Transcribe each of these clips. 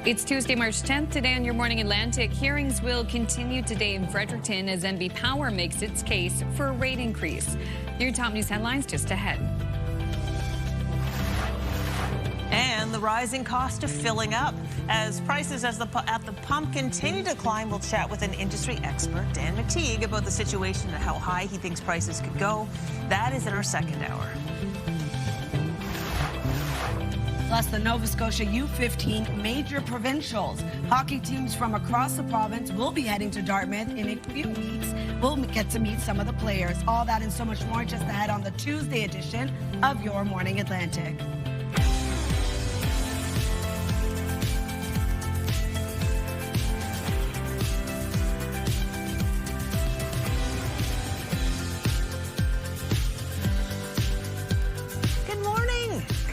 It's Tuesday, March 10th. Today on Your Morning Atlantic, hearings will continue today in Fredericton as NB Power makes its case for a rate increase. Your top news headlines just ahead. And the rising cost of filling up. As prices at the pump continue to climb, we'll chat with an industry expert, Dan McTeague, about the situation and how high he thinks prices could go. That is in our second hour. Plus, the Nova Scotia U15 major provincials. Hockey teams from across the province will be heading to Dartmouth in a few weeks. We'll get to meet some of the players. All that and so much more just ahead on the Tuesday edition of Your Morning Atlantic.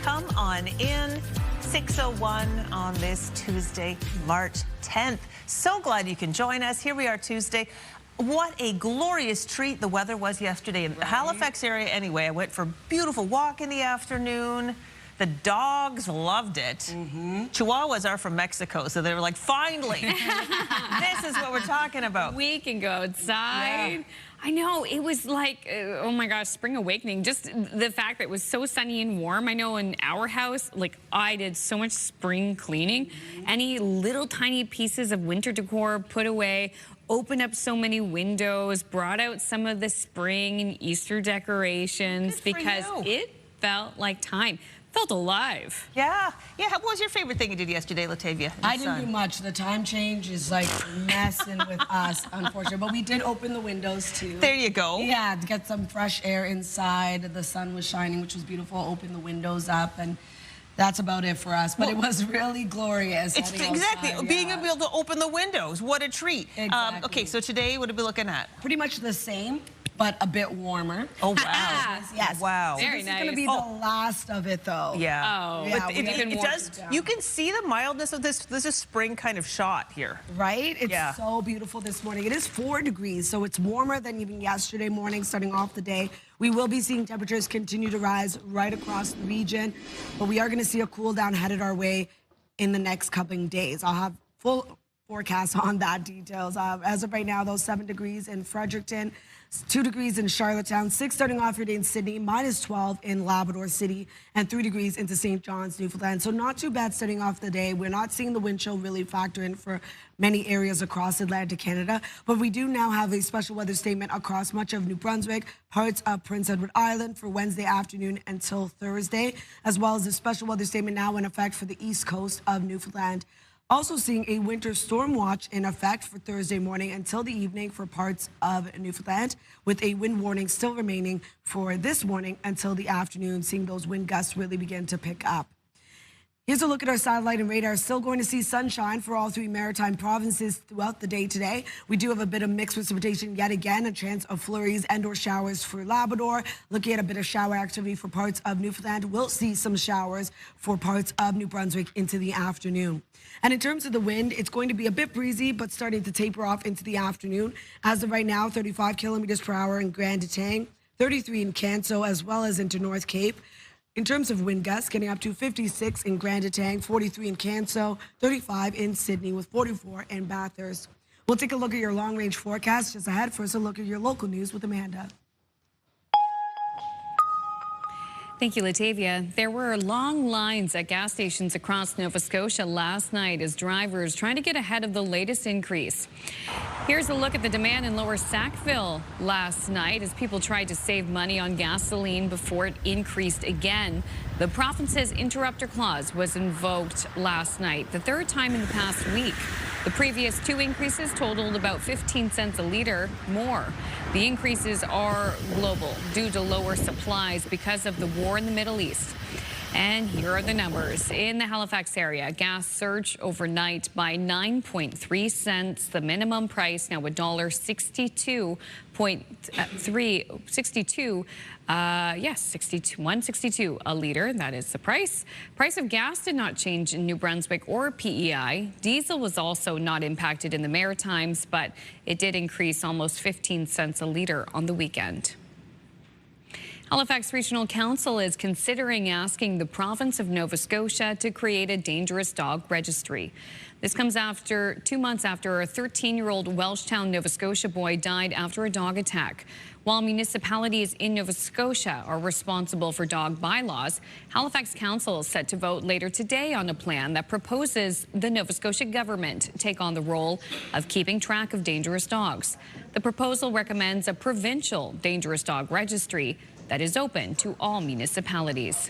Come on in, 6:01 on this Tuesday, March 10th. So glad you can join us. Here we are Tuesday. What a glorious treat the weather was yesterday in the Halifax area anyway. I went for a beautiful walk in the afternoon. The dogs loved it. Chihuahuas are from Mexico, so they were like, finally, this is what we're talking about. We can go outside. Yeah. I know, it was like, oh my gosh, spring awakening. Just the fact that it was so sunny and warm. I know in our house, like I did so much spring cleaning. Any little tiny pieces of winter decor put away, opened up so many windows, brought out some of the spring and Easter decorations because it felt like time. Felt alive. Yeah. What was your favorite thing you did yesterday, Latavia? I didn't do much. The time change is like messing with us, unfortunately. But we did open the windows too. There you go. Yeah, to get some fresh air inside. The sun was shining, which was beautiful. Open the windows up, and that's about it for us. But it was really glorious. It's exactly being able to open the windows. What a treat. Exactly. Okay, so today, what are we looking at? Pretty much the same, but a bit warmer. Oh, wow. Yes. Wow. Very this nice. is going to be the last of it, though. Yeah. Oh, but it does. You can see the mildness of this. This is spring kind of shot here. Right? It's so beautiful this morning. It is 4 degrees, so it's warmer than even yesterday morning, starting off the day. We will be seeing temperatures continue to rise right across the region, but we are going to see a cool down headed our way in the next coming days. I'll have full forecast on that details. As of right now, though, 7 degrees in Fredericton, 2 degrees in Charlottetown, 6 starting off your day in Sydney, -12 in Labrador City, and 3 degrees into St. John's, Newfoundland. So not too bad starting off the day. We're not seeing the wind chill really factor in for many areas across Atlantic Canada, but we do now have a special weather statement across much of New Brunswick, parts of Prince Edward Island for Wednesday afternoon until Thursday, as well as a special weather statement now in effect for the east coast of Newfoundland. Also seeing a winter storm watch in effect for Thursday morning until the evening for parts of Newfoundland, with a wind warning still remaining for this morning until the afternoon, seeing those wind gusts really begin to pick up. Here's a look at our satellite and radar. Still going to see sunshine for all 3 maritime provinces throughout the day today. We do have a bit of mixed precipitation yet again, a chance of flurries and or showers for Labrador. Looking at a bit of shower activity for parts of Newfoundland. We'll see some showers for parts of New Brunswick into the afternoon. And in terms of the wind, it's going to be a bit breezy, but starting to taper off into the afternoon. As of right now, 35 kilometers per hour in Grand Etang, 33 in Canso, as well as into North Cape. In terms of wind gusts, getting up to 56 in Grand Etang, 43 in Canso, 35 in Sydney, with 44 in Bathurst. We'll take a look at your long-range forecast just ahead. First, a look at your local news with Amanda. Thank you, Latavia. There were long lines at gas stations across Nova Scotia last night as drivers trying to get ahead of the latest increase. Here's a look at the demand in Lower Sackville last night as people tried to save money on gasoline before it increased again. The province's interrupter clause was invoked last night, the 3rd time in the past week. The previous 2 increases totaled about 15 cents a litre more. The increases are global due to lower supplies because of the war in the Middle East. And here are the numbers. In the Halifax area, gas surged overnight by 9.3 cents. The minimum price now $1.62.62. Yes, 162 a liter. That is the price. Price of gas did not change in New Brunswick or PEI. Diesel was also not impacted in the Maritimes, but it did increase almost 15 cents a liter on the weekend. Halifax Regional Council is considering asking the province of Nova Scotia to create a dangerous dog registry. This comes after 2 months after a 13-year-old Welshtown, Nova Scotia boy died after a dog attack. While municipalities in Nova Scotia are responsible for dog bylaws, Halifax Council is set to vote later today on a plan that proposes the Nova Scotia government take on the role of keeping track of dangerous dogs. The proposal recommends a provincial dangerous dog registry that is open to all municipalities.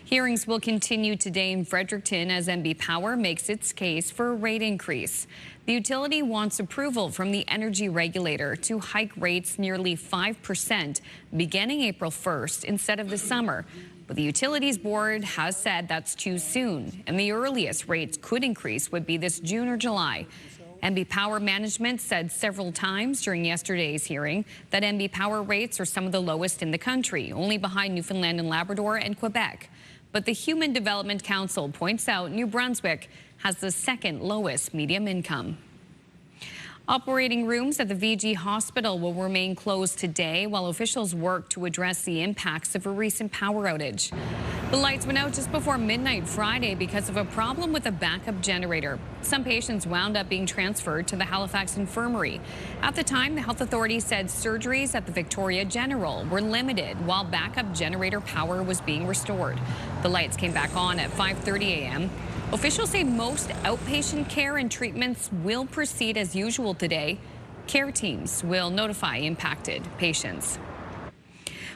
Hearings will continue today in Fredericton as NB Power makes its case for a rate increase. The utility wants approval from the energy regulator to hike rates nearly 5% beginning April 1st instead of the summer. But the utilities board has said that's too soon, and the earliest rates could increase would be this June or July. NB Power management said several times during yesterday's hearing that NB Power rates are some of the lowest in the country, only behind Newfoundland and Labrador and Quebec. But the Human Development Council points out New Brunswick has the second lowest medium income. Operating rooms at the VG Hospital will remain closed today while officials work to address the impacts of a recent power outage. The lights went out just before midnight Friday because of a problem with a backup generator. Some patients wound up being transferred to the Halifax Infirmary. At the time, the health authority said surgeries at the Victoria General were limited while backup generator power was being restored. The lights came back on at 5:30 a.m. Officials say most outpatient care and treatments will proceed as usual today. Care teams will notify impacted patients.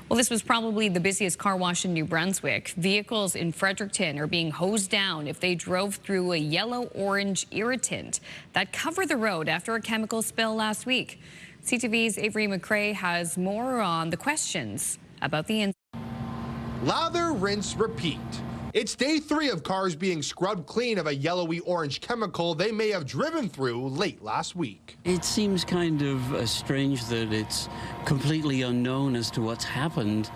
Well, this was probably the busiest car wash in New Brunswick. Vehicles in Fredericton are being hosed down if they drove through a yellow-orange irritant that covered the road after a chemical spill last week. CTV's Avery McRae has more on the questions about the incident. Lather, rinse, repeat. It's day 3 of cars being scrubbed clean of a yellowy orange chemical they may have driven through late last week. It seems kind of strange that it's completely unknown as to what's happened,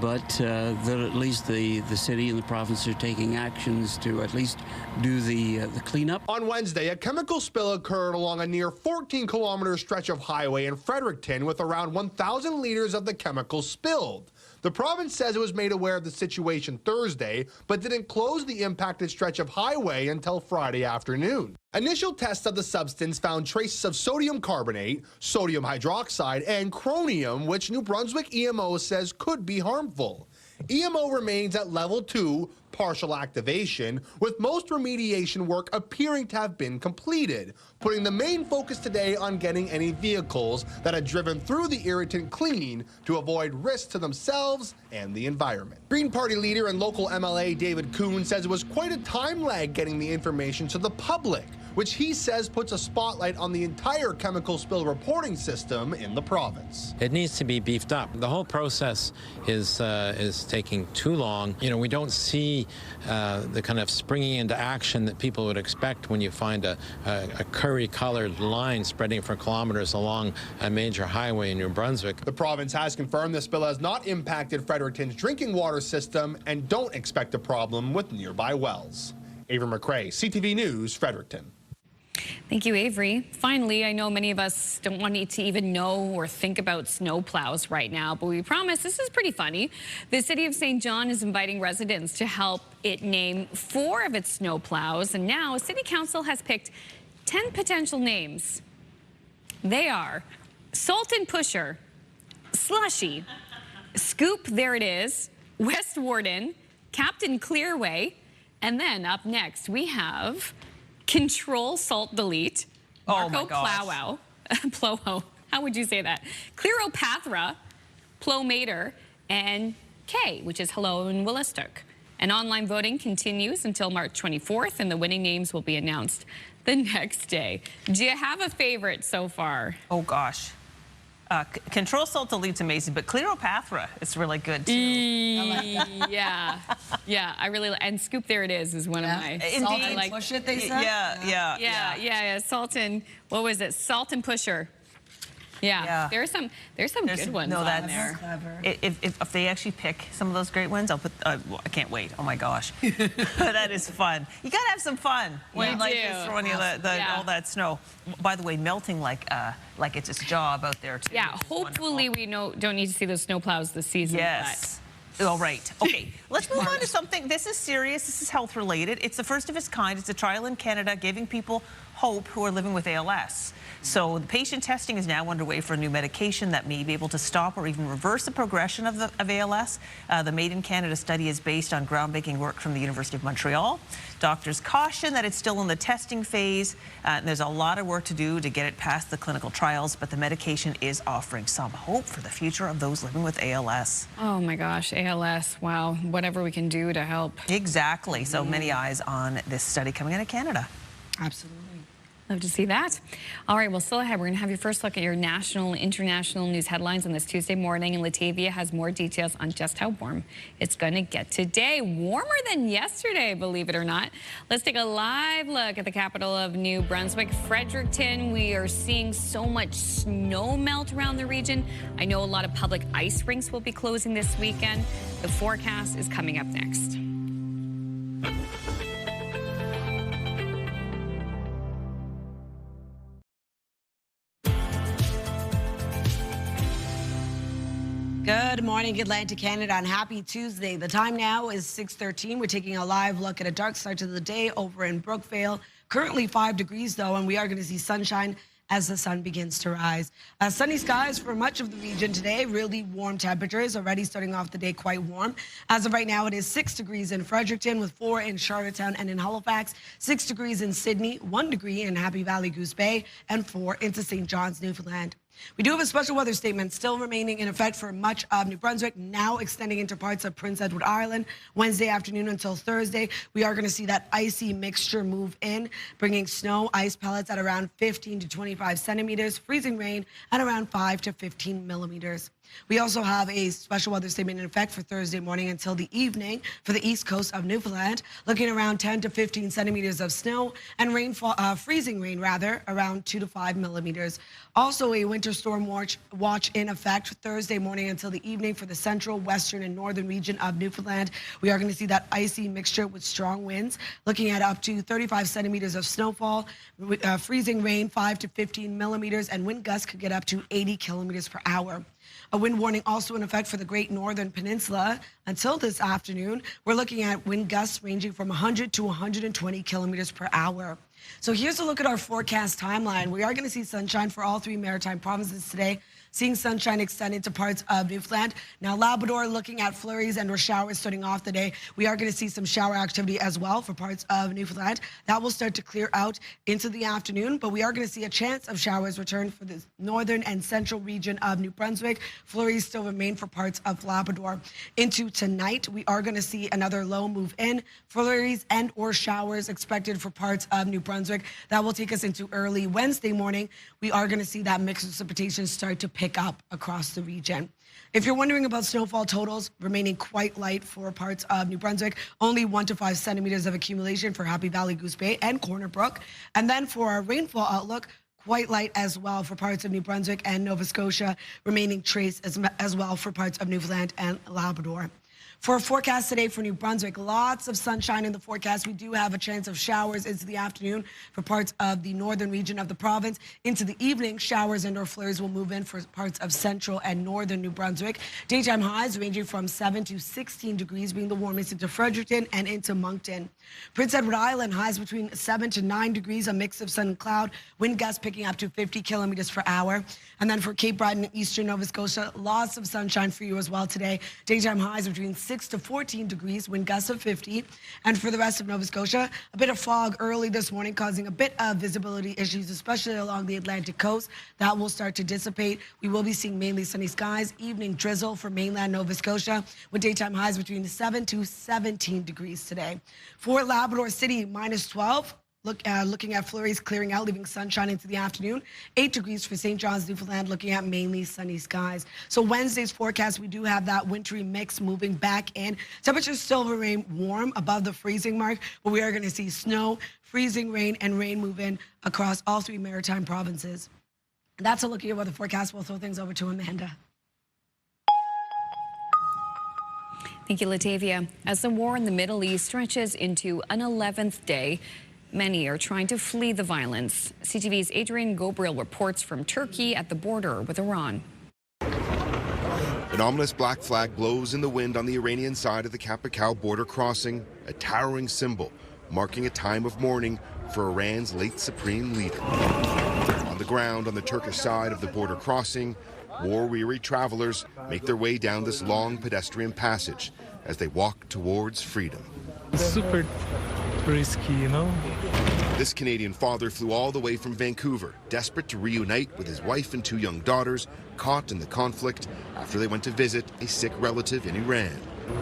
but that at least the city and the province are taking actions to at least do the cleanup. On Wednesday, a chemical spill occurred along a near 14-kilometer stretch of highway in Fredericton with around 1,000 liters of the chemical spilled. The province says it was made aware of the situation Thursday, but didn't close the impacted stretch of highway until Friday afternoon. Initial tests of the substance found traces of sodium carbonate, sodium hydroxide, and chromium, which New Brunswick EMO says could be harmful. EMO remains at level 2, partial activation, with most remediation work appearing to have been completed, putting the main focus today on getting any vehicles that had driven through the irritant clean to avoid risk to themselves and the environment. Green Party leader and local MLA David Kuhn says it was quite a time lag getting the information to the public, which he says puts a spotlight on the entire chemical spill reporting system in the province. It needs to be beefed up. The whole process is taking too long. You know, we don't see the kind of springing into action that people would expect when you find a curry-colored line spreading for kilometers along a major highway in New Brunswick. The province has confirmed the spill has not impacted Fredericton's drinking water system and don't expect a problem with nearby wells. Avery McRae, CTV News, Fredericton. Thank you, Avery. Finally, I know many of us don't want to even know or think about snow plows right now, but we promise this is pretty funny. The city of St. John is inviting residents to help it name 4 of its snow plows, and now city council has picked 10 potential names. They are Salt and Pusher, Slushy, Scoop, there it is, West Warden, Captain Clearway, and then up next we have Control Salt Delete, Marco Plowow, Plowo, how would you say that? Clearopathra, Plomater, and K, which is Hello in Willistook. And online voting continues until March 24th, and the winning names will be announced the next day. Do you have a favorite so far? Oh, gosh. Control Salt Delete's amazing, but Clearopathra is really good, too. Yeah, I really, and Scoop, there it is one of my. Indeed. Salt and push it, they said? Yeah. Salt and, what was it? Salt and Pusher. Yeah. There's some good ones no, on that's there. Clever. If they actually pick some of those great ones, I'll put. Well, I can't wait. Oh my gosh, that is fun. You gotta have some fun when life is throwing you all that snow. By the way, melting like it's its job out there too. Yeah. Hopefully we don't need to see those snowplows this season. Yes. All right. Okay. Let's move on to something. This is serious. This is health related. It's the first of its kind. It's a trial in Canada giving people hope who are living with ALS. So the patient testing is now underway for a new medication that may be able to stop or even reverse the progression of ALS. The Made in Canada study is based on groundbreaking work from the University of Montreal. Doctors caution that it's still in the testing phase. And there's a lot of work to do to get it past the clinical trials, but the medication is offering some hope for the future of those living with ALS. Oh my gosh, ALS. Wow. Whatever we can do to help. Exactly. So many eyes on this study coming out of Canada. Absolutely. Love to see that. All right, well, still ahead, we're going to have your first look at your national and international news headlines on this Tuesday morning, and Latavia has more details on just how warm it's going to get today. Warmer than yesterday, believe it or not. Let's take a live look at the capital of New Brunswick, Fredericton. We are seeing so much snow melt around the region. I know a lot of public ice rinks will be closing this weekend. The forecast is coming up next. Good morning, Atlantic Canada, and happy Tuesday. The time now is 6:13. We're taking a live look at a dark start to the day over in Brookvale. Currently 5 degrees, though, and we are going to see sunshine as the sun begins to rise. Sunny skies for much of the region today. Really warm temperatures, already starting off the day quite warm. As of right now, it is 6 degrees in Fredericton with 4 in Charlottetown and in Halifax, 6 degrees in Sydney, 1 degree in Happy Valley Goose Bay, and 4 into St. John's, Newfoundland. We do have a special weather statement still remaining in effect for much of New Brunswick, now extending into parts of Prince Edward Island. Wednesday afternoon until Thursday, we are going to see that icy mixture move in, bringing snow, ice pellets at around 15 to 25 centimeters, freezing rain at around 5 to 15 millimeters. We also have a special weather statement in effect for Thursday morning until the evening for the east coast of Newfoundland, looking around 10 to 15 centimeters of snow and rainfall, freezing rain rather, around 2 to 5 millimeters. Also a winter storm watch in effect for Thursday morning until the evening for the central, western, and northern region of Newfoundland. We are going to see that icy mixture with strong winds, looking at up to 35 centimeters of snowfall, freezing rain 5 to 15 millimeters, and wind gusts could get up to 80 kilometers per hour. A wind warning also in effect for the Great Northern Peninsula until this afternoon. We're looking at wind gusts ranging from 100 to 120 kilometers per hour. So here's a look at our forecast timeline. We are going to see sunshine for all 3 maritime provinces today, seeing sunshine extend into parts of Newfoundland. Now, Labrador looking at flurries and or showers starting off the day. We are going to see some shower activity as well for parts of Newfoundland. That will start to clear out into the afternoon, but we are going to see a chance of showers return for the northern and central region of New Brunswick. Flurries still remain for parts of Labrador. Into tonight, we are going to see another low move in. Flurries and or showers expected for parts of New Brunswick. That will take us into early Wednesday morning. We are going to see that mixed precipitation start to pick up across the region. If you're wondering about snowfall totals, remaining quite light for parts of New Brunswick, only 1 to 5 centimeters of accumulation for Happy Valley, Goose Bay, and Corner Brook. And then for our rainfall outlook, quite light as well for parts of New Brunswick and Nova Scotia, remaining trace as well for parts of Newfoundland and Labrador. For a forecast today for New Brunswick, lots of sunshine in the forecast. We do have a chance of showers into the afternoon for parts of the northern region of the province. Into the evening, showers and or flurries will move in for parts of central and northern New Brunswick. Daytime highs ranging from 7 to 16 degrees, being the warmest into Fredericton and into Moncton. Prince Edward Island, highs between 7 to 9 degrees, a mix of sun and cloud, wind gusts picking up to 50 kilometers per hour. And then for Cape Breton and eastern Nova Scotia, lots of sunshine for you as well today. Daytime highs between 6 to 14 degrees, wind gusts of 50. And for the rest of Nova Scotia, a bit of fog early this morning, causing a bit of visibility issues, especially along the Atlantic coast. That will start to dissipate. We will be seeing mainly sunny skies, evening drizzle for mainland Nova Scotia, with daytime highs between 7 to 17 degrees today. For Labrador City, minus 12. Looking at flurries clearing out, leaving sunshine into the afternoon. 8 degrees for St. John's, Newfoundland, looking at mainly sunny skies. So Wednesday's forecast, we do have that wintry mix moving back in. Temperatures still remain warm above the freezing mark, but we are going to see snow, freezing rain, and rain move in across all 3 maritime provinces. That's a look at your weather forecast. We'll throw things over to Amanda. Thank you, Latavia. As the war in the Middle East stretches into an 11th day, many are trying to flee the violence. CTV's Adrian Gobriel reports from Turkey at the border with Iran. An ominous black flag blows in the wind on the Iranian side of the Kapakau border crossing, a towering symbol marking a time of mourning for Iran's late supreme leader. On the ground on the Turkish side of the border crossing, war-weary travelers make their way down this long pedestrian passage as they walk towards freedom. Super risky, you know? This Canadian father flew all the way from Vancouver, desperate to reunite with his wife and 2 young daughters caught in the conflict after they went to visit a sick relative in Iran.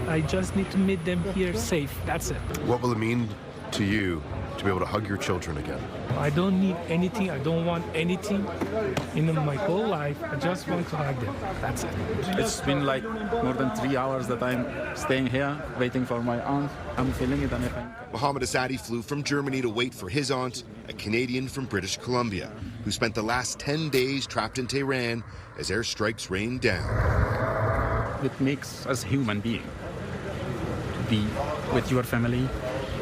I just need to meet them here safe, that's it. What will it mean to you to be able to hug your children again? I don't need anything, I don't want anything in my whole life. I just want to hug them, that's it. It's been like more than 3 hours that I'm staying here, waiting for my aunt. I'm feeling it and I think. Mohammed Asadi flew from Germany to wait for his aunt, a Canadian from British Columbia, who spent the last 10 days trapped in Tehran as airstrikes rained down. It makes us human beings to be with your family,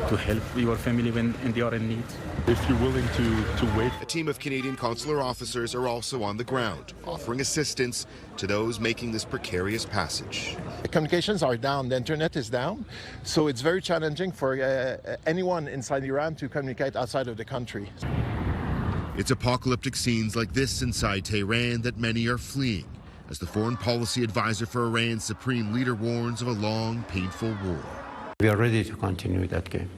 to help your family when they are in need. If you're willing to wait. A team of Canadian consular officers are also on the ground, offering assistance to those making this precarious passage. The communications are down, the internet is down, so it's very challenging for anyone inside Iran to communicate outside of the country. It's apocalyptic scenes like this inside Tehran that many are fleeing, as the foreign policy advisor for Iran's supreme leader warns of a long, painful war. We are ready to continue that game.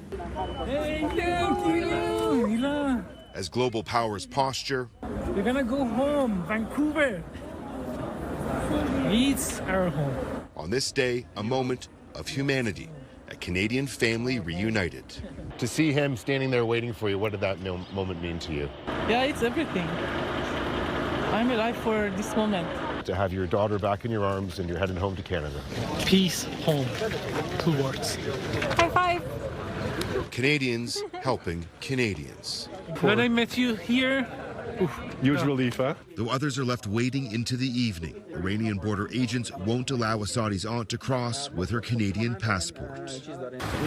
As global powers posture, We're gonna go home, Vancouver. It's our home. on this day, a moment of humanity, a Canadian family reunited. To see him standing there waiting for you, what did that moment mean to you? Yeah, it's everything. I'm alive for this moment. To have your daughter back in your arms and you're heading home to Canada. Peace, home, 2 words. High five. Canadians helping Canadians. When I met you here, Huge relief, huh? Though others are left waiting into the evening, Iranian border agents won't allow Assadi's aunt to cross with her Canadian passport.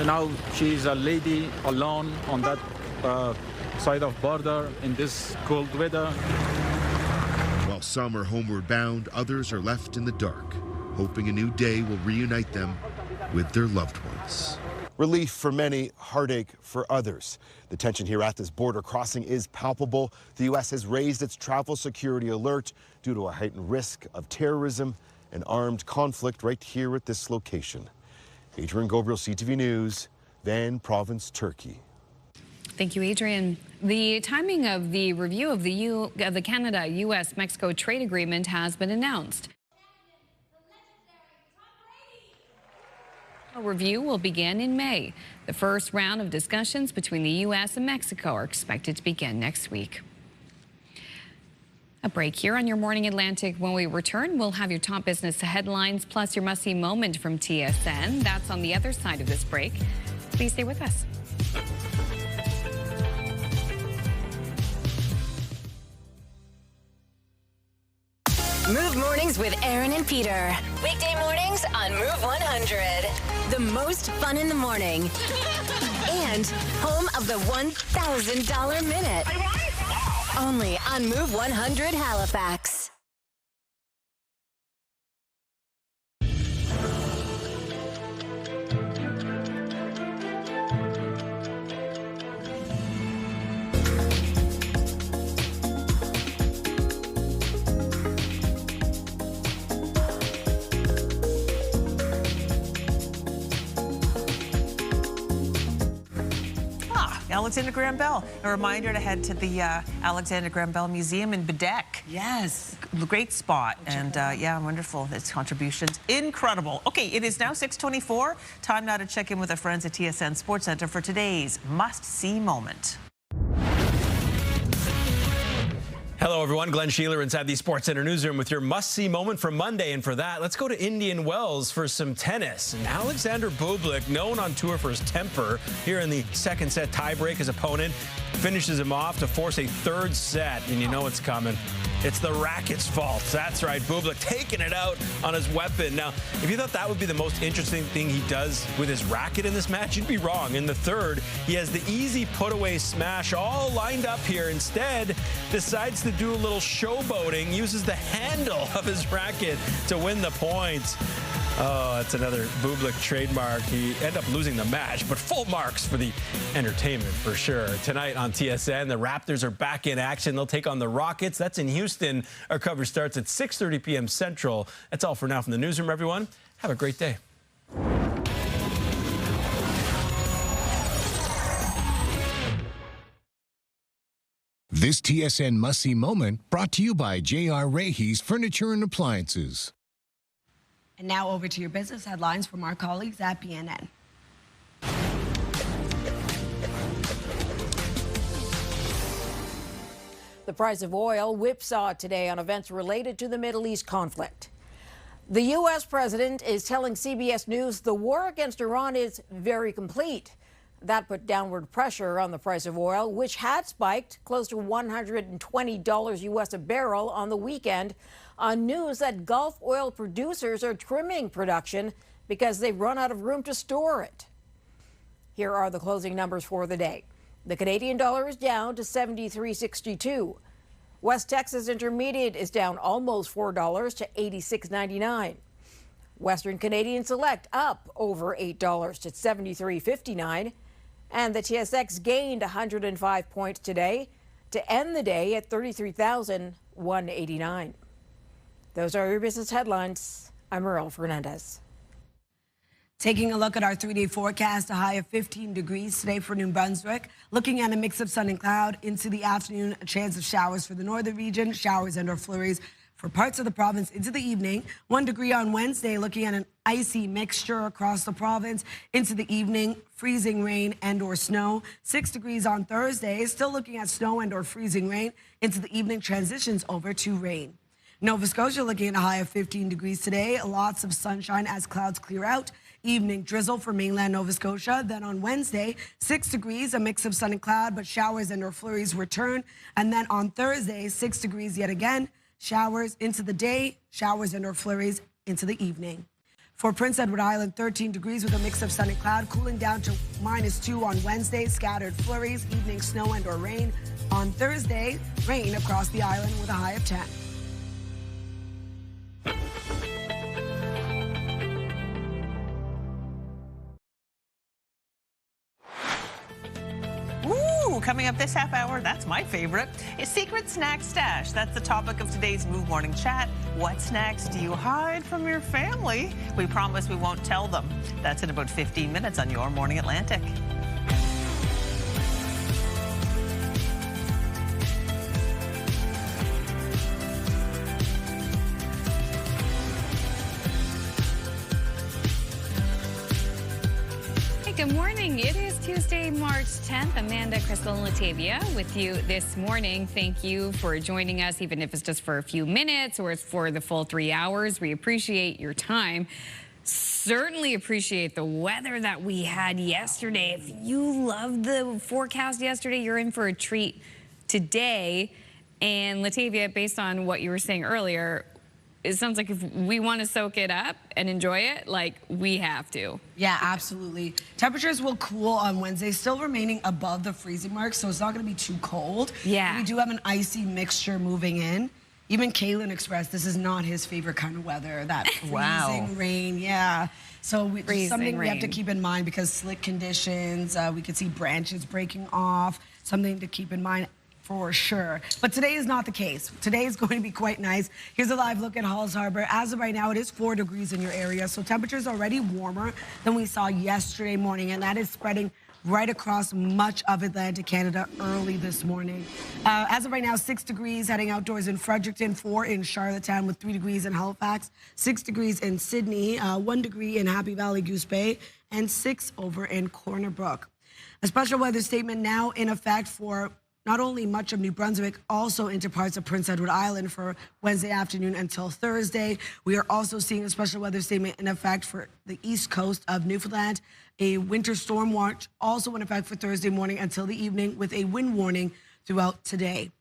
Now she's a lady alone on that side of border in this cold weather. While some are homeward bound, others are left in the dark, hoping a new day will reunite them with their loved ones. Relief for many, heartache for others. The tension here at this border crossing is palpable. The U.S. has raised its travel security alert due to a heightened risk of terrorism and armed conflict right here at this location. Adrian Gobriel, CTV News, Van Province, Turkey. Thank you, Adrian. The timing of the review of the Canada-U.S.-Mexico trade agreement has been announced. A review will begin in May. The first round of discussions between the U.S. and Mexico are expected to begin next week. A break here on Your Morning Atlantic. When we return, we'll have your top business headlines plus your must-see moment from TSN. That's on the other side of this break. Please stay with us. Move Mornings with Aaron and Peter. Weekday mornings on Move 100. The most fun in the morning. And home of the $1,000 minute. Only on Move 100 Halifax. Alexander Graham Bell. A reminder to head to the Alexander Graham Bell Museum in Bedeck. Yes. Great spot. And yeah, wonderful. His contributions. Incredible. Okay, it is now 6:24. Time now to check in with our friends at TSN Sports Center for today's must-see moment. Hello, everyone. Glenn Sheeler inside the Sports Center newsroom with your must-see moment from Monday. And for that, let's go to Indian Wells for some tennis. And Alexander Bublik, known on tour for his temper, here in the second set tiebreak, his opponent finishes him off to force a third set. And you know what's coming. It's the racket's fault. That's right. Bublik taking it out on his weapon. Now, if you thought that would be the most interesting thing he does with his racket in this match, you'd be wrong. In the third, he has the easy put-away smash all lined up here. Instead, decides to do a little showboating, uses the handle of his racket to win the points. Oh, that's another Bublik trademark. He ended up losing the match, but full marks for the entertainment for sure. Tonight on TSN, the Raptors are back in action. They'll take on the Rockets. That's in Houston. Our coverage starts at 6:30 p.m. Central. That's all for now from the newsroom, everyone. Have a great day. This TSN must-see moment brought to you by J.R. Rahe's Furniture and Appliances. And now over to your business headlines from our colleagues at BNN. The price of oil whipsawed today on events related to the Middle East conflict. The U.S. president is telling CBS News the war against Iran is very complete. That put downward pressure on the price of oil, which had spiked close to $120 U.S. a barrel on the weekend, on news that Gulf oil producers are trimming production because they've run out of room to store it. Here are the closing numbers for the day. The Canadian dollar is down to 73.62. West Texas Intermediate is down almost $4 to 86.99. Western Canadian Select up over $8 to 73.59. And the TSX gained 105 points today to end the day at 33,189. Those are your business headlines. I'm Merle Fernandez. Taking a look at our 3-day forecast, a high of 15 degrees today for New Brunswick. Looking at a mix of sun and cloud into the afternoon, a chance of showers for the northern region, showers and or flurries for parts of the province into the evening. 1 degree on Wednesday, looking at an icy mixture across the province into the evening, freezing rain and or snow. 6 degrees on Thursday, still looking at snow and or freezing rain into the evening, transitions over to rain. Nova Scotia looking at a high of 15 degrees today. Lots of sunshine as clouds clear out. Evening drizzle for mainland Nova Scotia. Then on Wednesday, 6 degrees, a mix of sun and cloud, but showers and or flurries return. And then on Thursday, 6 degrees yet again. Showers into the day, showers and or flurries into the evening. For Prince Edward Island, 13 degrees with a mix of sun and cloud, cooling down to -2 on Wednesday. Scattered flurries, evening snow and or rain. On Thursday, rain across the island with a high of 10. Coming up this half hour, that's my favorite, is Secret Snack Stash. That's the topic of today's Move Morning Chat. What snacks do you hide from your family? We promise we won't tell them. That's in about 15 minutes on Your Morning Atlantic. Good morning. It is Tuesday, March 10th. Amanda, Crystal, and Latavia with you this morning. Thank you for joining us, even if it's just for a few minutes or it's for the full 3 hours. We appreciate your time. Certainly appreciate the weather that we had yesterday. If you loved the forecast yesterday, you're in for a treat today. And Latavia, based on what you were saying earlier, it sounds like if we want to soak it up and enjoy it, like we have to. Yeah, absolutely. Temperatures will cool on Wednesday, still remaining above the freezing mark, so it's not going to be too cold. Yeah. We do have an icy mixture moving in. Even Kalen expressed this is not his favorite kind of weather, that freezing rain. Yeah. So it's something we have to keep in mind because slick conditions, we could see branches breaking off, something to keep in mind. For sure. But today is not the case. Today is going to be quite nice. Here's a live look at Halls Harbor. As of right now, it is 4 degrees in your area. So temperatures already warmer than we saw yesterday morning. And that is spreading right across much of Atlantic Canada early this morning. As of right now, 6 degrees heading outdoors in Fredericton, 4 in Charlottetown with 3 degrees in Halifax, 6 degrees in Sydney, 1 degree in Happy Valley, Goose Bay, and 6 over in Corner Brook. A special weather statement now in effect for not only much of New Brunswick, also into parts of Prince Edward Island for Wednesday afternoon until Thursday. We are also seeing a special weather statement in effect for the east coast of Newfoundland. A winter storm watch also in effect for Thursday morning until the evening, with a wind warning throughout today.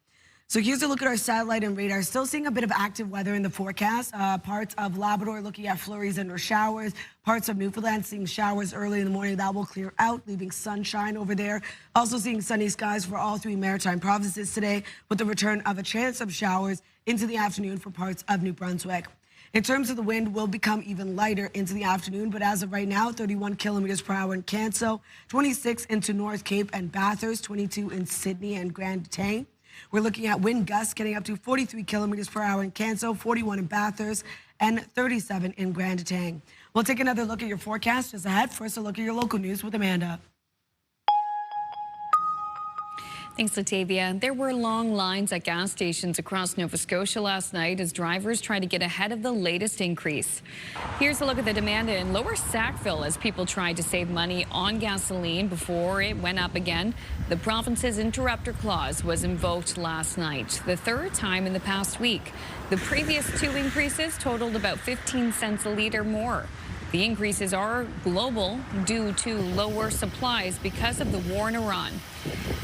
So here's a look at our satellite and radar. Still seeing a bit of active weather in the forecast. Parts of Labrador looking at flurries and or showers. Parts of Newfoundland seeing showers early in the morning. That will clear out, leaving sunshine over there. Also seeing sunny skies for all three maritime provinces today, with the return of a chance of showers into the afternoon for parts of New Brunswick. In terms of the wind, will become even lighter into the afternoon, but as of right now, 31 kilometers per hour in Canso, 26 into North Cape and Bathurst, 22 in Sydney and Grand Tang. We're looking at wind gusts getting up to 43 kilometers per hour in Canso, 41 in Bathurst, and 37 in Grand Tang. We'll take another look at your forecast just ahead. First, a look at your local news with Amanda. Thanks, Latavia. There were long lines at gas stations across Nova Scotia last night as drivers tried to get ahead of the latest increase. Here's a look at the demand in Lower Sackville as people tried to save money on gasoline before it went up again. The province's interrupter clause was invoked last night, the third time in the past week. The previous two increases totaled about 15 cents a litre more. The increases are global due to lower supplies because of the war in Iran.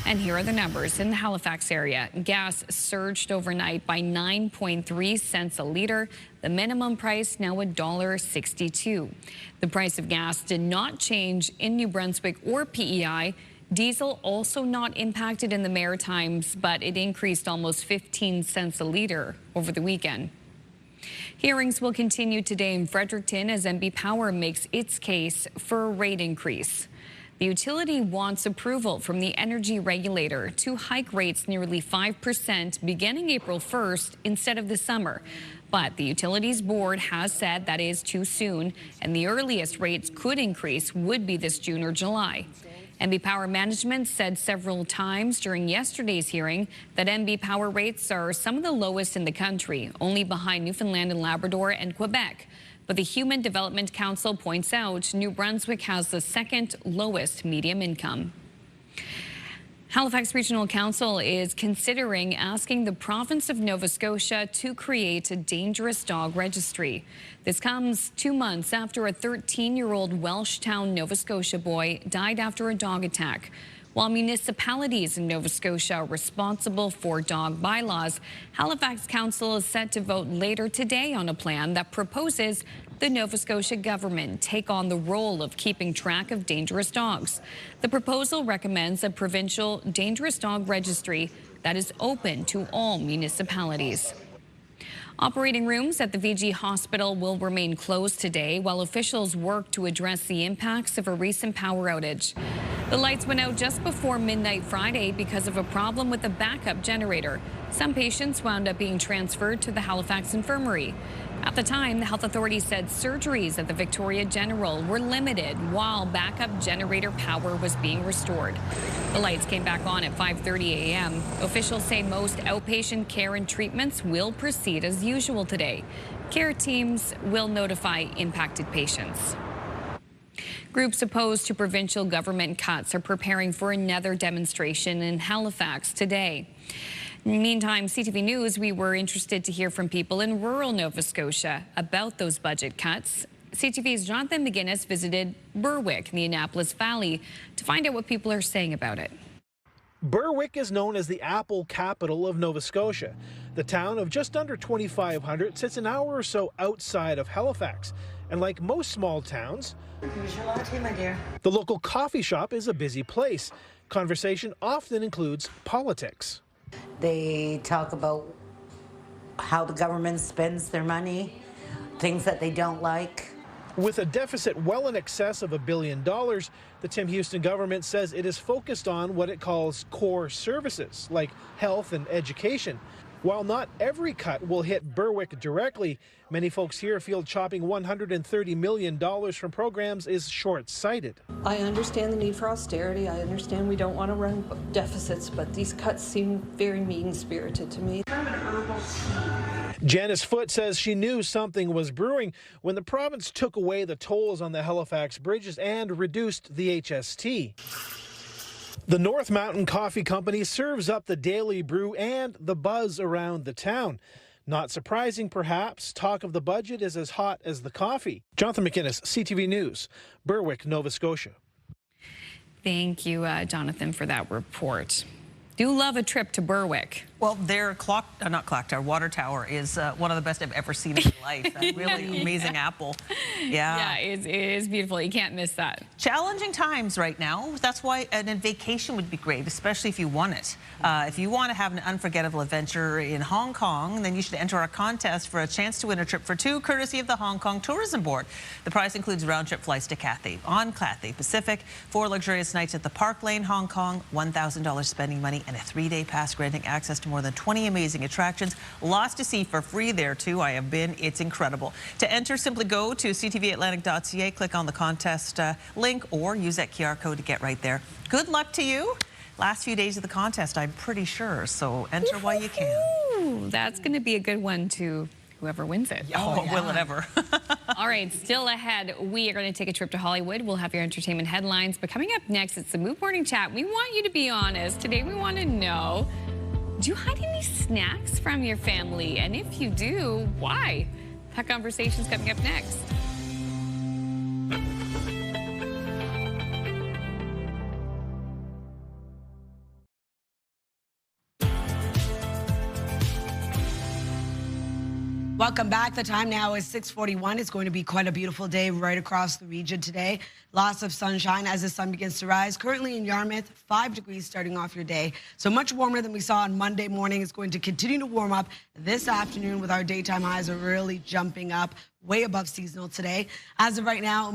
And here are the numbers. In the Halifax area, gas surged overnight by 9.3 cents a litre. The minimum price now $1.62. The price of gas did not change in New Brunswick or PEI. Diesel also not impacted in the Maritimes, but it increased almost 15 cents a litre over the weekend. Hearings will continue today in Fredericton as MB Power makes its case for a rate increase. The utility wants approval from the energy regulator to hike rates nearly 5% beginning April 1st instead of the summer. But the utilities board has said that is too soon, and the earliest rates could increase would be this June or July. MB Power Management said several times during yesterday's hearing that MB Power rates are some of the lowest in the country, only behind Newfoundland and Labrador and Quebec. But the Human Development Council points out New Brunswick has the second lowest medium income. Halifax Regional Council is considering asking the province of Nova Scotia to create a dangerous dog registry. This comes 2 months after a 13-year-old Welshtown, Nova Scotia boy died after a dog attack. While municipalities in Nova Scotia are responsible for dog bylaws, Halifax Council is set to vote later today on a plan that proposes the Nova Scotia government take on the role of keeping track of dangerous dogs. The proposal recommends a provincial dangerous dog registry that is open to all municipalities. Operating rooms at the VG Hospital will remain closed today while officials work to address the impacts of a recent power outage. The lights went out just before midnight Friday because of a problem with a backup generator. Some patients wound up being transferred to the Halifax Infirmary. At the time, the health authority said surgeries at the Victoria General were limited while backup generator power was being restored. The lights came back on at 5:30 a.m. Officials say most outpatient care and treatments will proceed as usual today. Care teams will notify impacted patients. Groups opposed to provincial government cuts are preparing for another demonstration in Halifax today. Meantime, CTV News, we were interested to hear from people in rural Nova Scotia about those budget cuts. CTV's Jonathan McGuinness visited Berwick in the Annapolis Valley to find out what people are saying about it. Berwick is known as the apple capital of Nova Scotia. The town of just under 2,500 sits an hour or so outside of Halifax. And like most small towns, the local coffee shop is a busy place. Conversation often includes politics. They talk about how the government spends their money, things that they don't like. With a deficit well in excess of $1 billion, the Tim Houston government says it is focused on what it calls core services, like health and education. While not every cut will hit Berwick directly, many folks here feel chopping $130 million from programs is short-sighted. I understand the need for austerity. I understand we don't want to run deficits, but these cuts seem very mean-spirited to me. Janice Foote says she knew something was brewing when the province took away the tolls on the Halifax bridges and reduced the HST. The North Mountain Coffee Company serves up the daily brew and the buzz around the town. Not surprising, perhaps, talk of the budget is as hot as the coffee. Jonathan McInnes, CTV News, Berwick, Nova Scotia. Thank you, Jonathan, for that report. Do love a trip to Berwick. Well, their water tower is one of the best I've ever seen in my life. That really amazing apple. Yeah, it is beautiful. You can't miss that. Challenging times right now. That's why a vacation would be great, especially if you want it. If you want to have an unforgettable adventure in Hong Kong, then you should enter our contest for a chance to win a trip for two, courtesy of the Hong Kong Tourism Board. The prize includes round-trip flights to Cathay on Cathay Pacific, 4 luxurious nights at the Park Lane, Hong Kong, $1,000 spending money, and a 3-day pass granting access to more than 20 amazing attractions. Lots to see for free there, too. I have been. It's incredible. To enter, simply go to ctvatlantic.ca, click on the contest link, or use that QR code to get right there. Good luck to you. Last few days of the contest, I'm pretty sure, so enter while you can. That's going to be a good one to whoever wins it. Oh, will it ever? All right, still ahead, we are going to take a trip to Hollywood. We'll have your entertainment headlines. But coming up next, it's the Move Morning Chat. We want you to be honest. Today, we want to know, do you hide any snacks from your family? And if you do, why? That conversation's coming up next. Welcome back. The time now is 6:41. It's going to be quite a beautiful day right across the region today. Lots of sunshine as the sun begins to rise. Currently in Yarmouth, 5 degrees starting off your day. So much warmer than we saw on Monday morning. It's going to continue to warm up this afternoon with our daytime highs are really jumping up way above seasonal today. As of right now,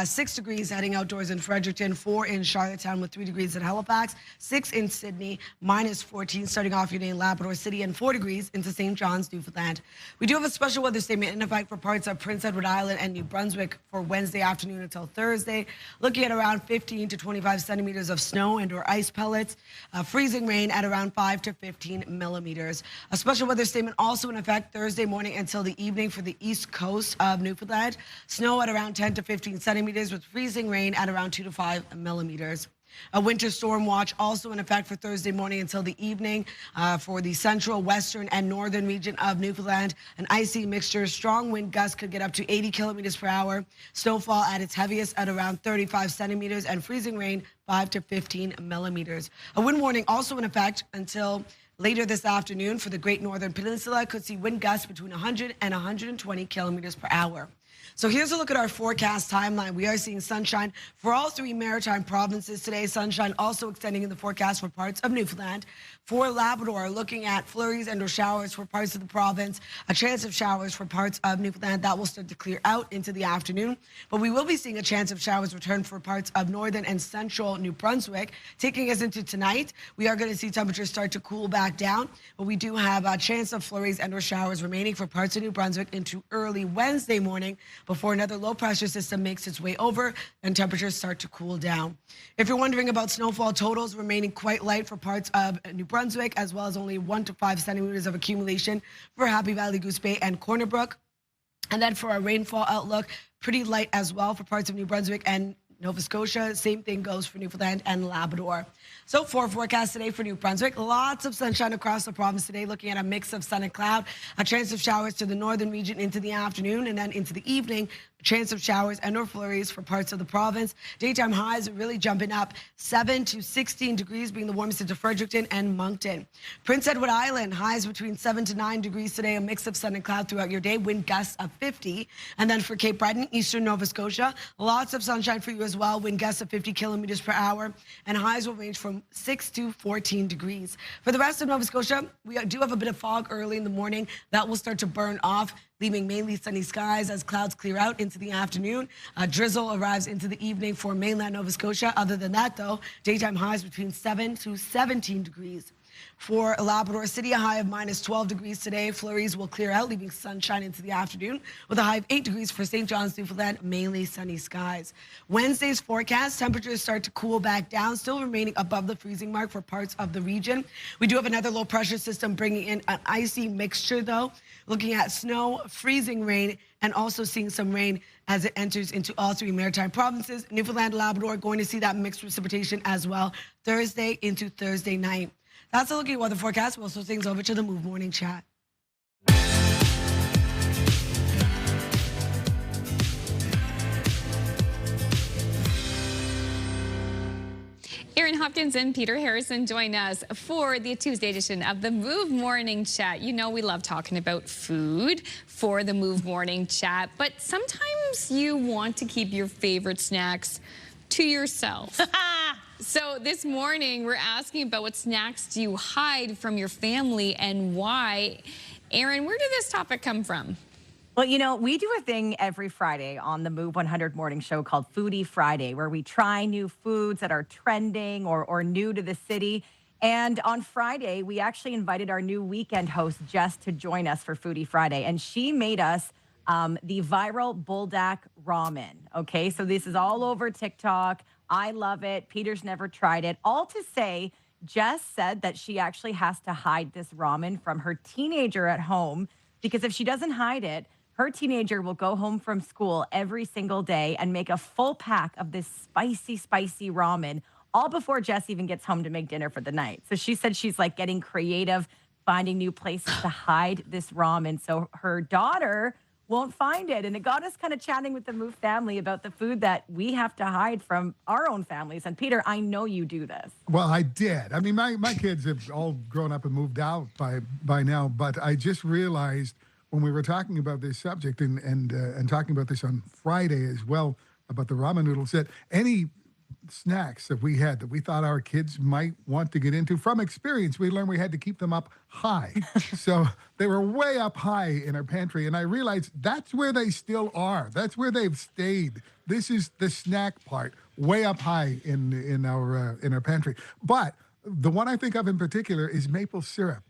6 degrees heading outdoors in Fredericton, 4 in Charlottetown with 3 degrees in Halifax, 6 in Sydney, -14 starting off your day in Labrador City, and 4 degrees into St. John's, Newfoundland. We do have a special weather statement in effect for parts of Prince Edward Island and New Brunswick for Wednesday afternoon until Thursday. Looking at around 15 to 25 centimeters of snow and or ice pellets, freezing rain at around 5 to 15 millimeters. A special weather statement also in effect Thursday morning until the evening for the east coast of Newfoundland. Snow at around 10 to 15 centimeters with freezing rain at around 2 to 5 millimeters. A winter storm watch also in effect for Thursday morning until the evening for the central, western, and northern region of Newfoundland. An icy mixture, strong wind gusts could get up to 80 kilometers per hour. Snowfall at its heaviest at around 35 centimeters and freezing rain 5 to 15 millimeters. A wind warning also in effect until later this afternoon for the Great Northern Peninsula. Could see wind gusts between 100 and 120 kilometers per hour. So here's a look at our forecast timeline. We are seeing sunshine for all 3 maritime provinces today. Sunshine also extending in the forecast for parts of Newfoundland. For Labrador, looking at flurries and or showers for parts of the province. A chance of showers for parts of Newfoundland. That will start to clear out into the afternoon. But we will be seeing a chance of showers return for parts of northern and central New Brunswick. Taking us into tonight, we are going to see temperatures start to cool back down. But we do have a chance of flurries and or showers remaining for parts of New Brunswick into early Wednesday morning, before another low pressure system makes its way over and temperatures start to cool down. If you're wondering about snowfall totals, remaining quite light for parts of New Brunswick, as well as only 1 to 5 centimeters of accumulation for Happy Valley, Goose Bay, and Corner Brook. And then for our rainfall outlook, pretty light as well for parts of New Brunswick and Nova Scotia. Same thing goes for Newfoundland and Labrador. So for forecast today for New Brunswick, lots of sunshine across the province today, looking at a mix of sun and cloud, a chance of showers to the northern region into the afternoon, and then into the evening, a chance of showers and or flurries for parts of the province. Daytime highs are really jumping up, 7 to 16 degrees being the warmest into Fredericton and Moncton. Prince Edward Island, highs between 7 to 9 degrees today, a mix of sun and cloud throughout your day, wind gusts of 50. And then for Cape Breton, eastern Nova Scotia, lots of sunshine for you as well, wind gusts of 50 kilometers per hour, and highs will range from 6 to 14 degrees. For the rest of Nova Scotia, we do have a bit of fog early in the morning. That will start to burn off, leaving mainly sunny skies as clouds clear out into the afternoon. Drizzle arrives into the evening for mainland Nova Scotia. Other than that, though, daytime highs between 7 to 17 degrees. For Labrador City, a high of -12 degrees today. Flurries will clear out, leaving sunshine into the afternoon, with a high of 8 degrees for St. John's, Newfoundland, mainly sunny skies. Wednesday's forecast, temperatures start to cool back down, still remaining above the freezing mark for parts of the region. We do have another low pressure system bringing in an icy mixture, though, looking at snow, freezing rain, and also seeing some rain as it enters into all 3 maritime provinces. Newfoundland, Labrador going to see that mixed precipitation as well Thursday into Thursday night. That's a look at weather forecast. We'll switch things over to the Move Morning Chat. Aaron Hopkins and Peter Harrison join us for the Tuesday edition of the Move Morning Chat. You know we love talking about food for the Move Morning Chat, but sometimes you want to keep your favorite snacks to yourself. So this morning, we're asking about what snacks do you hide from your family and why. Aaron, where did this topic come from? Well, you know, we do a thing every Friday on the Move 100 morning show called Foodie Friday, where we try new foods that are trending or new to the city. And on Friday, we actually invited our new weekend host, Jess, to join us for Foodie Friday. And she made us the viral buldak ramen. Okay, so this is all over TikTok. I love it. Peter's never tried it. All to say, Jess said that she actually has to hide this ramen from her teenager at home, because if she doesn't hide it, her teenager will go home from school every single day and make a full pack of this spicy, spicy ramen, all before Jess even gets home to make dinner for the night. So she said she's like getting creative, finding new places to hide this ramen so her daughter won't find it. And it got us kind of chatting with the Move family about the food that we have to hide from our own families. And Peter, I know you do this. Well, I did. I mean, my kids have all grown up and moved out by now, but I just realized when we were talking about this subject and talking about this on Friday as well, about the ramen noodles, that any snacks that we had that we thought our kids might want to get into, from experience, we learned we had to keep them up high. So they were way up high in our pantry, and I realized that's where they still are. That's where they've stayed. This is the snack part, way up high in our pantry. But the one I think of in particular is maple syrup.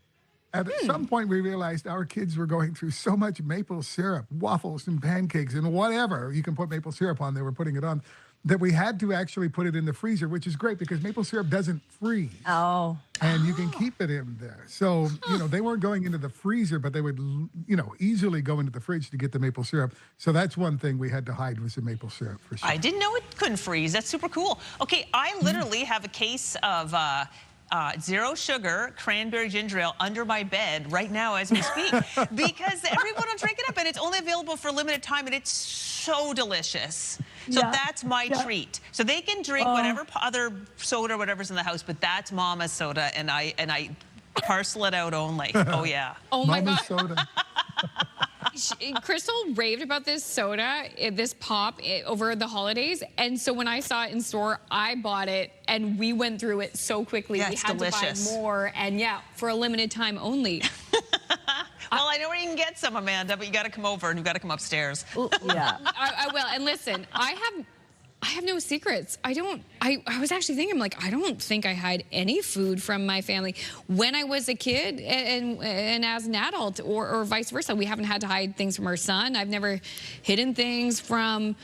At some point, we realized our kids were going through so much maple syrup, waffles and pancakes and whatever you can put maple syrup on, they were putting it on, that we had to actually put it in the freezer, which is great because maple syrup doesn't freeze. Oh. And you can keep it in there. So, you know, they weren't going into the freezer, but they would, you know, easily go into the fridge to get the maple syrup. So that's one thing we had to hide, was the maple syrup for sure. I didn't know it couldn't freeze. That's super cool. Okay, I literally have a case of zero sugar cranberry ginger ale under my bed right now as we speak because everyone will drink it up, and it's only available for a limited time, and it's so delicious. So that's my treat. So they can drink whatever other soda or whatever's in the house, but that's Mama's soda, and I parcel it out only. Oh yeah. Oh my Mama's God. soda. Crystal raved about this soda, this pop, over the holidays. And so when I saw it in store, I bought it, and we went through it so quickly. Yeah, we it's had delicious. to buy more, and yeah, for a limited time only. Well, I know where you can get some, Amanda, but you got to come over and you got to come upstairs. Yeah. I will. And listen, I have no secrets. I was actually thinking, like, I don't think I hide any food from my family. When I was a kid and as an adult, or vice versa, we haven't had to hide things from our son. I've never hidden things from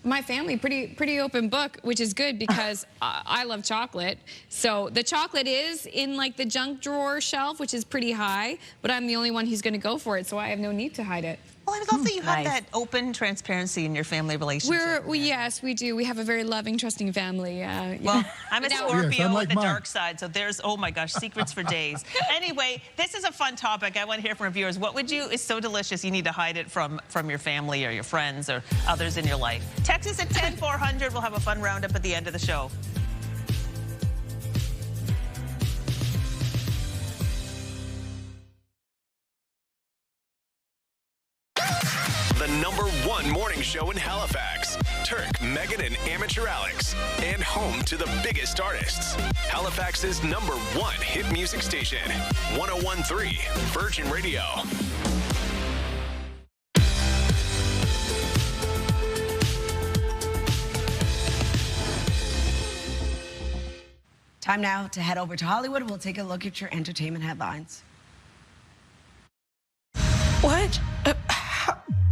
my family. Pretty open book, which is good because I love chocolate. So the chocolate is in like the junk drawer shelf, which is pretty high, but I'm the only one who's going to go for it, so I have no need to hide it. Well, I love that you have that open transparency in your family relationship. Yes, we do. We have a very loving, trusting family. Well, I'm a Scorpio like with the mine. dark side, so there's, oh my gosh, secrets for days. Anyway, this is a fun topic. I want to hear from our viewers. What would you, is so delicious you need to hide it from your family or your friends or others in your life? Text us at 10400. We'll have a fun roundup at the end of the show. The #1 morning show in Halifax. Turk, Megan, and Amateur Alex. And home to the biggest artists. Halifax's #1 hit music station. 101.3 Virgin Radio. Time now to head over to Hollywood. We'll take a look at your entertainment headlines. What?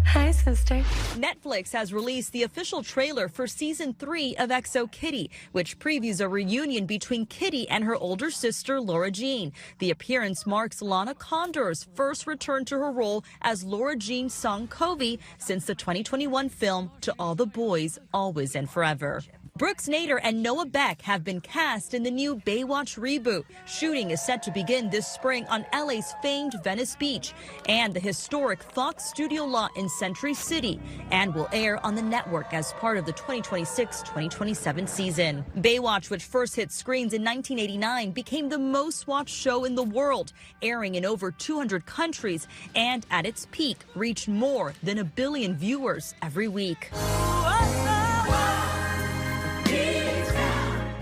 Hi, sister. Netflix has released the official trailer for season 3 of XO Kitty, which previews a reunion between Kitty and her older sister, Laura Jean. The appearance marks Lana Condor's first return to her role as Laura Jean Song Covey since the 2021 film To All the Boys, Always and Forever. Brooks Nader and Noah Beck have been cast in the new Baywatch reboot. Shooting is set to begin this spring on LA's famed Venice Beach and the historic Fox Studio lot in Century City, and will air on the network as part of the 2026-2027 season. Baywatch, which first hit screens in 1989, became the most watched show in the world, airing in over 200 countries, and at its peak reached more than 1 billion viewers every week.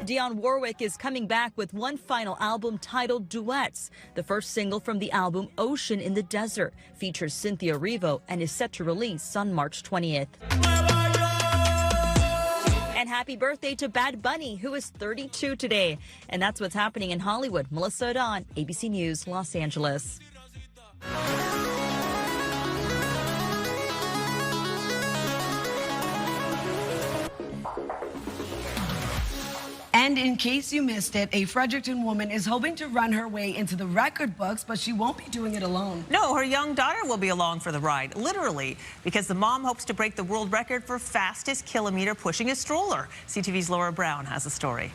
Dionne Warwick is coming back with one final album titled Duets. The first single from the album, Ocean in the Desert, features Cynthia Erivo and is set to release on March 20th. And happy birthday to Bad Bunny, who is 32 today. And that's what's happening in Hollywood. Melissa O'Don, ABC News, Los Angeles. And in case you missed it, a Fredericton woman is hoping to run her way into the record books, but she won't be doing it alone. No, her young daughter will be along for the ride, literally, because the mom hopes to break the world record for fastest kilometer pushing a stroller. CTV's Laura Brown has a story.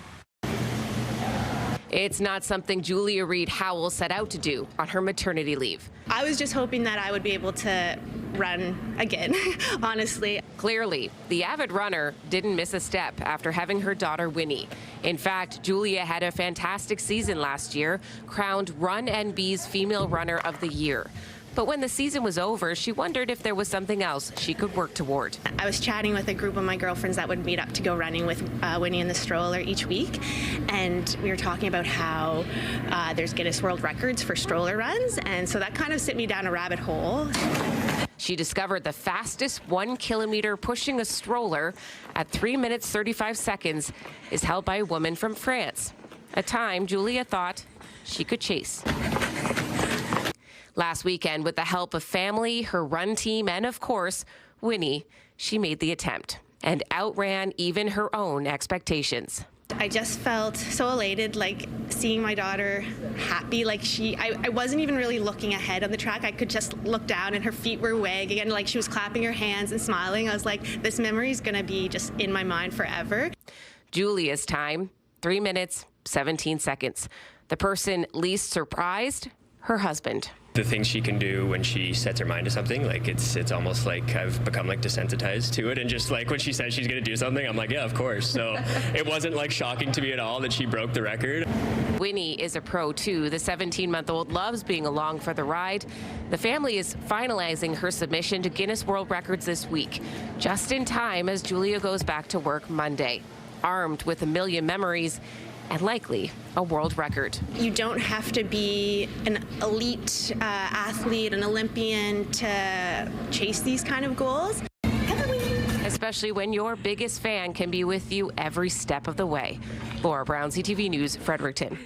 It's not something Julia Reed Howell set out to do on her maternity leave. I was just hoping that I would be able to run again, honestly. Clearly, the avid runner didn't miss a step after having her daughter Winnie. In fact, Julia had a fantastic season last year, crowned Run NB's Female Runner of the Year. But when the season was over, she wondered if there was something else she could work toward. I was chatting with a group of my girlfriends that would meet up to go running with Winnie in the stroller each week. And we were talking about how there's Guinness World Records for stroller runs. And so that kind of sent me down a rabbit hole. She discovered the fastest 1 kilometer pushing a stroller at 3 minutes 35 seconds is held by a woman from France, a time Julia thought she could chase. Last weekend, with the help of family, her run team, and of course, Winnie, she made the attempt and outran even her own expectations. I just felt so elated, like seeing my daughter happy. Like I wasn't even really looking ahead on the track. I could just look down and her feet were wagging and like she was clapping her hands and smiling. I was like, this memory is going to be just in my mind forever. Julia's time, 3 minutes, 17 seconds. The person least surprised, her husband. The things she can do when she sets her mind to something, like it's almost like I've become like desensitized to it, and just like when she says she's gonna do something, I'm like, yeah, of course. So it wasn't like shocking to me at all that she broke the record. Winnie is a pro too. The 17-month-old loves being along for the ride. The family is finalizing her submission to Guinness World Records this week, just in time as Julia goes back to work Monday, armed with 1 million memories and likely a world record. You don't have to be an elite athlete, an Olympian to chase these kind of goals. Especially when your biggest fan can be with you every step of the way. Laura Brown, CTV News, Fredericton.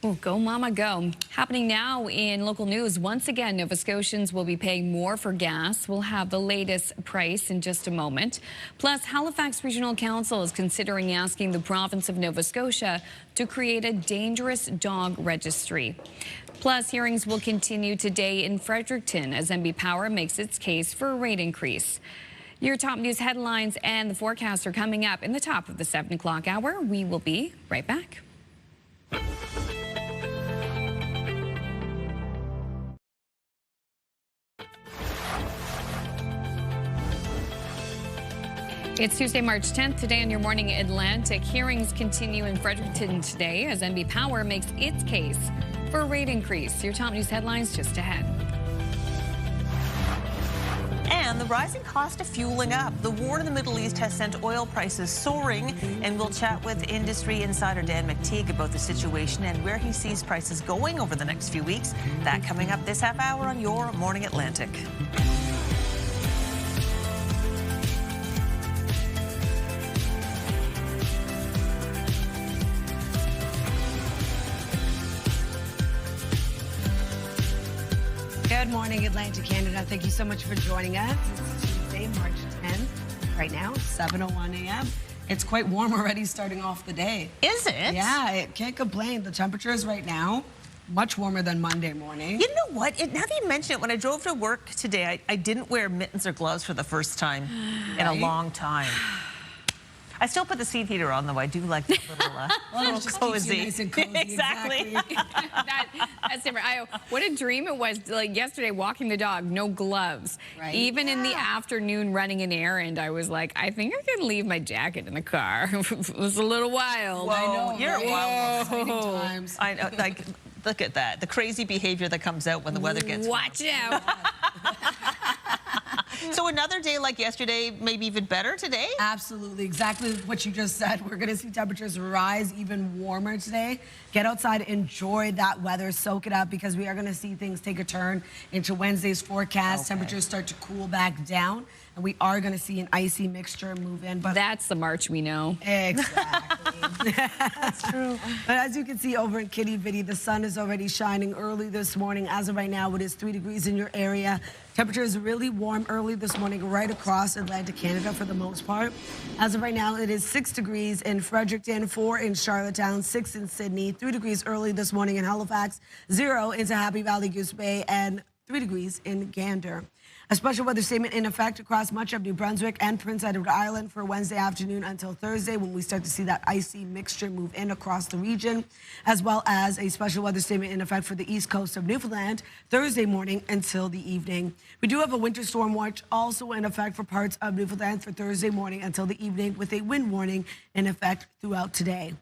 Oh, go mama go. Happening now in local news, once again, Nova Scotians will be paying more for gas. We'll have the latest price in just a moment. Plus, Halifax Regional Council is considering asking the province of Nova Scotia to create a dangerous dog registry. Plus, hearings will continue today in Fredericton as NB Power makes its case for a rate increase. Your top news headlines and the forecast are coming up in the top of the 7 o'clock hour. We will be right back. It's Tuesday, March 10th. Today on Your Morning Atlantic, hearings continue in Fredericton today as NB Power makes its case for a rate increase. Your top news headlines just ahead. And the rising cost of fueling up. The war in the Middle East has sent oil prices soaring, and we'll chat with industry insider Dan McTeague about the situation and where he sees prices going over the next few weeks. That coming up this half hour on Your Morning Atlantic. morning, Atlantic, Canada. Thank you so much for joining us. It's Tuesday, March 10th. Right now, 7:01 a.m. It's quite warm already starting off the day. Is it? Yeah, it can't complain. The temperatures right now, much warmer than Monday morning. You know what? Now that you mention it, when I drove to work today, I didn't wear mittens or gloves for the first time in a long time. I still put the seat heater on, though. I do like the little, just cozy. keeps you nice and cozy. Exactly. That's different. What a dream it was, like yesterday, walking the dog, no gloves. Right. Even in the afternoon running an errand, I was like, I think I can leave my jacket in the car. It was a little wild. Whoa, I know, you're right? wild. Times. I know, like, look at that. The crazy behavior that comes out when the weather gets Watch out. So another day like yesterday, maybe even better today? Absolutely. Exactly what you just said. We're going to see temperatures rise even warmer today. Get outside, enjoy that weather, soak it up, because we are going to see things take a turn into Wednesday's forecast. Okay. Temperatures start to cool back down, and we are going to see an icy mixture move in. But that's the March we know. Exactly. That's true. But as you can see over in Kitty Vitty, the sun is already shining early this morning. As of right now, it is 3 degrees in your area. Temperature is really warm early this morning right across Atlantic Canada for the most part. As of right now, it is 6 degrees in Fredericton, 4 in Charlottetown, 6 in Sydney, 3 degrees early this morning in Halifax, 0 into Happy Valley, Goose Bay, and 3 degrees in Gander. A special weather statement in effect across much of New Brunswick and Prince Edward Island for Wednesday afternoon until Thursday, when we start to see that icy mixture move in across the region, as well as a special weather statement in effect for the east coast of Newfoundland Thursday morning until the evening. We do have a winter storm watch also in effect for parts of Newfoundland for Thursday morning until the evening, with a wind warning in effect throughout today.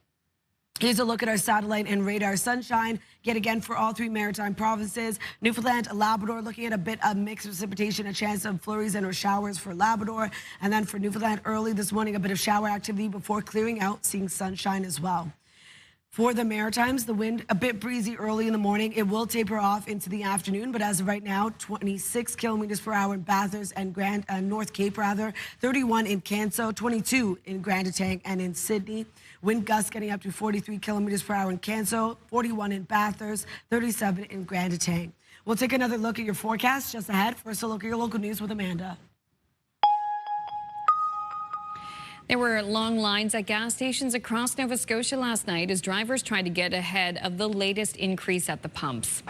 Here's a look at our satellite and radar sunshine, yet again for all 3 maritime provinces. Newfoundland, Labrador, looking at a bit of mixed precipitation, a chance of flurries and or showers for Labrador. And then for Newfoundland, early this morning, a bit of shower activity before clearing out, seeing sunshine as well. For the Maritimes, the wind a bit breezy early in the morning. It will taper off into the afternoon, but as of right now, 26 kilometers per hour in Bathurst and North Cape, 31 in Canso, 22 in Grand Etang and in Sydney. Wind gusts getting up to 43 kilometers per hour in Canso, 41 in Bathurst, 37 in Grand Etang. We'll take another look at your forecast just ahead. First, a look at your local news with Amanda. There were long lines at gas stations across Nova Scotia last night as drivers tried to get ahead of the latest increase at the pumps.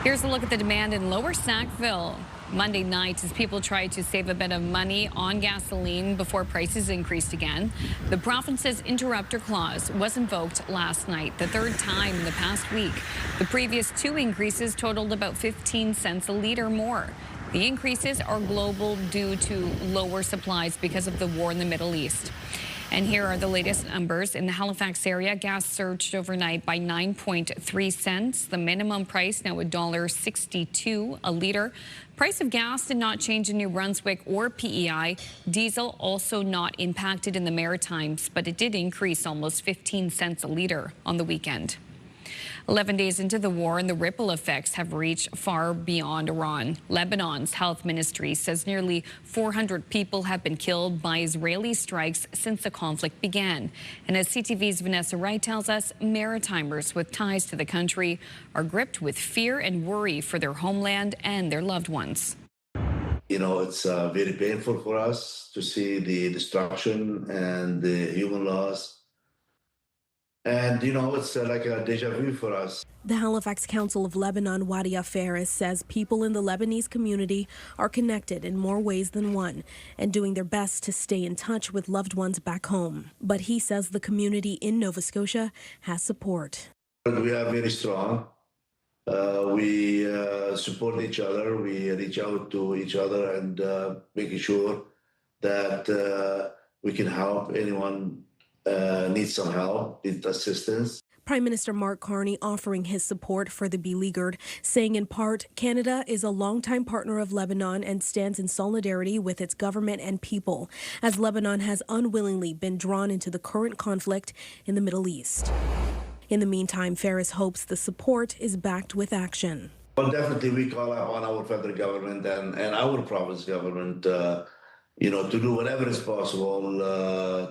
Here's a look at the demand in Lower Sackville Monday night as people tried to save a bit of money on gasoline before prices increased again. The province's interrupter clause was invoked last night, the 3rd time in the past week. The previous 2 increases totaled about 15 cents a litre more. The increases are global due to lower supplies because of the war in the Middle East. And here are the latest numbers. In the Halifax area, gas surged overnight by 9.3 cents. The minimum price now $1.62 a litre. Price of gas did not change in New Brunswick or PEI. Diesel also not impacted in the Maritimes, but it did increase almost 15 cents a litre on the weekend. 11 days into the war, and the ripple effects have reached far beyond Iran. Lebanon's health ministry says nearly 400 people have been killed by Israeli strikes since the conflict began. And as CTV's Vanessa Wright tells us, Maritimers with ties to the country are gripped with fear and worry for their homeland and their loved ones. You know, it's very painful for us to see the destruction and the human loss. And, you know, it's like a deja vu for us. The Halifax Council of Lebanon, Wadia Faris, says people in the Lebanese community are connected in more ways than one and doing their best to stay in touch with loved ones back home. But he says the community in Nova Scotia has support. We are very strong. We support each other. We reach out to each other and making sure that we can help anyone needs some help, needs assistance. Prime Minister Mark Carney offering his support for the beleaguered, saying in part, Canada is a longtime partner of Lebanon and stands in solidarity with its government and people, as Lebanon has unwillingly been drawn into the current conflict in the Middle East. In the meantime, Faris hopes the support is backed with action. Well, definitely we call upon our federal government and our province government you know, to do whatever is possible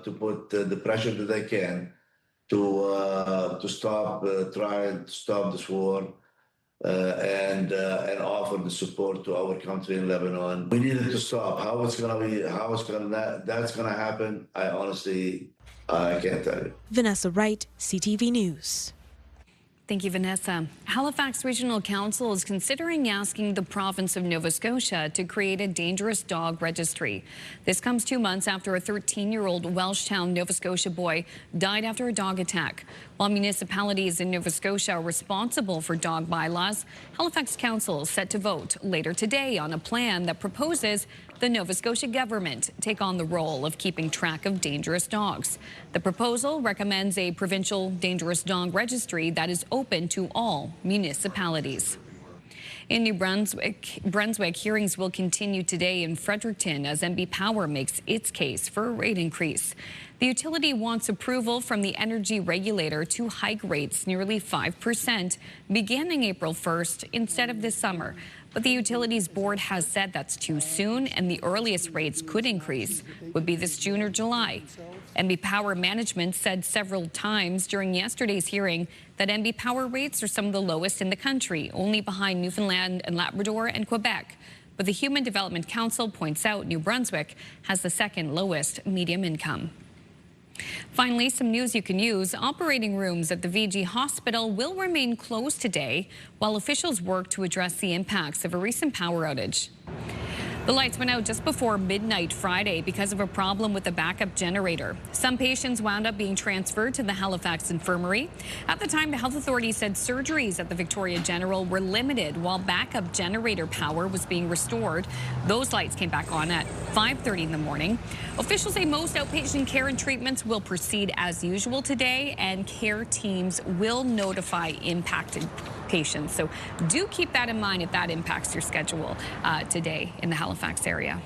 to put the pressure that they can to stop, try and stop this war. and offer the support to our country in Lebanon. We need it to stop. How it's gonna be, that's gonna happen, I honestly, I can't tell you. Vanessa Wright, CTV News. Thank you, Vanessa. Halifax Regional Council is considering asking the province of Nova Scotia to create a dangerous dog registry. This comes 2 months after a 13-year-old Welshtown, Nova Scotia boy died after a dog attack. While municipalities in Nova Scotia are responsible for dog bylaws, Halifax Council is set to vote later today on a plan that proposes the Nova Scotia government take on the role of keeping track of dangerous dogs. The proposal recommends a provincial dangerous dog registry that is open to all municipalities. In New Brunswick, hearings will continue today in Fredericton as NB Power makes its case for a rate increase. The utility wants approval from the energy regulator to hike rates nearly 5% beginning April 1st instead of this summer. But the utilities board has said that's too soon, and the earliest rates could increase would be this June or July. NB Power management said several times during yesterday's hearing that NB Power rates are some of the lowest in the country, only behind Newfoundland and Labrador and Quebec. But the Human Development Council points out New Brunswick has the second lowest medium income. Finally, some news you can use. Operating rooms at the VG Hospital will remain closed today while officials work to address the impacts of a recent power outage. The lights went out just before midnight Friday because of a problem with the backup generator. Some patients wound up being transferred to the Halifax Infirmary. At the time, the health authority said surgeries at the Victoria General were limited while backup generator power was being restored. Those lights came back on at 5:30 in the morning. Officials say most outpatient care and treatments will proceed as usual today, and care teams will notify impacted patients. So do keep that in mind if that impacts your schedule today in the Halifax area.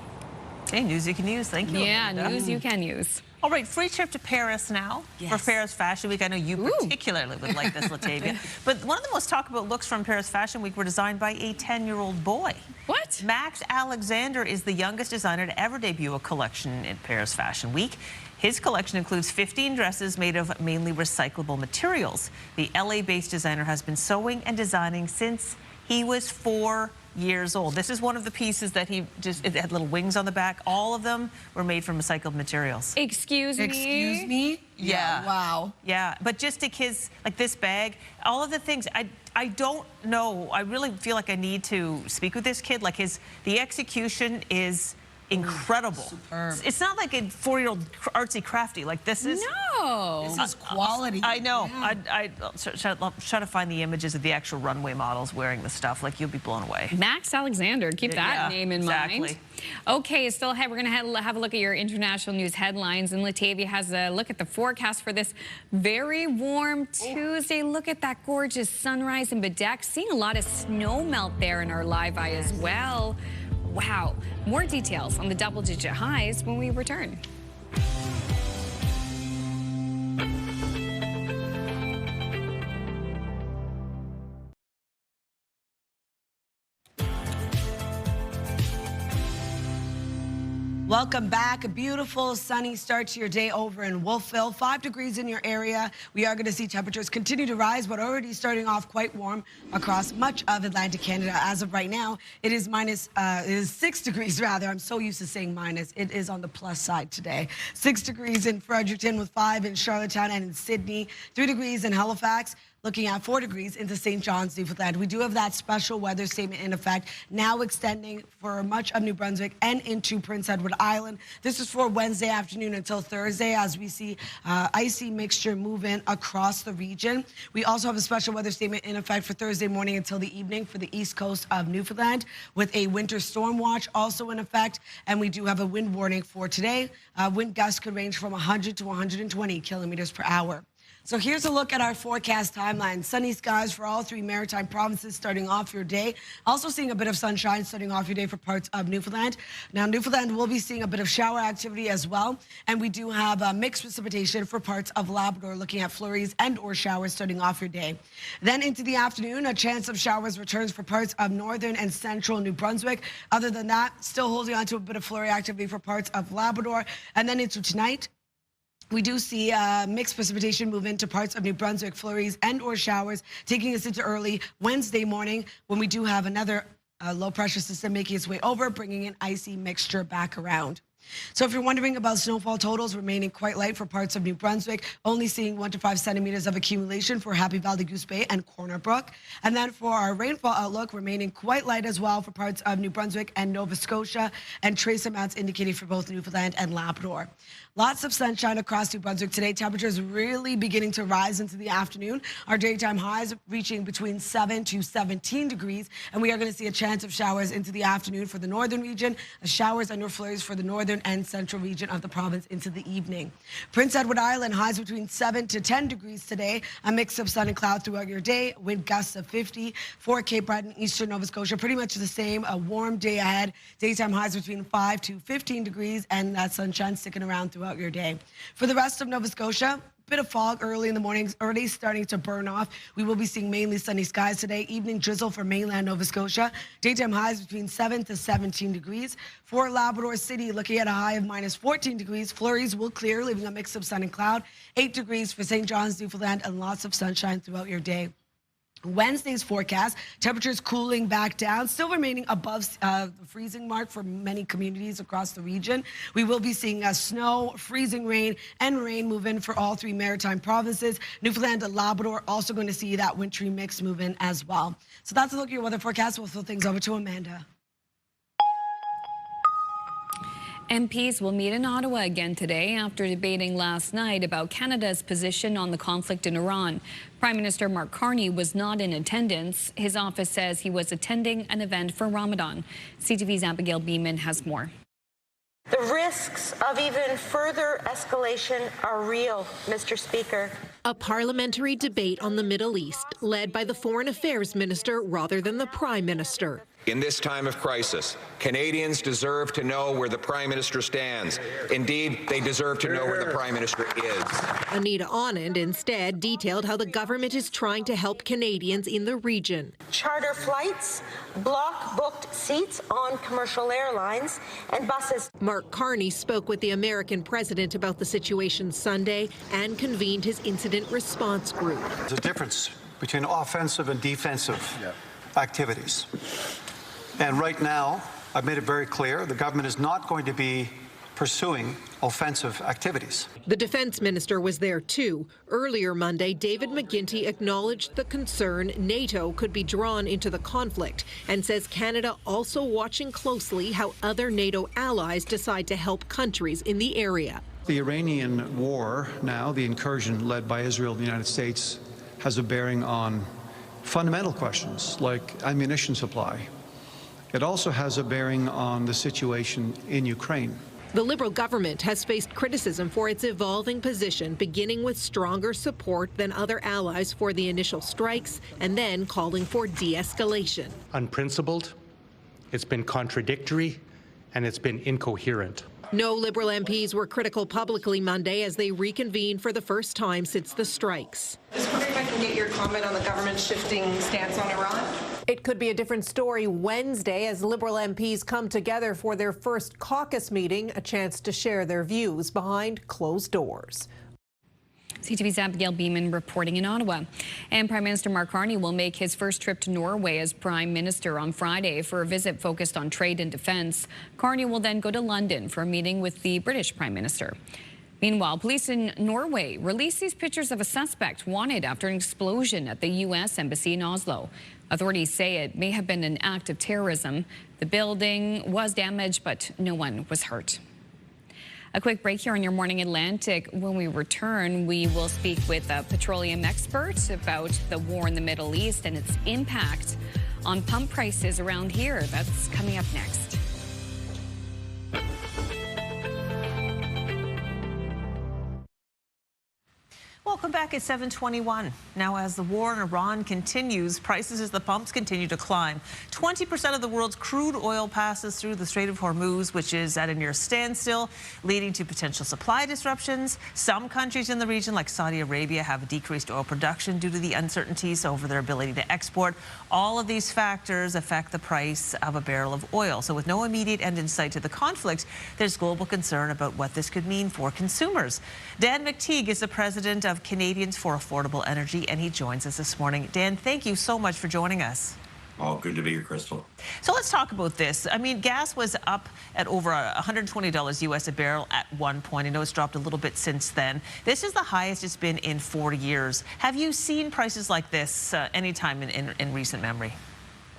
Okay, news you can use. Thank you. Yeah, news you can use. All right, free trip to Paris now for Paris Fashion Week. I know you particularly would like this, Latavia. But one of the most talked about looks from Paris Fashion Week were designed by a 10-year-old boy. What? Max Alexander is the youngest designer to ever debut a collection at Paris Fashion Week. His collection includes 15 dresses made of mainly recyclable materials. The LA-based designer has been sewing and designing since he was 4 years old. This is one of the pieces that it had little wings on the back. All of them were made from recycled materials. Excuse me? Excuse me? Yeah. Wow. Yeah, but just to kids, like this bag, all of the things, I don't know. I really feel like I need to speak with this kid. Like the execution is incredible. Superb. It's not like a 4-year-old artsy crafty. Like this is. No. This is quality. I know. Yeah. I'll try to find the images of the actual runway models wearing the stuff. Like you'll be blown away. Max Alexander. Keep that name in mind. Exactly. Okay, still ahead. We're going to have a look at your international news headlines. And Latavia has a look at the forecast for this very warm Tuesday. Look at that gorgeous sunrise in Bedeck. Seeing a lot of snow melt there in our live eye as well. Wow. More details on the double-digit highs when we return. Welcome back. A beautiful sunny start to your day over in Wolfville. 5 degrees in your area. We are going to see temperatures continue to rise, but already starting off quite warm across much of Atlantic Canada. As of right now, it is 6 degrees rather. I'm so used to saying minus. It is on the plus side today. 6 degrees in Fredericton with 5 in Charlottetown and in Sydney. 3 degrees in Halifax. Looking at 4 degrees into St. John's, Newfoundland. We do have that special weather statement in effect, now extending for much of New Brunswick and into Prince Edward Island. This is for Wednesday afternoon until Thursday as we see icy mixture move in across the region. We also have a special weather statement in effect for Thursday morning until the evening for the east coast of Newfoundland with a winter storm watch also in effect. And we do have a wind warning for today. Wind gusts could range from 100 to 120 kilometers per hour. So here's a look at our forecast timeline. Sunny skies for all 3 maritime provinces starting off your day. Also seeing a bit of sunshine starting off your day for parts of Newfoundland. Now, Newfoundland will be seeing a bit of shower activity as well. And we do have mixed precipitation for parts of Labrador, looking at flurries and or showers starting off your day. Then into the afternoon, a chance of showers returns for parts of northern and central New Brunswick. Other than that, still holding on to a bit of flurry activity for parts of Labrador. And then into tonight, We do see mixed precipitation move into parts of New Brunswick, flurries and or showers, taking us into early Wednesday morning when we do have another low pressure system making its way over, bringing an icy mixture back around. So if you're wondering about snowfall totals, remaining quite light for parts of New Brunswick, only seeing 1 to 5 centimeters of accumulation for Happy Valley, Goose Bay and Corner Brook. And then for our rainfall outlook, remaining quite light as well for parts of New Brunswick and Nova Scotia, and trace amounts indicated for both Newfoundland and Labrador. Lots of sunshine across New Brunswick today. Temperatures really beginning to rise into the afternoon. Our daytime highs reaching between 7 to 17 degrees. And we are going to see a chance of showers into the afternoon for the northern region, showers and flurries for the northern and central region of the province into the evening. Prince Edward Island highs between 7 to 10 degrees today. A mix of sun and cloud throughout your day. Wind gusts of 50. For Cape Breton, eastern Nova Scotia, pretty much the same. A warm day ahead. Daytime highs between 5 to 15 degrees, and that sunshine sticking around throughout your day. For the rest of Nova Scotia, bit of fog early in the mornings, already starting to burn off. We will be seeing mainly sunny skies today. Evening drizzle for mainland Nova Scotia. Daytime highs between 7 to 17 degrees. For Labrador City, looking at a high of minus 14 degrees. Flurries will clear, leaving a mix of sun and cloud. 8 degrees for St. John's, Newfoundland, and lots of sunshine throughout your day. Wednesday's forecast, temperatures cooling back down, still remaining above the freezing mark for many communities across the region. We will be seeing snow, freezing rain, and rain move in for all 3 maritime provinces. Newfoundland and Labrador also going to see that wintry mix move in as well. So that's a look at your weather forecast. We'll throw things over to Amanda. MPs will meet in Ottawa again today after debating last night about Canada's position on the conflict in Iran. Prime Minister Mark Carney was not in attendance. His office says he was attending an event for Ramadan. CTV's Abigail Beeman has more. The risks of even further escalation are real, Mr. Speaker. A parliamentary debate on the Middle East led by the Foreign Affairs Minister rather than the Prime Minister. In this time of crisis, Canadians deserve to know where the Prime Minister stands. Indeed, they deserve to know where the Prime Minister is. Anita Anand instead detailed how the government is trying to help Canadians in the region. Charter flights, block-booked seats on commercial airlines, and buses. Mark Carney spoke with the American president about the situation Sunday and convened his incident response group. There's a difference between offensive and defensive activities. And right now, I've made it very clear, the government is not going to be pursuing offensive activities. The defense minister was there too. Earlier Monday, David McGuinty acknowledged the concern NATO could be drawn into the conflict and says Canada also watching closely how other NATO allies decide to help countries in the area. The Iranian war now, the incursion led by Israel and the United States, has a bearing on fundamental questions like ammunition supply. It also has a bearing on the situation in Ukraine. The Liberal government has faced criticism for its evolving position, beginning with stronger support than other allies for the initial strikes and then calling for de-escalation. Unprincipled, it's been contradictory, and it's been incoherent. No Liberal MPs were critical publicly Monday as they reconvened for the first time since the strikes. Just wondering if I can get your comment on the government's shifting stance on Iran. It could be a different story Wednesday as Liberal MPs come together for their first caucus meeting, a chance to share their views behind closed doors. CTV's Abigail Beeman reporting in Ottawa. And Prime Minister Mark Carney will make his first trip to Norway as Prime Minister on Friday for a visit focused on trade and defence. Carney will then go to London for a meeting with the British Prime Minister. Meanwhile, police in Norway released these pictures of a suspect wanted after an explosion at the U.S. Embassy in Oslo. Authorities say it may have been an act of terrorism. The building was damaged, but no one was hurt. A quick break here on your Morning Atlantic. When we return, we will speak with a petroleum expert about the war in the Middle East and its impact on pump prices around here. That's coming up next. Welcome back at 7:21. Now, as the war in Iran continues, prices at the pumps continue to climb. 20% of the world's crude oil passes through the Strait of Hormuz, which is at a near standstill, leading to potential supply disruptions. Some countries in the region, like Saudi Arabia, have decreased oil production due to the uncertainties over their ability to export. All of these factors affect the price of a barrel of oil. So with no immediate end in sight to the conflict, there's global concern about what this could mean for consumers. Dan McTeague is the president of Canadians for Affordable Energy, and he joins us this morning. Dan, thank you so much for joining us. Oh, good to be here, Crystal. So let's talk about this. I mean, gas was up at over $120 US a barrel at one point. I know it's dropped a little bit since then. This is the highest it's been in 4 years. Have you seen prices like this anytime in recent memory?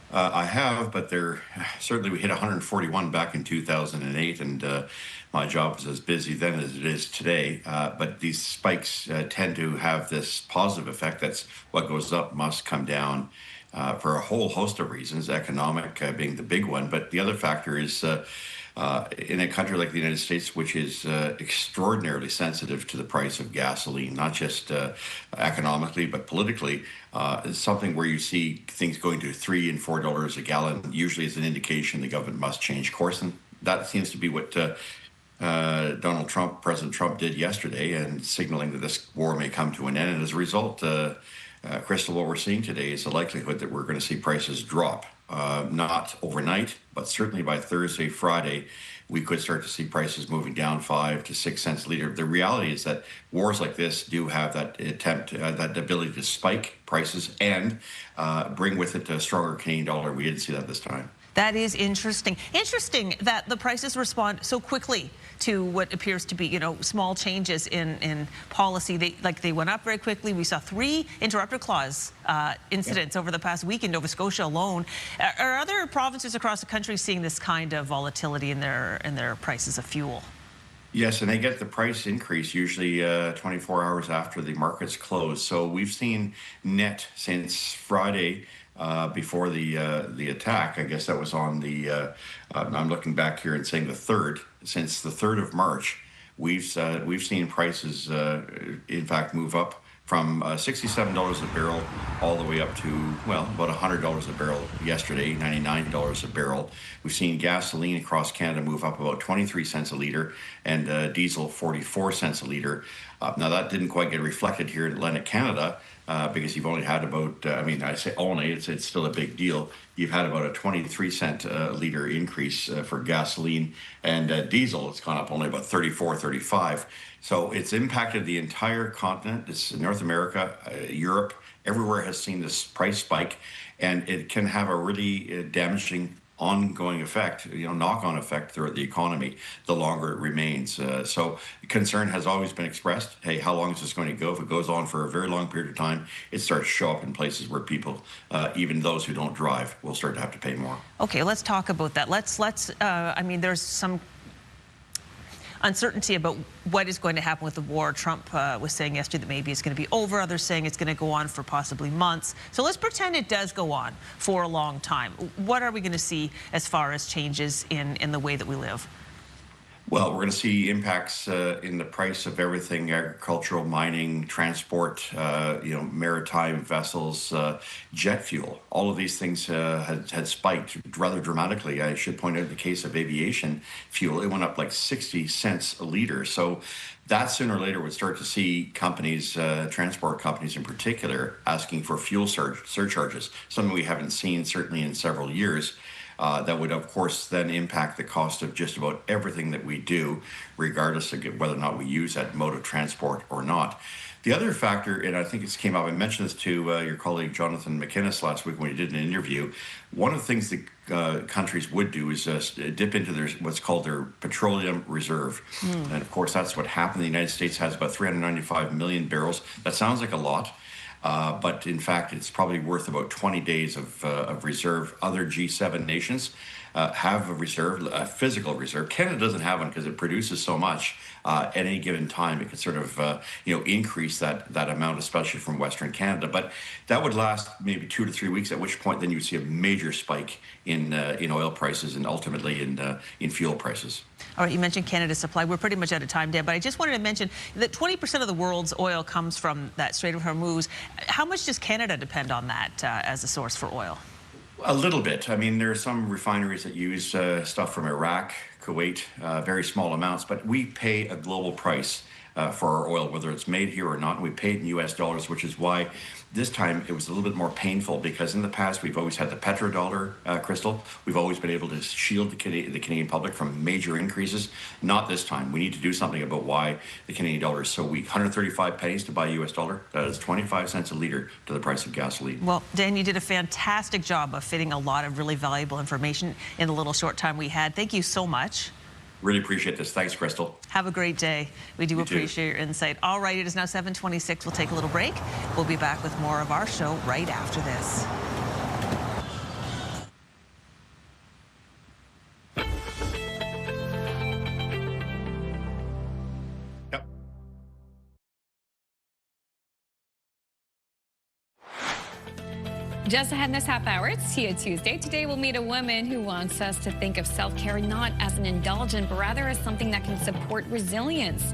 I have, but certainly we hit 141 back in 2008, and my job was as busy then as it is today. But these spikes tend to have this positive effect. That's what goes up must come down for a whole host of reasons, economic being the big one. But the other factor is in a country like the United States, which is extraordinarily sensitive to the price of gasoline, not just economically, but politically, it's something where you see things going to $3 and $4 a gallon usually is an indication the government must change course. And that seems to be what President Trump did yesterday, and signaling that this war may come to an end. And as a result, Crystal, what we're seeing today is the likelihood that we're going to see prices drop. Not overnight, but certainly by Thursday, Friday, we could start to see prices moving down 5 to 6 cents a liter. The reality is that wars like this do have that that ability to spike prices and bring with it a stronger Canadian dollar. We didn't see that this time. That is interesting. Interesting that the prices respond so quickly to what appears to be, small changes in policy. They went up very quickly. We saw 3 interrupter clause incidents over the past week in Nova Scotia alone. Are other provinces across the country seeing this kind of volatility in their prices of fuel? Yes, and they get the price increase usually 24 hours after the markets close. So we've seen net since Friday. Before the attack, I guess that was on the. I'm looking back here and saying the 3rd. Since the 3rd of March, we've seen prices, in fact, move up from $67 a barrel all the way up to about $100 a barrel yesterday, $99 a barrel. We've seen gasoline across Canada move up about 23 cents a liter, and diesel 44 cents a liter. Now that didn't quite get reflected here in Atlantic Canada. Because you've only had about, I say only, it's still a big deal. You've had about a 23 cent liter increase for gasoline, and diesel, it's gone up only about 34, 35. So it's impacted the entire continent. It's North America, Europe, everywhere has seen this price spike, and it can have a really damaging ongoing effect, knock-on effect throughout the economy the longer it remains. So concern has always been expressed. Hey, how long is this going to go? If it goes on for a very long period of time, it starts to show up in places where people, even those who don't drive, will start to have to pay more. Okay, let's talk about that. There's some uncertainty about what is going to happen with the war. Trump was saying yesterday that maybe it's going to be over. Others saying it's going to go on for possibly months. So let's pretend it does go on for a long time. What are we going to see as far as changes in the way that we live? Well, we're going to see impacts in the price of everything: agricultural, mining, transport, maritime vessels, jet fuel. All of these things had spiked rather dramatically. I should point out in the case of aviation fuel, it went up like 60 cents a liter. So that sooner or later would start to see companies, transport companies in particular, asking for fuel surcharges, something we haven't seen certainly in several years. That would, of course, then impact the cost of just about everything that we do, regardless of whether or not we use that mode of transport or not. The other factor, and I think it's came up, I mentioned this to your colleague Jonathan McInnes last week when he did an interview. One of the things that countries would do is dip into what's called their petroleum reserve. And of course, that's what happened. The United States has about 395 million barrels. That sounds like a lot. But in fact, it's probably worth about 20 days of reserve. Other G7 nations have a reserve, a physical reserve. Canada doesn't have one because it produces so much. At any given time, it could sort of increase that amount, especially from Western Canada. But that would last maybe 2 to 3 weeks, at which point then you would see a major spike in oil prices and ultimately in fuel prices. All right, you mentioned Canada's supply. We're pretty much out of time, Dan, but I just wanted to mention that 20% of the world's oil comes from that Strait of Hormuz. How much does Canada depend on that as a source for oil? A little bit. I mean, there are some refineries that use stuff from Iraq, Kuwait, very small amounts, but we pay a global price for our oil, whether it's made here or not, and we pay it in US dollars, which is why this time it was a little bit more painful, because in the past we've always had the petrodollar, Crystal. We've always been able to shield the Canadian public from major increases. Not this time. We need to do something about why the Canadian dollar is so weak. 135 pennies to buy a US dollar. That is 25 cents a litre to the price of gasoline. Well, Dan, you did a fantastic job of fitting a lot of really valuable information in the little short time we had. Thank you so much. Really appreciate this. Thanks, Crystal. Have a great day. We do appreciate your insight. All right, it is now 7:26. We'll take a little break. We'll be back with more of our show right after this. Just ahead in this half hour, it's Tia Tuesday. Today we'll meet a woman who wants us to think of self-care not as an indulgent, but rather as something that can support resilience.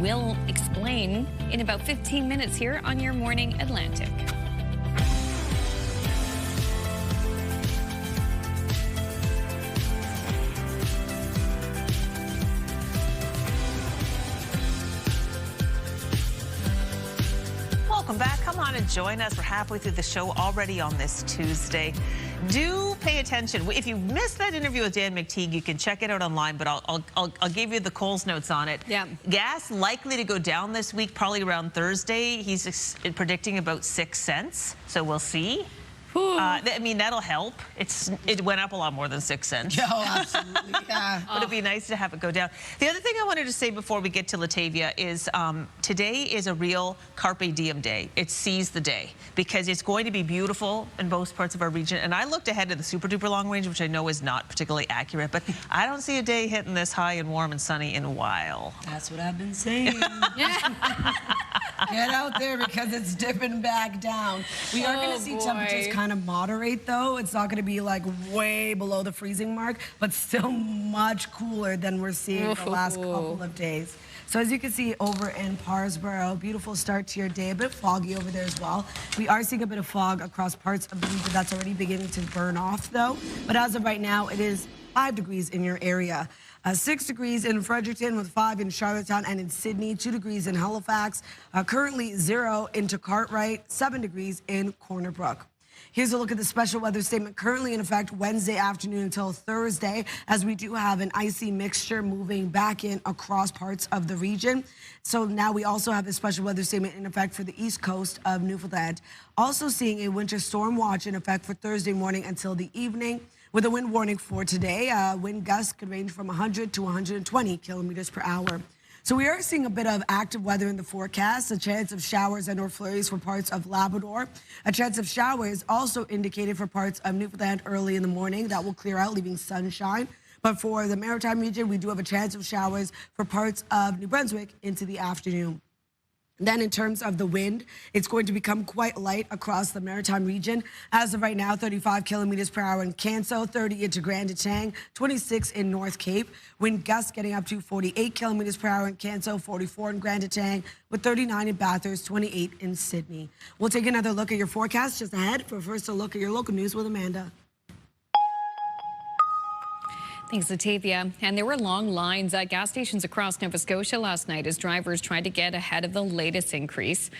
We'll explain in about 15 minutes here on Your Morning Atlantic. Welcome back. Come on and join us. We're halfway through the show already on this Tuesday. Do pay attention. If you missed that interview with Dan McTeague, you can check it out online, but I'll give you the Coles notes on it. Yeah. Gas likely to go down this week, probably around Thursday. He's predicting about 6 cents, so we'll see. I mean, that'll help. It went up a lot more than 6 cents. Oh, absolutely, yeah. But it'd be nice to have it go down. The other thing I wanted to say before we get to Latavia is today is a real Carpe Diem day. It's seize the day, because it's going to be beautiful in most parts of our region. And I looked ahead to the super duper long range, which I know is not particularly accurate, but I don't see a day hitting this high and warm and sunny in a while. That's what I've been saying. Get out there, because it's dipping back down. We are going to see temperatures kind of moderate, though. It's not going to be like way below the freezing mark, but still much cooler than we're seeing the last couple of days. So as you can see over in Parsboro, beautiful start to your day. A bit foggy over there as well. We are seeing a bit of fog across parts of the region that's already beginning to burn off, though. But as of right now, it is 5 degrees in your area. 6 degrees in Fredericton, with 5 in Charlottetown and in Sydney, 2 degrees in Halifax, currently 0 into Cartwright, 7 degrees in Corner Brook. Here's a look at the special weather statement currently in effect Wednesday afternoon until Thursday, as we do have an icy mixture moving back in across parts of the region. So now we also have a special weather statement in effect for the east coast of Newfoundland. Also seeing a winter storm watch in effect for Thursday morning until the evening, with a wind warning for today. Wind gusts could range from 100 to 120 kilometers per hour. So we are seeing a bit of active weather in the forecast, a chance of showers and or flurries for parts of Labrador. A chance of showers also indicated for parts of Newfoundland early in the morning. That will clear out, leaving sunshine. But for the Maritime region, we do have a chance of showers for parts of New Brunswick into the afternoon. Then in terms of the wind, it's going to become quite light across the Maritime region. As of right now, 35 kilometers per hour in Canso, 30 into Grand Etang, 26 in North Cape. Wind gusts getting up to 48 kilometers per hour in Canso, 44 in Grand Etang, with 39 in Bathurst, 28 in Sydney. We'll take another look at your forecast just ahead. But first, a look at your local news with Amanda. Thanks, Latavia. And there were long lines at gas stations across Nova Scotia last night as drivers tried to get ahead of the latest increase.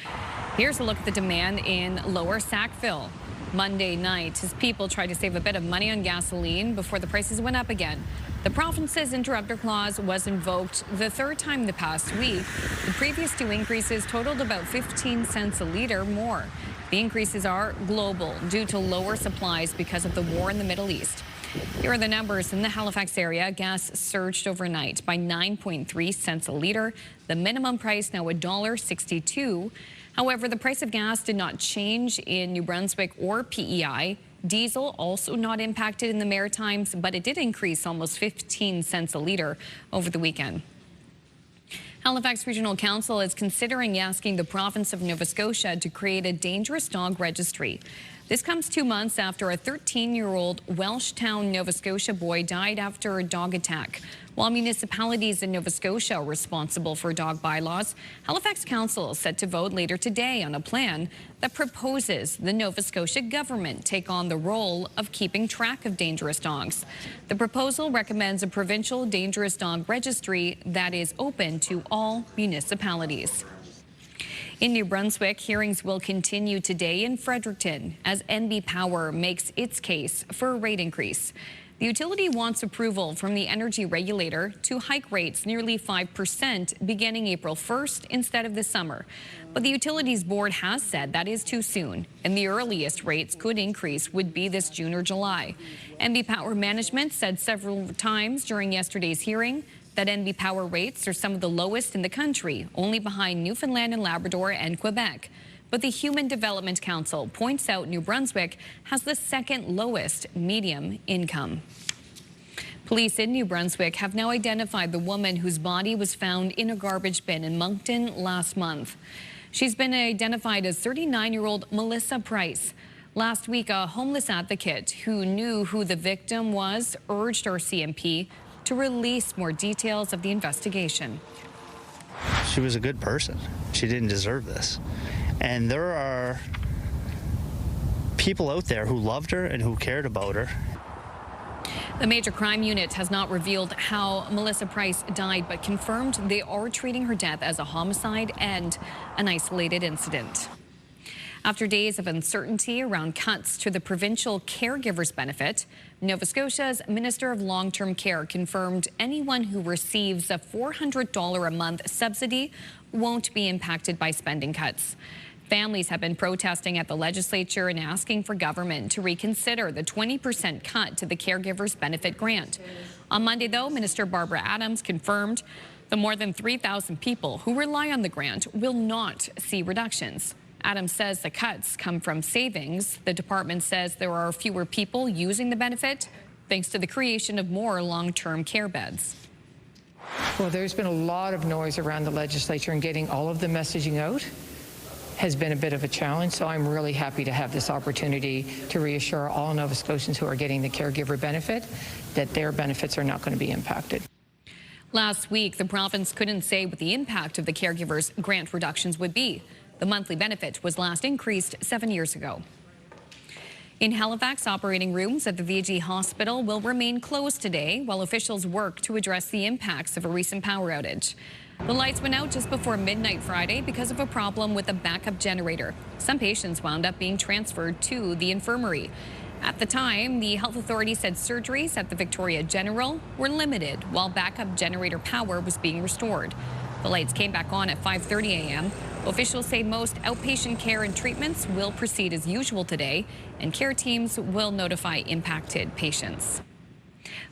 Here's a look at the demand in Lower Sackville. Monday night, as people tried to save a bit of money on gasoline before the prices went up again. The province's interrupter clause was invoked the third time the past week. The previous 2 increases totaled about 15 cents a litre more. The increases are global due to lower supplies because of the war in the Middle East. Here are the numbers in the Halifax area. Gas surged overnight by 9.3 cents a litre. The minimum price now $1.62. However, the price of gas did not change in New Brunswick or PEI. Diesel also not impacted in the Maritimes, but it did increase almost 15 cents a litre over the weekend. Halifax Regional Council is considering asking the province of Nova Scotia to create a dangerous dog registry. This comes 2 months after a 13-year-old Welshtown, Nova Scotia boy died after a dog attack. While municipalities in Nova Scotia are responsible for dog bylaws, Halifax Council is set to vote later today on a plan that proposes the Nova Scotia government take on the role of keeping track of dangerous dogs. The proposal recommends a provincial dangerous dog registry that is open to all municipalities. In New Brunswick, hearings will continue today in Fredericton as NB Power makes its case for a rate increase. The utility wants approval from the energy regulator to hike rates nearly 5% beginning April 1st instead of this summer. But the utilities board has said that is too soon, and the earliest rates could increase would be this June or July. NB Power management said several times during yesterday's hearing that NB Power rates are some of the lowest in the country, only behind Newfoundland and Labrador and Quebec. But the Human Development Council points out New Brunswick has the second lowest medium income. Police in New Brunswick have now identified the woman whose body was found in a garbage bin in Moncton last month. She's been identified as 39-year-old Melissa Price. Last week, a homeless advocate who knew who the victim was urged RCMP to release more details of the investigation. She was a good person. She didn't deserve this. And there are people out there who loved her and who cared about her. The Major Crime Unit has not revealed how Melissa Price died, but confirmed they are treating her death as a homicide and an isolated incident. After days of uncertainty around cuts to the provincial caregivers benefit, Nova Scotia's Minister of Long-Term Care confirmed anyone who receives a $400 a month subsidy won't be impacted by spending cuts. Families have been protesting at the legislature and asking for government to reconsider the 20% cut to the caregivers benefit grant. On Monday, though, Minister Barbara Adams confirmed the more than 3,000 people who rely on the grant will not see reductions. Adams says the cuts come from savings. The department says there are fewer people using the benefit thanks to the creation of more long-term care beds. Well, there's been a lot of noise around the legislature, and getting all of the messaging out has been a bit of a challenge, so I'm really happy to have this opportunity to reassure all Nova Scotians who are getting the caregiver benefit that their benefits are not going to be impacted. Last week, the province couldn't say what the impact of the caregivers' grant reductions would be. The monthly benefit was last increased 7 years ago. In Halifax, operating rooms at the VG Hospital will remain closed today while officials work to address the impacts of a recent power outage. The lights went out just before midnight Friday because of a problem with a backup generator. Some patients wound up being transferred to the infirmary. At the time, the health authority said surgeries at the Victoria General were limited while backup generator power was being restored. The lights came back on at 5:30 a.m. Officials say most outpatient care and treatments will proceed as usual today, and care teams will notify impacted patients.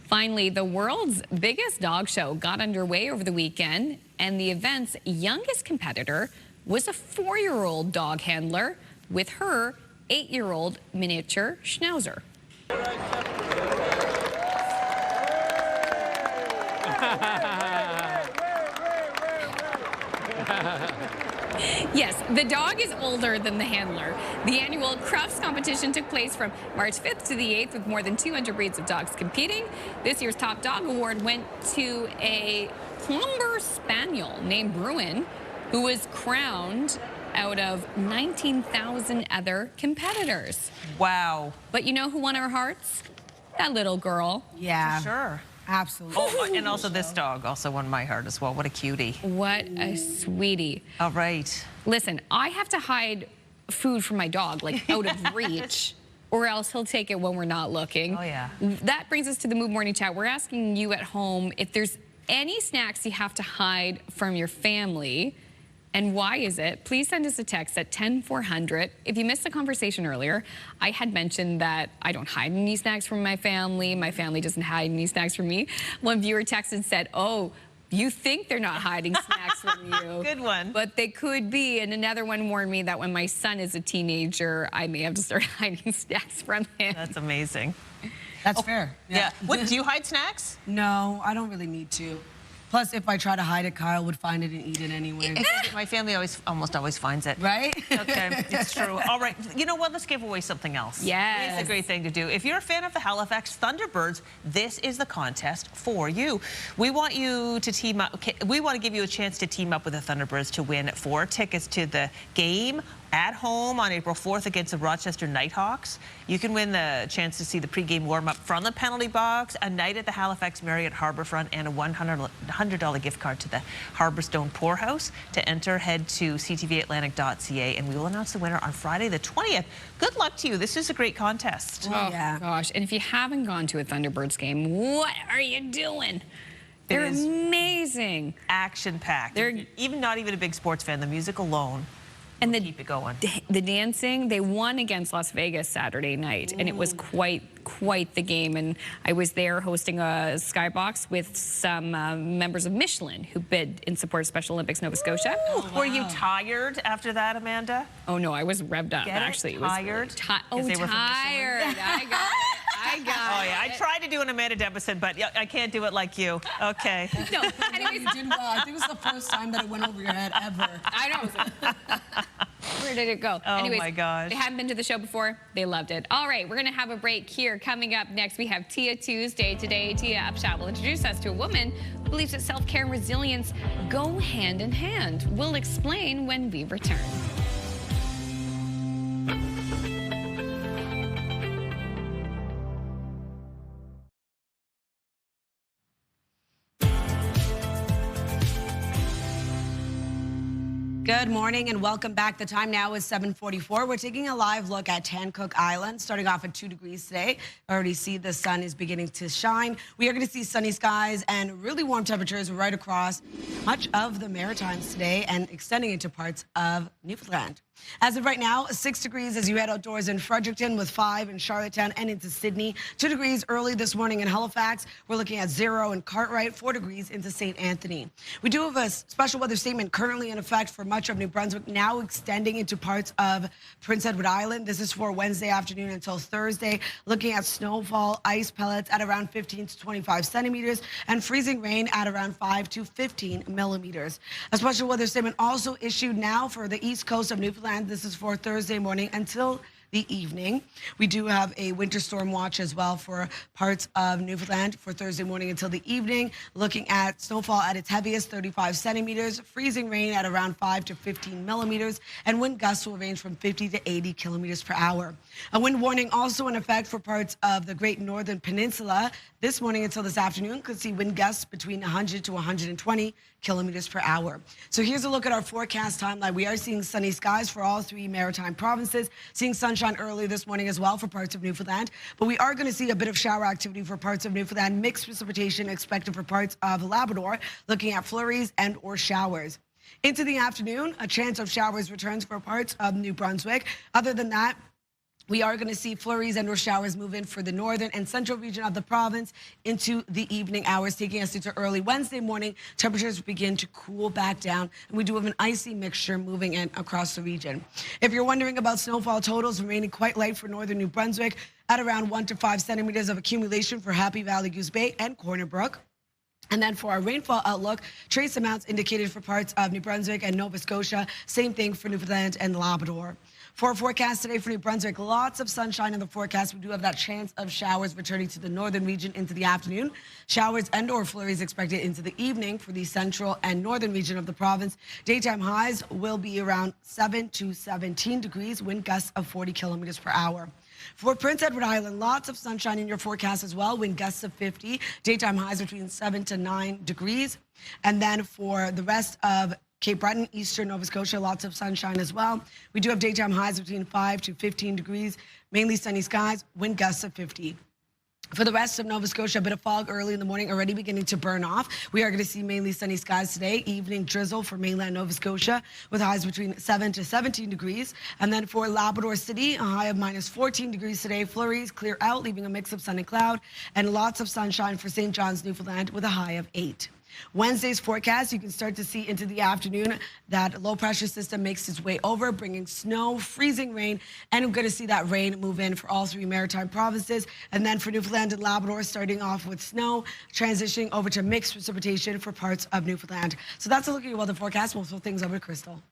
Finally, the world's biggest dog show got underway over the weekend, and the event's youngest competitor was a 4-year-old dog handler with her 8-year-old miniature Schnauzer. Yes, the dog is older than the handler. The annual Crufts competition took place from March 5th to the 8th with more than 200 breeds of dogs competing. This year's Top Dog Award went to a Clumber Spaniel named Bruin, who was crowned out of 19,000 other competitors. Wow. But you know who won our hearts? That little girl. Yeah. For sure. Absolutely. Oh, and also this dog also won my heart as well. What a cutie. What a sweetie. All right. Listen, I have to hide food from my dog, like out of reach, or else he'll take it when we're not looking. Oh, yeah. That brings us to the Move Morning Chat. We're asking you at home if there's any snacks you have to hide from your family, and why is it? Please send us a text at 10400. If you missed the conversation earlier, I had mentioned that I don't hide any snacks from my family. My family doesn't hide any snacks from me. One viewer texted and said, oh, You think they're not hiding snacks from you. Good one. But they could be. And another one warned me that when my son is a teenager, I may have to start hiding snacks from him. That's amazing. That's fair. Yeah. What, do you hide snacks? No, I don't really need to. Plus, if I try to hide it, Kyle would find it and eat it anyway. My family almost always finds it. Right? Okay, it's true. All right, you know what? Let's give away something else. Yes. It's a great thing to do. If you're a fan of the Halifax Thunderbirds, this is the contest for you. We want you to team up. Okay, we want to give you a chance to team up with the Thunderbirds to win 4 tickets to the game at home on April 4th against the Rochester Nighthawks. You can win the chance to see the pregame warm-up from the penalty box, a night at the Halifax Marriott Harbourfront, and a $100 gift card to the Harbourstone Poorhouse. To enter, head to ctvatlantic.ca, and we will announce the winner on Friday the 20th. Good luck to you. This is a great contest. Oh, yeah. Gosh. And if you haven't gone to a Thunderbirds game, what are you doing? They're amazing. Action-packed. They're not even a big sports fan. The music alone. And keep it going. The dancing, they won against Las Vegas Saturday night, and it was quite the game. And I was there hosting a skybox with some members of Michelin who bid in support of Special Olympics Nova Scotia. Oh, wow. Were you tired after that, Amanda? Oh no, I was revved up. Actually, tired. Tired. I got it. I got it. Oh yeah, I tried to do an Amanda Debison, but I can't do it like you. Okay. No, anyways, you did well. I think it was the first time that it went over your head ever. I know. Where did it go? Oh, anyways, my gosh. They haven't been to the show before. They loved it. All right, we're going to have a break here. Coming up next, we have Tia Tuesday. Today, Tia Upshaw will introduce us to a woman who believes that self-care and resilience go hand in hand. We'll explain when we return. Good morning and welcome back. The time now is 7:44. We're taking a live look at Cook Island, starting off at 2 degrees today. I already see the sun is beginning to shine. We are going to see sunny skies and really warm temperatures right across much of the Maritimes today and extending into parts of Newfoundland. As of right now, 6 degrees as you head outdoors in Fredericton, with 5 in Charlottetown and into Sydney. 2 degrees early this morning in Halifax. We're looking at 0 in Cartwright, 4 degrees into St. Anthony. We do have a special weather statement currently in effect for much of New Brunswick, now extending into parts of Prince Edward Island. This is for Wednesday afternoon until Thursday. Looking at snowfall, ice pellets at around 15 to 25 centimeters, and freezing rain at around 5 to 15 millimeters. A special weather statement also issued now for the east coast of Newfoundland. This is for Thursday morning until the evening. We do have a winter storm watch as well for parts of Newfoundland for Thursday morning until the evening. Looking at snowfall at its heaviest, 35 centimeters, freezing rain at around 5 to 15 millimeters, and wind gusts will range from 50 to 80 kilometers per hour. A wind warning also in effect for parts of the Great Northern Peninsula. This morning until this afternoon could see wind gusts between 100 to 120 kilometers per hour. So here's a look at our forecast timeline. We are seeing sunny skies for all 3 maritime provinces, seeing sunshine early this morning as well for parts of Newfoundland, but we are going to see a bit of shower activity for parts of Newfoundland, mixed precipitation expected for parts of Labrador, looking at flurries and or showers. Into the afternoon, a chance of showers returns for parts of New Brunswick. Other than that, we are going to see flurries and or showers move in for the northern and central region of the province into the evening hours, taking us into early Wednesday morning. Temperatures begin to cool back down, and we do have an icy mixture moving in across the region. If you're wondering about snowfall totals, remaining quite light for northern New Brunswick at around 1 to 5 centimeters of accumulation for Happy Valley, Goose Bay, and Corner Brook. And then for our rainfall outlook, trace amounts indicated for parts of New Brunswick and Nova Scotia. Same thing for Newfoundland and Labrador. For our forecast today for New Brunswick, lots of sunshine in the forecast. We do have that chance of showers returning to the northern region into the afternoon. Showers and or flurries expected into the evening for the central and northern region of the province. Daytime highs will be around 7 to 17 degrees, wind gusts of 40 kilometers per hour. For Prince Edward Island, lots of sunshine in your forecast as well, wind gusts of 50, daytime highs between 7 to 9 degrees. And then for the rest of Cape Breton, eastern Nova Scotia, lots of sunshine as well. We do have daytime highs between 5 to 15 degrees, mainly sunny skies, wind gusts of 50. For the rest of Nova Scotia, a bit of fog early in the morning, already beginning to burn off. We are going to see mainly sunny skies today. Evening drizzle for mainland Nova Scotia with highs between 7 to 17 degrees. And then for Labrador City, a high of minus 14 degrees today. Flurries clear out, leaving a mix of sun and cloud. And lots of sunshine for St. John's, Newfoundland with a high of 8. Wednesday's forecast, you can start to see into the afternoon that low pressure system makes its way over, bringing snow, freezing rain, and we're going to see that rain move in for all 3 maritime provinces. And then for Newfoundland and Labrador, starting off with snow, transitioning over to mixed precipitation for parts of Newfoundland. So that's a look at your weather forecast. We'll throw things over to Crystal.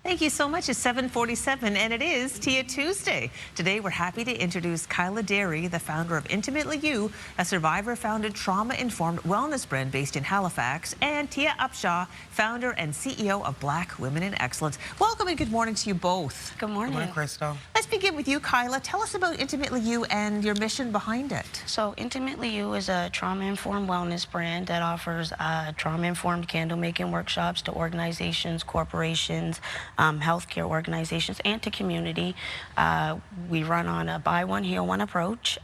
Thank you so much. It's 7:47, and it is Tia Tuesday. Today, we're happy to introduce Kyla Derry, the founder of Intimately You, a survivor-founded, trauma-informed wellness brand based in Halifax, and Tia Upshaw, founder and CEO of Black Women in Excellence. Welcome and good morning to you both. Good morning. Good morning, Crystal. Let's begin with you, Kyla. Tell us about Intimately You and your mission behind it. So Intimately You is a trauma-informed wellness brand that offers trauma-informed candle-making workshops to organizations, corporations, healthcare organizations, and to community. We run on a buy one, heal one approach.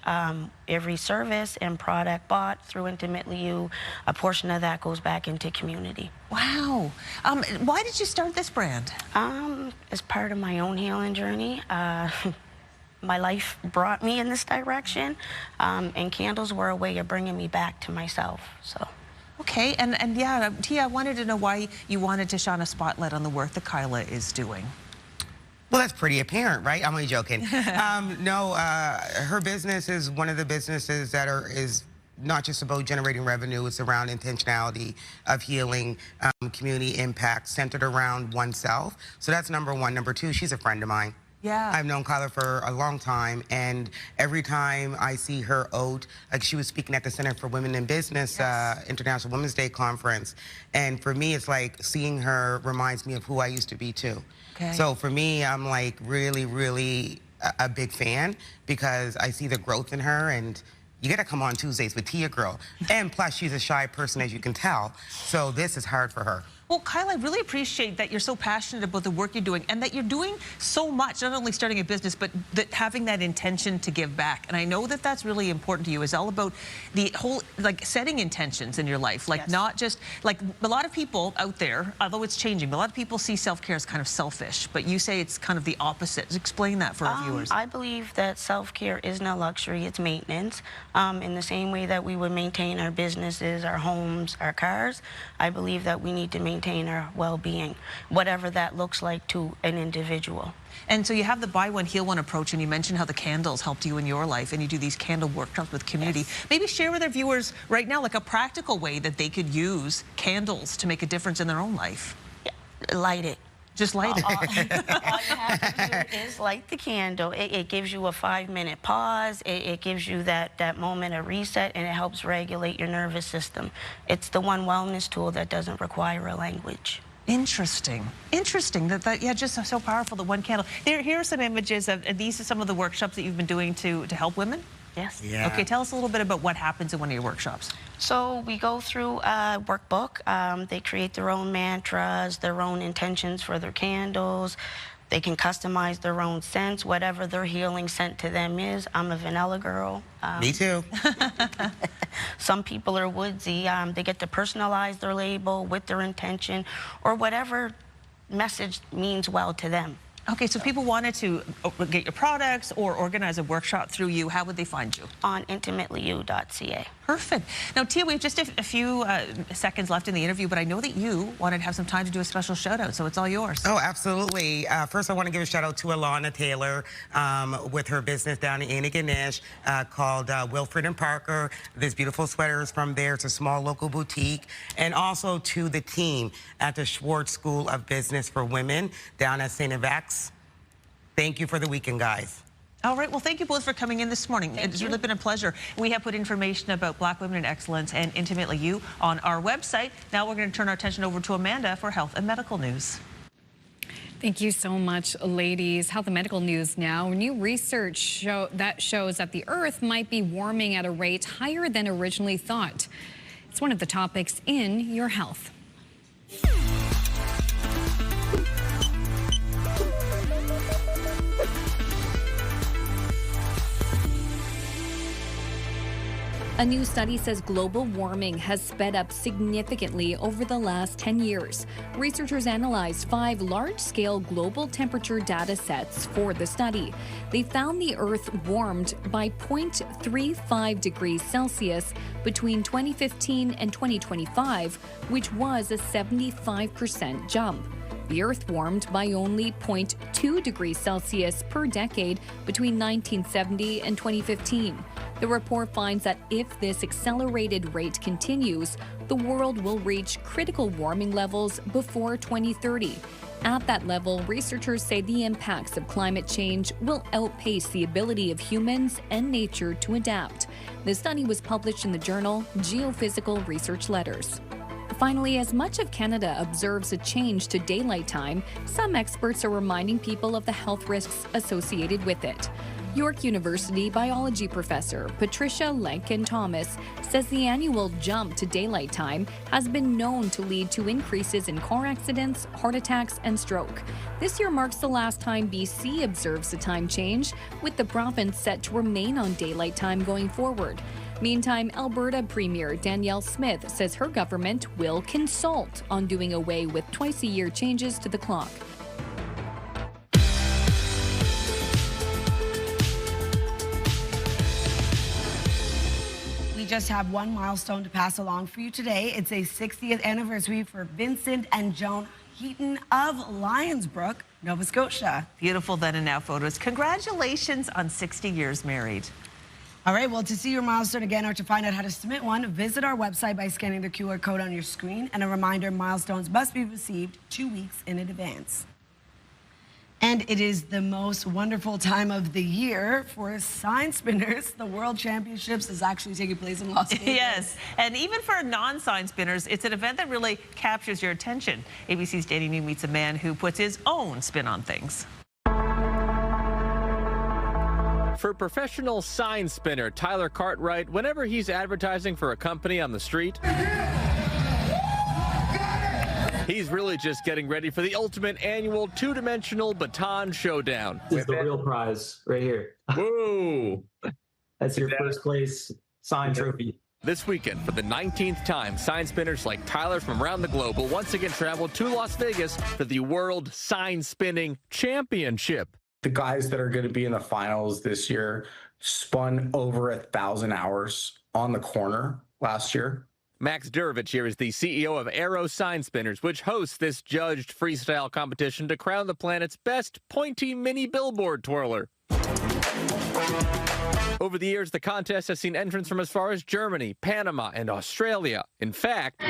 Every service and product bought through Intimately You, a portion of that goes back into community. Wow. Why did you start this brand? As part of my own healing journey. My life brought me in this direction, and candles were a way of bringing me back to myself. So. Okay, and yeah, Tia, I wanted to know why you wanted to shine a spotlight on the work that Kyla is doing. Well, that's pretty apparent, right? I'm only joking. No, her business is one of the businesses that is not just about generating revenue, it's around intentionality of healing, community impact centered around oneself. So that's number one. Number two, she's a friend of mine. Yeah. I've known Kyla for a long time, and every time I see her out, like she was speaking at the Center for Women in Business International Women's Day Conference, and for me, it's like seeing her reminds me of who I used to be too. Okay. So for me, I'm like really a big fan because I see the growth in her, and you gotta come on Tuesdays with Tia Girl. And plus, she's a shy person, as you can tell, so this is hard for her. Well, Kyla, I really appreciate that you're so passionate about the work you're doing and that you're doing so much, not only starting a business, but having that intention to give back. And I know that that's really important to you. It's all about the whole, like, setting intentions in your life. Like, not just, like, a lot of people out there, although it's changing, but a lot of people see self-care as kind of selfish, but you say it's kind of the opposite. Explain that for our viewers. I believe that self-care isn't a luxury, it's maintenance. In the same way that we would maintain our businesses, our homes, our cars, I believe that we need to maintain our well-being, whatever that looks like to an individual. And so you have the buy one, heal one approach, and you mentioned how the candles helped you in your life, and you do these candle workshops with community. Maybe share with our viewers right now, like a practical way that they could use candles to make a difference in their own life. Yeah. Light it. Just light it. All you have to do is light the candle. It gives you a 5-minute pause. It gives you that moment of reset, and it helps regulate your nervous system. It's the one wellness tool that doesn't require a language. Interesting. Interesting. Yeah, just so powerful, the one candle. Here are some images of, these are some of the workshops that you've been doing to help women. Yes. Yeah. Okay, tell us a little bit about what happens in one of your workshops. So we go through a workbook. They create their own mantras, their own intentions for their candles. They can customize their own scents, whatever their healing scent to them is. I'm a vanilla girl. Me too. Some people are woodsy. They get to personalize their label with their intention or whatever message means well to them. Okay, so people wanted to get your products or organize a workshop through you. How would they find you? On intimatelyu.ca. Perfect. Now, Tia, we have just a few seconds left in the interview, but I know that you wanted to have some time to do a special shout out, so it's all yours. Oh, absolutely. First, I want to give a shout out to Alana Taylor with her business down in Antigonish called Wilfred and Parker. There's beautiful sweaters from there. It's a small local boutique. And also to the team at the Schwartz School of Business for Women down at St. Yves. Thank you for the weekend, guys. All right, well, thank you both for coming in this morning. It's really been a pleasure. We have put information about Black Women in Excellence and Intimately You on our website. Now we're going to turn our attention over to Amanda for health and medical news. Thank you so much, ladies. Health and medical news now. New research shows that the Earth might be warming at a rate higher than originally thought. It's one of the topics in Your Health. A new study says global warming has sped up significantly over the last 10 years. Researchers analyzed 5 large-scale global temperature data sets for the study. They found the Earth warmed by 0.35 degrees Celsius between 2015 and 2025, which was a 75% jump. The Earth warmed by only 0.2 degrees Celsius per decade between 1970 and 2015. The report finds that if this accelerated rate continues, the world will reach critical warming levels before 2030. At that level, researchers say the impacts of climate change will outpace the ability of humans and nature to adapt. The study was published in the journal Geophysical Research Letters. Finally, as much of Canada observes a change to daylight time, some experts are reminding people of the health risks associated with it. York University biology professor Patricia Lankin-Thomas says the annual jump to daylight time has been known to lead to increases in car accidents, heart attacks, and stroke. This year marks the last time BC observes a time change, with the province set to remain on daylight time going forward. Meantime, Alberta Premier Danielle Smith says her government will consult on doing away with twice-a-year changes to the clock. We just have one milestone to pass along for you today. It's a 60th anniversary for Vincent and Joan Heaton of Lionsbrook, Nova Scotia. Beautiful then and now photos. Congratulations on 60 years married. All right, well, to see your milestone again or to find out how to submit one, visit our website by scanning the QR code on your screen. And a reminder, milestones must be received 2 weeks in advance. And it is the most wonderful time of the year for sign spinners. The World Championships is actually taking place in Las Vegas. Yes, and even for non-sign spinners, it's an event that really captures your attention. ABC's Danny New meets a man who puts his own spin on things. For professional sign spinner Tyler Cartwright, whenever he's advertising for a company on the street, he's really just getting ready for the ultimate annual two-dimensional baton showdown. This is the real prize right here. Whoa! That's your first place sign trophy. This weekend, for the 19th time, sign spinners like Tyler from around the globe will once again travel to Las Vegas for the World Sign Spinning Championship. The guys that are going to be in the finals this year spun over 1,000 hours on the corner last year. Max Durovich here is the CEO of Aero Sign Spinners, which hosts this judged freestyle competition to crown the planet's best pointy mini billboard twirler. Over the years, the contest has seen entrants from as far as Germany, Panama, and Australia. In fact,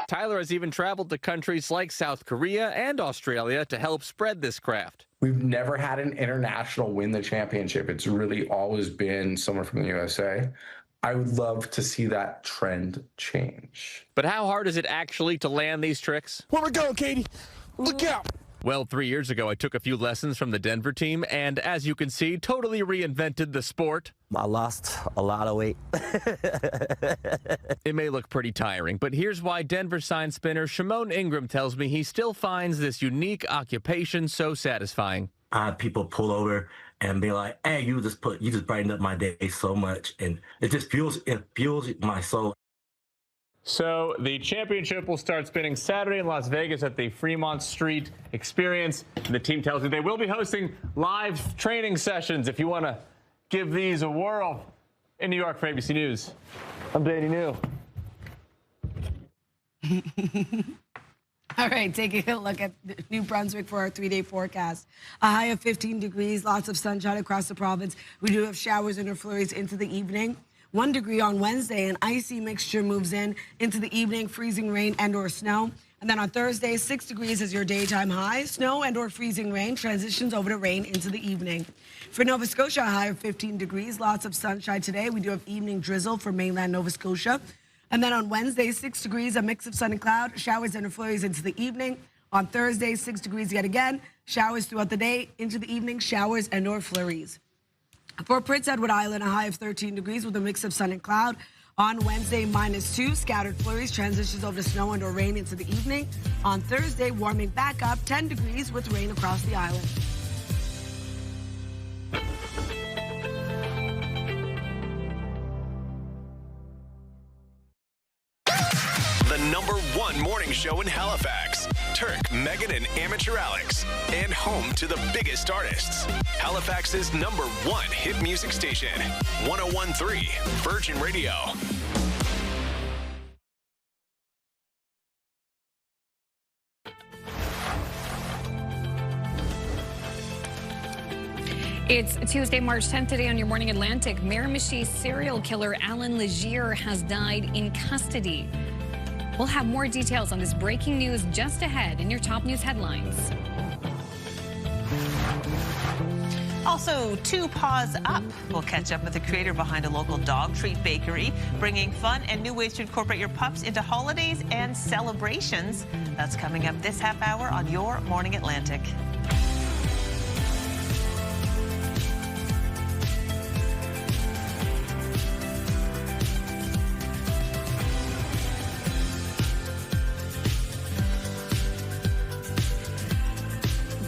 Tyler has even traveled to countries like South Korea and Australia to help spread this craft. We've never had an international win the championship. It's really always been someone from the USA. I would love to see that trend change. But how hard is it actually to land these tricks? Where we going, Katie? Look out! Well, 3 years ago, I took a few lessons from the Denver team, and as you can see, totally reinvented the sport. I lost a lot of weight. It may look pretty tiring, but here's why Denver sign spinner Shimon Ingram tells me he still finds this unique occupation so satisfying. I have people pull over and be like, "Hey, you just brightened up my day so much," and it fuels my soul. So the championship will start spinning Saturday in Las Vegas at the Fremont Street Experience. The team tells me they will be hosting live training sessions if you want to give these a whirl. In New York for ABC News, I'm Danny New. All right, taking a look at New Brunswick for our 3-day forecast. A high of 15 degrees, lots of sunshine across the province. We do have showers and flurries into the evening. 1 degree on Wednesday, an icy mixture moves in into the evening, freezing rain and or snow. And then on Thursday, 6 degrees is your daytime high. Snow and or freezing rain transitions over to rain into the evening. For Nova Scotia, a high of 15 degrees, lots of sunshine today. We do have evening drizzle for mainland Nova Scotia. And then on Wednesday, 6 degrees, a mix of sun and cloud, showers and flurries into the evening. On Thursday, 6 degrees yet again, showers throughout the day, into the evening, showers and or flurries. For Prince Edward Island, a high of 13 degrees with a mix of sun and cloud. On Wednesday, -2, scattered flurries, transitions over to snow and or rain into the evening. On Thursday, warming back up, 10 degrees with rain across the island. show in Halifax. Turk, Megan, and Amateur Alex. And home to the biggest artists. Halifax's #1 hit music station. 101.3 Virgin Radio. It's Tuesday, March 10th today on Your Morning Atlantic. Miramichi serial killer Alan Legier has died in custody. We'll have more details on this breaking news just ahead in your top news headlines. Also, 2 Paws Up. We'll catch up with the creator behind a local dog treat bakery, bringing fun and new ways to incorporate your pups into holidays and celebrations. That's coming up this half hour on Your Morning Atlantic.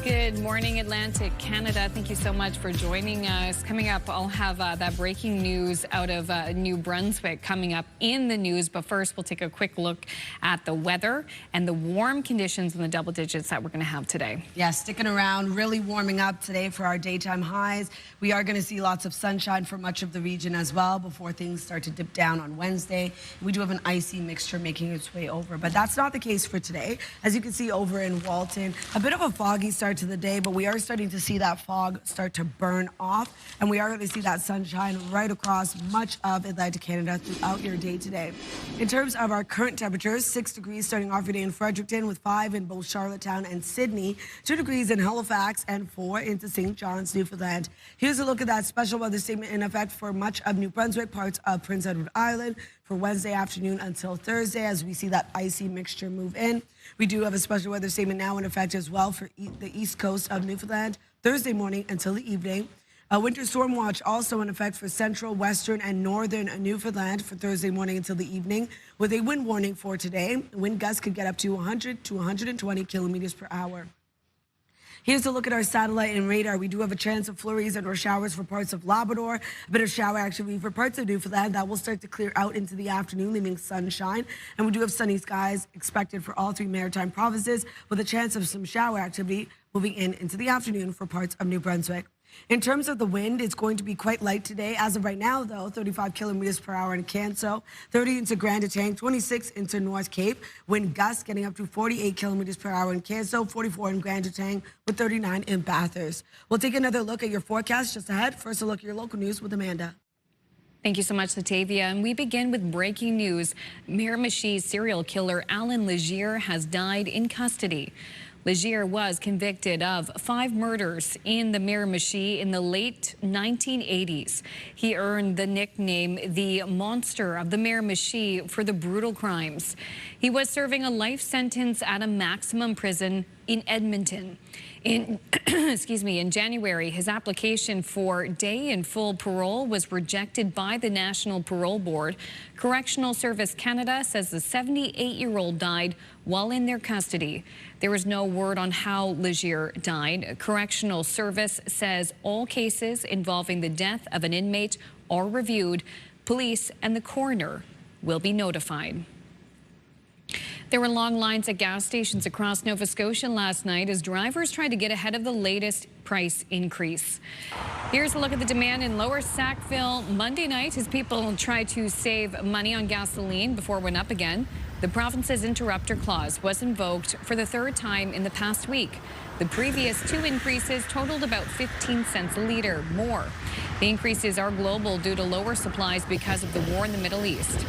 Good morning, Atlantic Canada. Thank you so much for joining us. Coming up, I'll have that breaking news out of New Brunswick coming up in the news. But first, we'll take a quick look at the weather and the warm conditions in the double digits that we're going to have today. Yeah, sticking around, really warming up today for our daytime highs. We are going to see lots of sunshine for much of the region as well before things start to dip down on Wednesday. We do have an icy mixture making its way over, but that's not the case for today. As you can see over in Walton, a bit of a foggy start to the day, but we are starting to see that fog start to burn off, and we are going to see that sunshine right across much of Atlantic Canada throughout your day today. In terms of our current temperatures, 6 degrees starting off your day in Fredericton, with 5 in both Charlottetown and Sydney, 2 degrees in Halifax, and 4 into St. John's, Newfoundland. Here's a look at that special weather statement in effect for much of New Brunswick, parts of Prince Edward Island, for Wednesday afternoon until Thursday, as we see that icy mixture move in. We do have a special weather statement now in effect as well for the east coast of Newfoundland, Thursday morning until the evening. A winter storm watch also in effect for central, western, and northern Newfoundland for Thursday morning until the evening, with a wind warning for today. Wind gusts could get up to 100 to 120 kilometers per hour. Here's a look at our satellite and radar. We do have a chance of flurries and or showers for parts of Labrador, a bit of shower activity for parts of Newfoundland. That will start to clear out into the afternoon, leaving sunshine. And we do have sunny skies expected for all 3 maritime provinces, with a chance of some shower activity moving into the afternoon for parts of New Brunswick. In terms of the wind, it's going to be quite light today. As of right now, though, 35 kilometers per hour in Canso, 30 into Grand Etang, 26 into North Cape. Wind gusts getting up to 48 kilometers per hour in Canso, 44 in Grand Etang, with 39 in Bathurst. We'll take another look at your forecast just ahead. First, a look at your local news with Amanda. Thank you so much, Latavia. And we begin with breaking news. Miramichi serial killer Alan Legier has died in custody. Legier was convicted of 5 murders in the Miramichi in the late 1980s. He earned the nickname the Monster of the Miramichi for the brutal crimes. He was serving a life sentence at a maximum prison in Edmonton. In January, his application for day and full parole was rejected by the National Parole Board. Correctional Service Canada says the 78-year-old died while in their custody. There was no word on how Legier died. Correctional Service says all cases involving the death of an inmate are reviewed. Police and the coroner will be notified. There were long lines at gas stations across Nova Scotia last night as drivers tried to get ahead of the latest price increase. Here's a look at the demand in Lower Sackville Monday night as people tried to save money on gasoline before it went up again. The province's interrupter clause was invoked for the 3rd time in the past week. The previous 2 increases totaled about 15 cents a litre more. The increases are global due to lower supplies because of the war in the Middle East.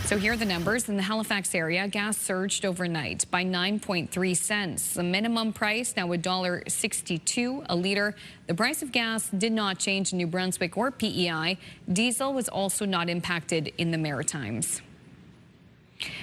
So here are the numbers. In the Halifax area, gas surged overnight by 9.3 cents. The minimum price now $1.62 a litre. The price of gas did not change in New Brunswick or PEI. Diesel was also not impacted in the Maritimes.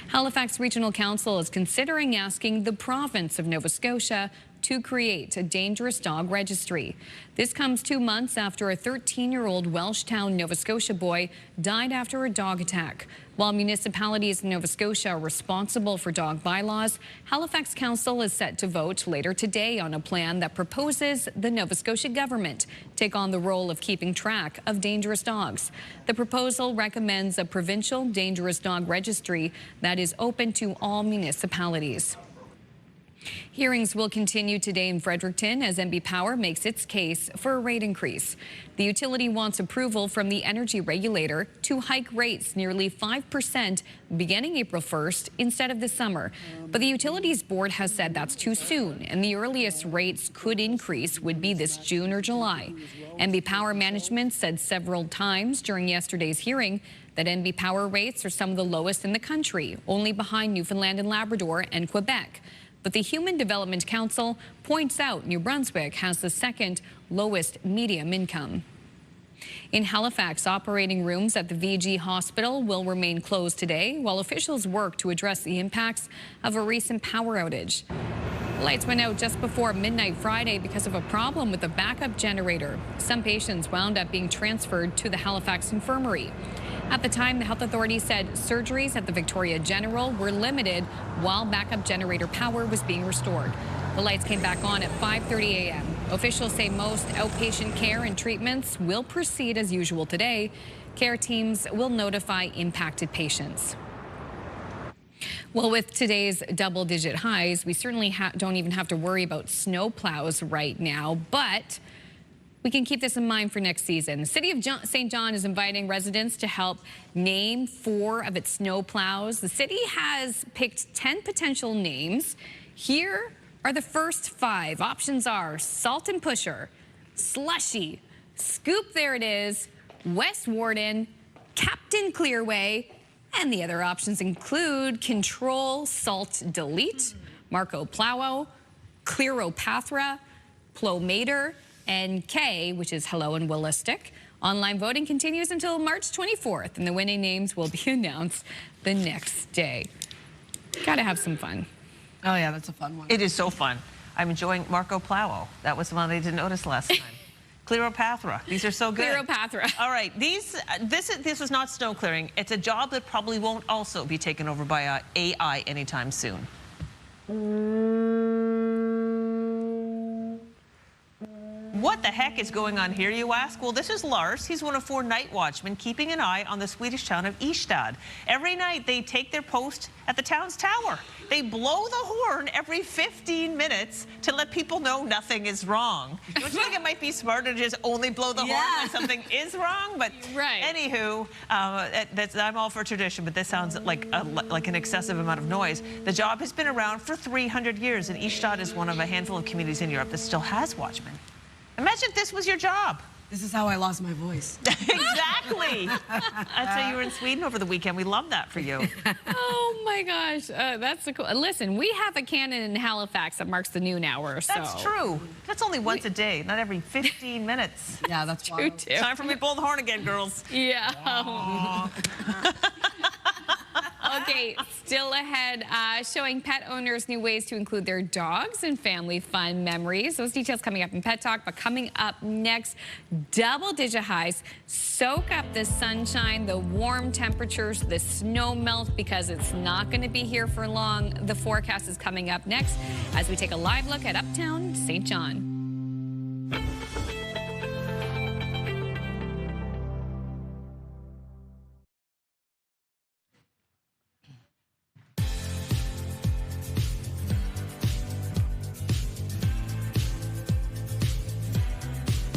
Halifax Regional Council is considering asking the province of Nova Scotia to create a dangerous dog registry. This comes 2 months after a 13-year-old Welshtown, Nova Scotia boy died after a dog attack. While municipalities in Nova Scotia are responsible for dog bylaws, Halifax Council is set to vote later today on a plan that proposes the Nova Scotia government take on the role of keeping track of dangerous dogs. The proposal recommends a provincial dangerous dog registry that is open to all municipalities. Hearings will continue today in Fredericton as NB Power makes its case for a rate increase. The utility wants approval from the energy regulator to hike rates nearly 5% beginning April 1st instead of this summer. But the utilities board has said that's too soon, and the earliest rates could increase would be this June or July. NB Power management said several times during yesterday's hearing that NB Power rates are some of the lowest in the country, only behind Newfoundland and Labrador and Quebec. But the Human Development Council points out New Brunswick has the second lowest medium income. In Halifax, operating rooms at the VG Hospital will remain closed today while officials work to address the impacts of a recent power outage. Lights went out just before midnight Friday because of a problem with a backup generator. Some patients wound up being transferred to the Halifax Infirmary. At the time, the health authority said surgeries at the Victoria General were limited while backup generator power was being restored. The lights came back on at 5:30 a.m. Officials say most outpatient care and treatments will proceed as usual today. Care teams will notify impacted patients. Well, with today's double-digit highs, we certainly don't even have to worry about snow plows right now, but we can keep this in mind for next season. The City of St. John is inviting residents to help name 4 of its snow plows. The city has picked 10 potential names. Here are the first 5. Options are Salt and Pusher, Slushy, Scoop, there it is, West Warden, Captain Clearway, and the other options include Control Salt Delete, Marco Plowo, Clearopathra, Plomater, and K, which is Hello and Willistic. Online voting continues until March 24th, and the winning names will be announced the next day. Gotta have some fun. Oh, yeah, that's a fun one. It is so fun. I'm enjoying Marco Plowo. That was the one I didn't notice last time. Clearopathra. These are so good. Clearopathra. All right. This is not snow clearing. It's a job that probably won't also be taken over by AI anytime soon. What the heck is going on here, you ask? Well, this is Lars. He's one of 4 night watchmen keeping an eye on the Swedish town of Ystad. Every night, they take their post at the town's tower. They blow the horn every 15 minutes to let people know nothing is wrong. Don't you think it might be smarter to just only blow the horn when something is wrong? But anywho, I'm all for tradition, but this sounds like an excessive amount of noise. The job has been around for 300 years, and Ystad is one of a handful of communities in Europe that still has watchmen. Imagine if this was your job. This is how I lost my voice. Exactly. That's how you were in Sweden over the weekend. We love that for you. Oh my gosh, that's so cool. Listen, we have a cannon in Halifax that marks the noon hour. So. That's true. That's only once a day, not every 15 minutes. Yeah, that's true too. Time for me to blow the horn again, girls. Yeah. Okay, still ahead, showing pet owners new ways to include their dogs in family fun memories. Those details coming up in Pet Talk, but coming up next, double-digit highs. Soak up the sunshine, the warm temperatures, the snow melt, because it's not going to be here for long. The forecast is coming up next as we take a live look at Uptown St. John.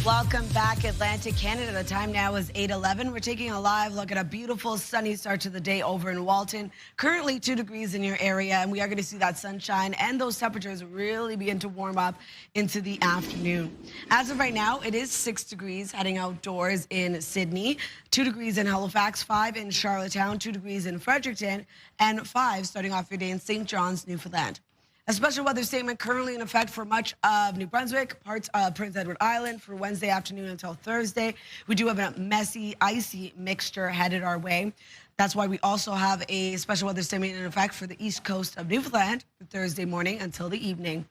Welcome back, Atlantic Canada. The time now is 8:11. We're taking a live look at a beautiful sunny start to the day over in Walton. Currently 2 degrees in your area, and we are going to see that sunshine and those temperatures really begin to warm up into the afternoon. As of right now, it is 6 degrees heading outdoors in Sydney, 2 degrees in Halifax, 5 in Charlottetown, 2 degrees in Fredericton, and 5 starting off your day in St. John's, Newfoundland. A special weather statement currently in effect for much of New Brunswick, parts of Prince Edward Island for Wednesday afternoon until Thursday. We do have a messy, icy mixture headed our way. That's why we also have a special weather statement in effect for the east coast of Newfoundland for Thursday morning until the evening.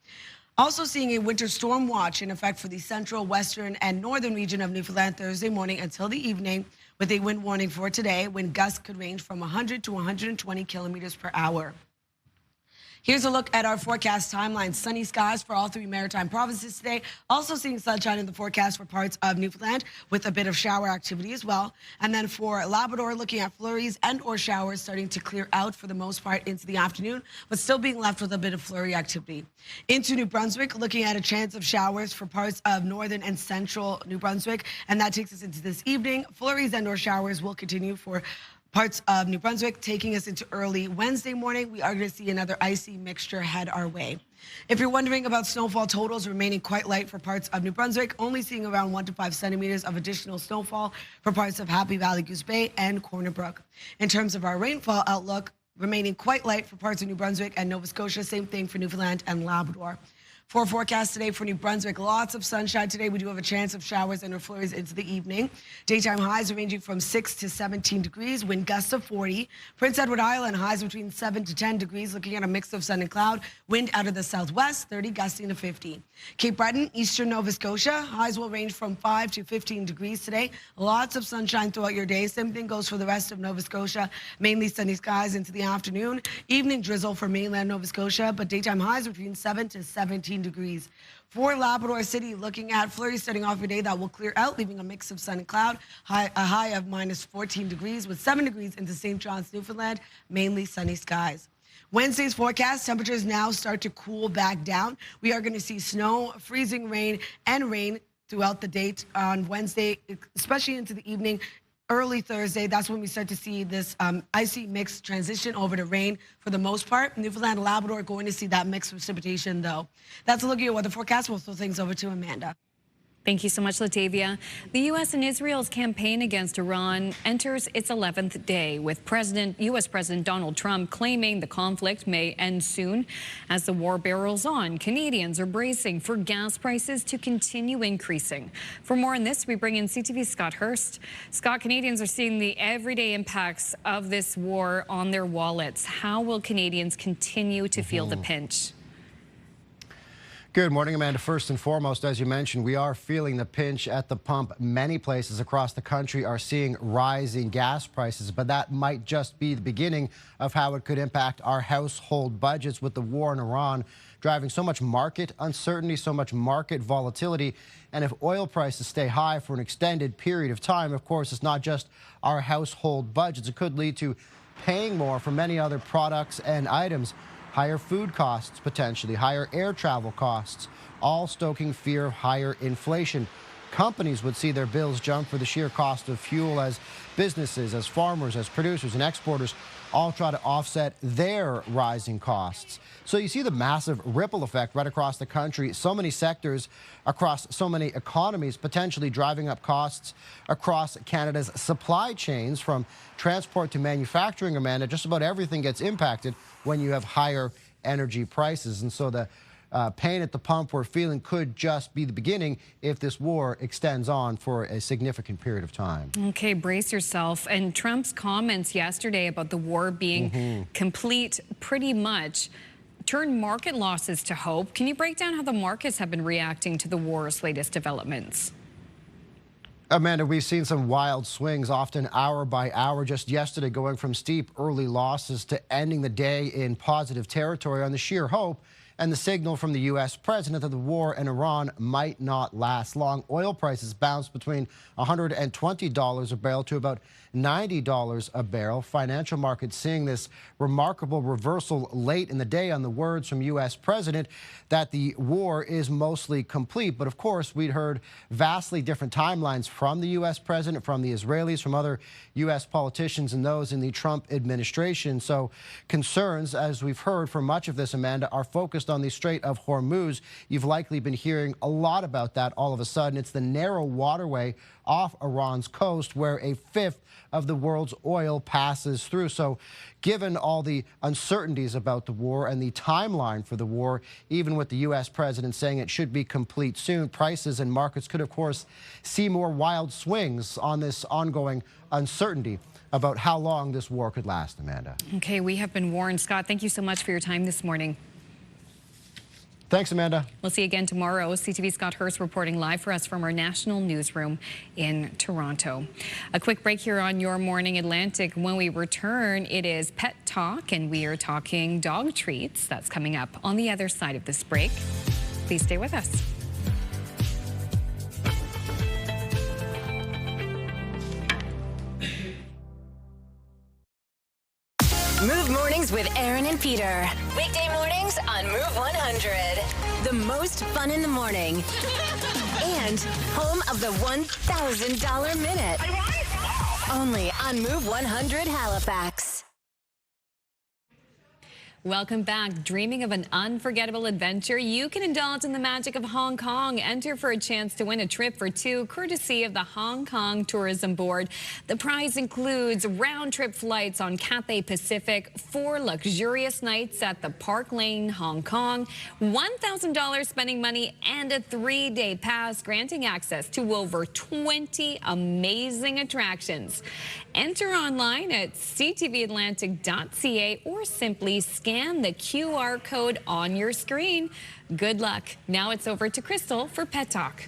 Also seeing a winter storm watch in effect for the central, western, and northern region of Newfoundland Thursday morning until the evening, with a wind warning for today. Wind gusts could range from 100 to 120 kilometers per hour. Here's a look at our forecast timeline. Sunny skies for all 3 maritime provinces today. Also seeing sunshine in the forecast for parts of Newfoundland with a bit of shower activity as well. And then for Labrador, looking at flurries and or showers starting to clear out for the most part into the afternoon, but still being left with a bit of flurry activity. Into New Brunswick, looking at a chance of showers for parts of northern and central New Brunswick. And that takes us into this evening. Flurries and or showers will continue for parts of New Brunswick, taking us into early Wednesday morning. We are going to see another icy mixture head our way. If you're wondering about snowfall totals, remaining quite light for parts of New Brunswick, only seeing around 1 to 5 centimeters of additional snowfall for parts of Happy Valley, Goose Bay, and Corner Brook. In terms of our rainfall outlook, remaining quite light for parts of New Brunswick and Nova Scotia, same thing for Newfoundland and Labrador. For forecast today for New Brunswick, lots of sunshine today. We do have a chance of showers and flurries into the evening. Daytime highs ranging from 6 to 17 degrees, wind gusts of 40. Prince Edward Island highs between 7 to 10 degrees, looking at a mix of sun and cloud. Wind out of the southwest, 30 gusting to 50. Cape Breton, eastern Nova Scotia, highs will range from 5 to 15 degrees today. Lots of sunshine throughout your day. Same thing goes for the rest of Nova Scotia. Mainly sunny skies into the afternoon. Evening drizzle for mainland Nova Scotia, but daytime highs between 7 to 17 degrees. For Labrador City, looking at flurries starting off your day that will clear out, leaving a mix of sun and cloud. A high of minus 14 degrees with 7 degrees into St. John's, Newfoundland, mainly sunny skies. Wednesday's forecast, temperatures now start to cool back down. We are going to see snow, freezing rain, and rain throughout the day on Wednesday, especially into the evening. Early Thursday, that's when we start to see this icy mix transition over to rain for the most part. Newfoundland and Labrador are going to see that mixed precipitation, though. That's a look at your weather forecast. We'll throw things over to Amanda. Thank you so much, Latavia. The U.S. and Israel's campaign against Iran enters its 11th day, with U.S. President Donald Trump claiming the conflict may end soon. As the war barrels on, Canadians are bracing for gas prices to continue increasing. For more on this, we bring in CTV's Scott Hurst. Scott, Canadians are seeing the everyday impacts of this war on their wallets. How will Canadians continue to feel the pinch? Good morning, Amanda. First and foremost, as you mentioned, we are feeling the pinch at the pump. Many places across the country are seeing rising gas prices, but that might just be the beginning of how it could impact our household budgets, with the war in Iran driving so much market uncertainty, so much market volatility. And if oil prices stay high for an extended period of time, of course, it's not just our household budgets. It could lead to paying more for many other products and items. Higher food costs, potentially, higher air travel costs, all stoking fear of higher inflation. Companies would see their bills jump for the sheer cost of fuel, as businesses, as farmers, as producers and exporters all try to offset their rising costs. So you see the massive ripple effect right across the country. So many sectors across so many economies potentially driving up costs across Canada's supply chains, from transport to manufacturing, Amanda. Just about everything gets impacted when you have higher energy prices. And so the pain at the pump we're feeling could just be the beginning if this war extends on for a significant period of time. Okay, brace yourself. And Trump's comments yesterday about the war being complete pretty much turned market losses to hope. Can you break down how the markets have been reacting to the war's latest developments? Amanda, we've seen some wild swings, often hour by hour. Just yesterday, going from steep early losses to ending the day in positive territory on the sheer hope and the signal from the U.S. president that the war in Iran might not last long. Oil prices bounced between $120 a barrel to about $90 a barrel. Financial markets seeing this remarkable reversal late in the day on the words from U.S. president that the war is mostly complete. But of course, we'd heard vastly different timelines from the U.S. president, from the Israelis, from other U.S. politicians and those in the Trump administration. So concerns, as we've heard for much of this, Amanda, are focused on the Strait of Hormuz. You've likely been hearing a lot about that all of a sudden. It's the narrow waterway off Iran's coast where a fifth of the world's oil passes through. So given all the uncertainties about the war and the timeline for the war, even with the U.S. president saying it should be complete soon, prices and markets could, of course, see more wild swings on this ongoing uncertainty about how long this war could last, Amanda. Okay, we have been warned. Scott, thank you so much for your time this morning. Thanks, Amanda. We'll see you again tomorrow. CTV Scott Hurst reporting live for us from our national newsroom in Toronto. A quick break here on Your Morning Atlantic. When we return, it is Pet Talk, and we are talking dog treats. That's coming up on the other side of this break. Please stay with us. Move Mornings with Aaron and Peter. Weekday mornings on Move 100. The most fun in the morning. And home of the $1,000 minute. Only on Move 100 Halifax. Welcome back. Dreaming of an unforgettable adventure? You can indulge in the magic of Hong Kong. Enter for a chance to win a trip for two, courtesy of the Hong Kong Tourism Board. The prize includes round-trip flights on Cathay Pacific, 4 luxurious nights at the Park Lane, Hong Kong, $1,000 spending money, and a 3-day pass granting access to over 20 amazing attractions. Enter online at ctvatlantic.ca or simply scan the QR code on your screen. Good luck. Now it's over to Crystal for Pet Talk.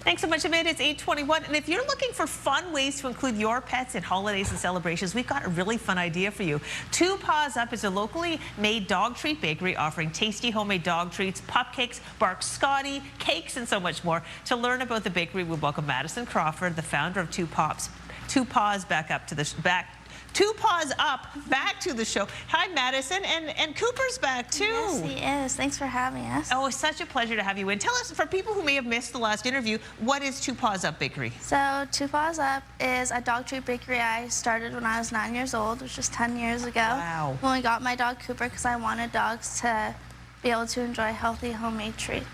Thanks so much, Amanda. It's 8:21. And if you're looking for fun ways to include your pets in holidays and celebrations, we've got a really fun idea for you. Two Paws Up is a locally made dog treat bakery offering tasty homemade dog treats, pupcakes, Bark Scotty, cakes, and so much more. To learn about the bakery, we welcome Madison Crawford, the founder of Two Paws back to the show. Hi, Madison, and Cooper's back too. Yes, he is. Thanks for having us. Oh, it's such a pleasure to have you in. Tell us, for people who may have missed the last interview, what is Two Paws Up Bakery? So Two Paws Up is a dog treat bakery I started when I was 9 years old, which was 10 years ago. Wow. When we got my dog Cooper, because I wanted dogs to be able to enjoy healthy homemade treats.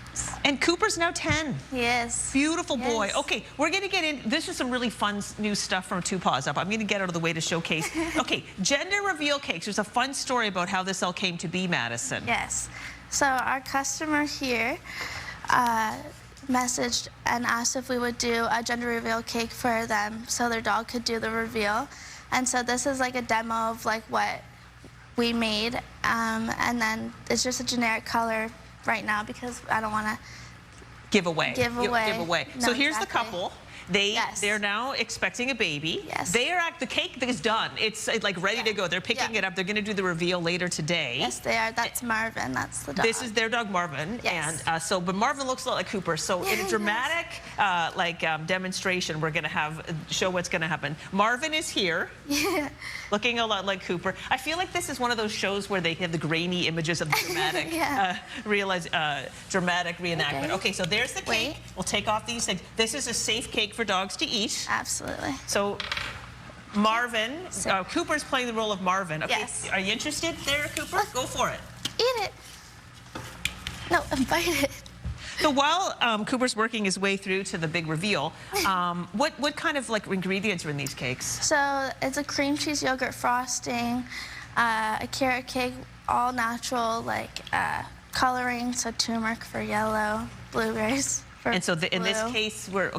And Cooper's now 10. He is. Beautiful boy. Yes. Okay, we're going to get in. This is some really fun new stuff from Two Paws Up. I'm going to get out of the way to showcase. Okay, gender reveal cakes. There's a fun story about how this all came to be, Madison. Yes. So our customer here messaged and asked if we would do a gender reveal cake for them so their dog could do the reveal. And so this is like a demo of like what we made, and then it's just a generic color right now because I don't want to give away. Give away. No, so here's exactly. the couple. They're now expecting a baby. Yes. They are at the cake is done. It's like ready to go. They're picking it up. They're going to do the reveal later today. Yes, they are. That's Marvin. That's the dog. This is their dog Marvin. Yes. And but Marvin looks a lot like Cooper. So in a dramatic demonstration, we're going to show what's going to happen. Marvin is here. Yeah. Looking a lot like Cooper. I feel like this is one of those shows where they have the grainy images of the dramatic, dramatic reenactment. Okay, so there's the cake. We'll take off these things. This is a safe cake for dogs to eat. Absolutely. So Marvin, Cooper's playing the role of Marvin. Okay, yes. Are you interested there, Cooper? Go for it. Eat it. No, bite it. So while Cooper's working his way through to the big reveal, what kind of ingredients are in these cakes? So it's a cream cheese yogurt frosting, a carrot cake, all natural coloring, so turmeric for yellow, blueberries for And so in this blue. case, we're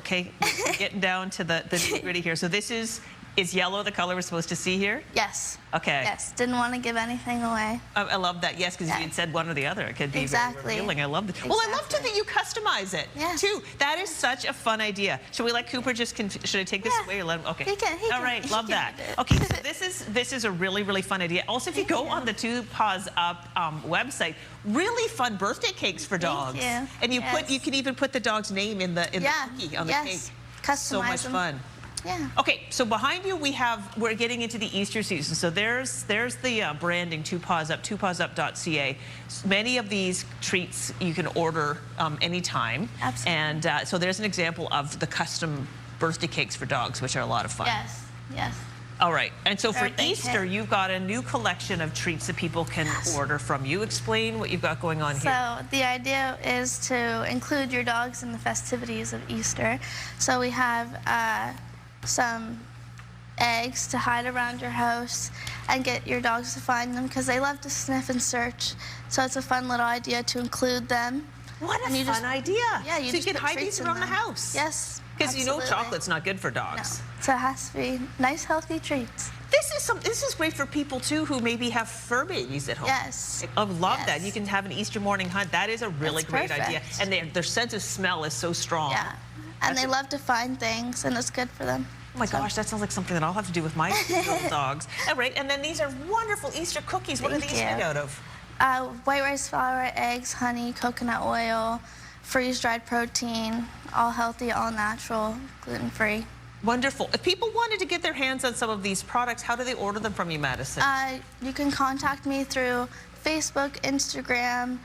getting down to the nitty-gritty here. So this is yellow the color we're supposed to see here? Yes. Okay. Yes. Didn't want to give anything away. I love that. Yes, because if you'd said one or the other, it could be very revealing. I love it. Exactly. Well, I love too that you customize it too. That is such a fun idea. Should we let Cooper should I take this away or let him? Okay. He can. All right. Love that. Okay. So this is a really fun idea. Also, if you go on the Two Paws Up website, really fun birthday cakes for dogs. Thank you. And you can even put the dog's name in the cookie on the cake. Customize so much them. fun. Yeah. Okay, so behind you we're getting into the Easter season. So there's the branding, Two Paws Up, twopawsup.ca. Many of these treats you can order anytime. Absolutely. And so there's an example of the custom birthday cakes for dogs, which are a lot of fun. Yes. Yes. All right, and so for Birthday Easter, cake. you've got a new collection of treats that people can order from you. Explain what you've got going on here. So the idea is to include your dogs in the festivities of Easter. So we have some eggs to hide around your house and get your dogs to find them because they love to sniff and search. So it's a fun little idea to include them. What a fun idea. Yeah, so you can hide these around the house. Yes. Because you know absolutely. chocolate's not good for dogs. No. So it has to be nice, healthy treats. This is great for people too who maybe have fur babies at home. Yes. I love that. You can have an Easter morning hunt. That is a really great perfect. idea. And their sense of smell is so strong. Yeah. And they love to find things, and it's good for them. Oh my gosh, that sounds like something that I'll have to do with my little dogs. All right, and then these are wonderful Easter cookies. What are these made out of? White rice flour, eggs, honey, coconut oil, freeze-dried protein, all healthy, all natural, gluten-free. Wonderful. If people wanted to get their hands on some of these products, how do they order them from you, Madison? You can contact me through Facebook, Instagram,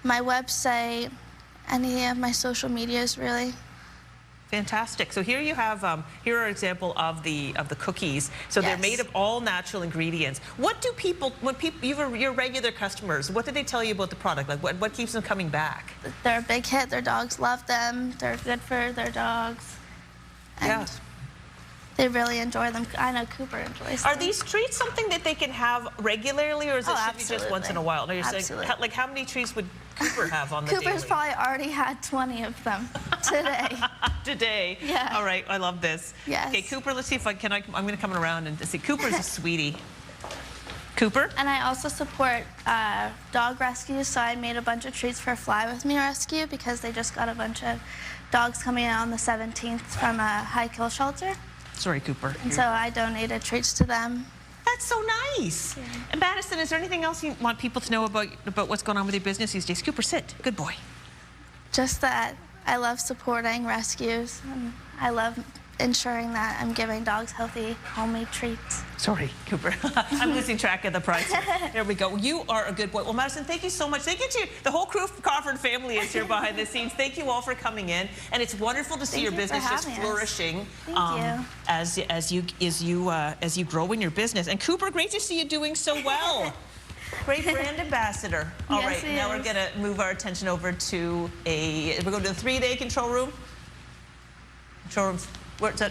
my website, any of my social medias, really. Fantastic. So here you have, here are an example of the cookies. So they're made of all natural ingredients. What do people, when people, your regular customers, what do they tell you about the product? Like what keeps them coming back? They're a big hit. Their dogs love them. They're good for their dogs. And they really enjoy them. I know Cooper enjoys them. Are these treats something that they can have regularly, or is it should be just once in a while? No, you're saying, like, how many treats would Cooper have on the Cooper's daily? probably already had 20 of them today. Today? Yeah. All right, I love this. Yes. Okay, Cooper, let's see if I'm going to come around and see. Cooper's a sweetie. Cooper? And I also support dog rescues, so I made a bunch of treats for Fly With Me Rescue because they just got a bunch of dogs coming out on the 17th from a high kill shelter. Sorry, Cooper. And so I donated treats to them. That's so nice. Yeah. And Madison, is there anything else you want people to know about what's going on with your business these days? Cooper, sit. Good boy. Just that I love supporting rescues, and I love ensuring that I'm giving dogs healthy, homemade treats. Sorry, Cooper. I'm losing track of the price. There we go. You are a good boy. Well, Madison, thank you so much. Thank you to the whole Crawford family is here behind the scenes. Thank you all for coming in, and it's wonderful to see your business just flourishing as you grow in your business. And Cooper, great to see you doing so well. Great brand ambassador. All right, now we're going to move our attention over to we're going to the 3-day control room. Control room. Where's that?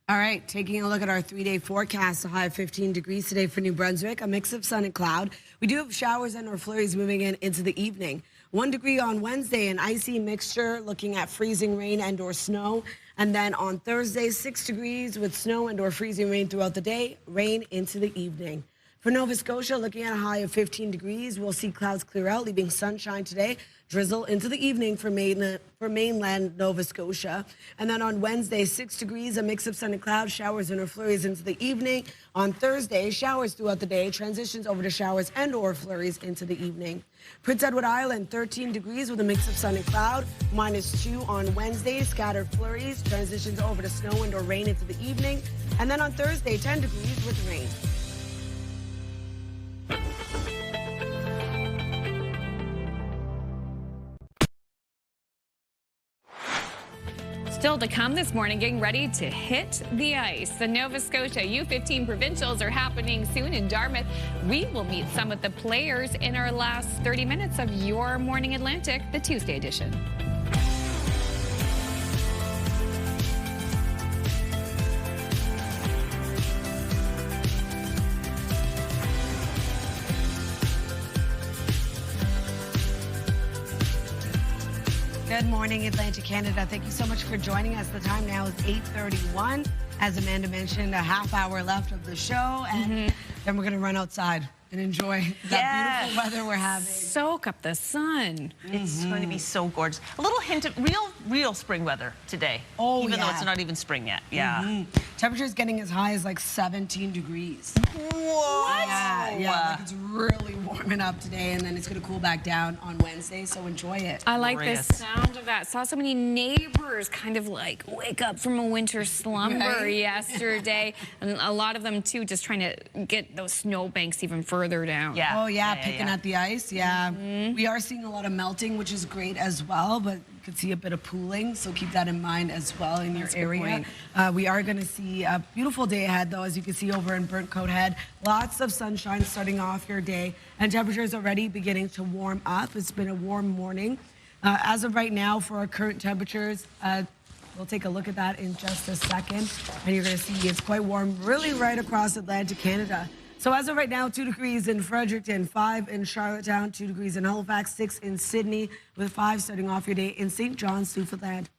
All right, taking a look at our 3-day forecast, a high of 15 degrees today for New Brunswick, a mix of sun and cloud. We do have showers and or flurries moving in into the evening. 1 degree on Wednesday, an icy mixture looking at freezing rain and or snow. And then on Thursday, 6 degrees with snow and or freezing rain throughout the day, rain into the evening. For Nova Scotia, looking at a high of 15 degrees, we'll see clouds clear out, leaving sunshine today. Drizzle into the evening for mainland Nova Scotia. And then on Wednesday, 6 degrees, a mix of sun and clouds, showers and or flurries into the evening. On Thursday, showers throughout the day, transitions over to showers and or flurries into the evening. Prince Edward Island, 13 degrees with a mix of sun and cloud. -2 on Wednesday, scattered flurries, transitions over to snow and or rain into the evening. And then on Thursday, 10 degrees with rain. Still to come this morning, getting ready to hit the ice. The Nova Scotia U15 provincials are happening soon in Dartmouth. We will meet some of the players in our last 30 minutes of Your Morning Atlantic, the Tuesday edition. Good morning, Atlantic Canada. Thank you so much for joining us. The time now is 8:31. As Amanda mentioned, a half hour left of the show, and then we're going to run outside and enjoy that beautiful weather we're having. Soak up the sun. It's going to be so gorgeous. A little hint of real spring weather today. Oh, even though it's not even spring yet. Yeah. Temperature's getting as high as like 17 degrees. What? Yeah, like it's really warming up today, and then it's going to cool back down on Wednesday, so enjoy it. I like the sound of that. Saw so many neighbors kind of like wake up from a winter slumber yesterday. And a lot of them, too, just trying to get those snowbanks even further down. Yeah. Oh, yeah, picking at the ice. Yeah. We are seeing a lot of melting, which is great as well, but you could see a bit of pooling, so keep that in mind as well in your area. We are going to see a beautiful day ahead, though, as you can see over in Burnt Coat Head. Lots of sunshine starting off your day, and temperatures already beginning to warm up. It's been a warm morning. As of right now, for our current temperatures, we'll take a look at that in just a second, and you're going to see it's quite warm really right across Atlantic Canada. So as of right now, 2 degrees in Fredericton, 5 in Charlottetown, 2 degrees in Halifax, 6 in Sydney, with 5 starting off your day in St. John's, Newfoundland.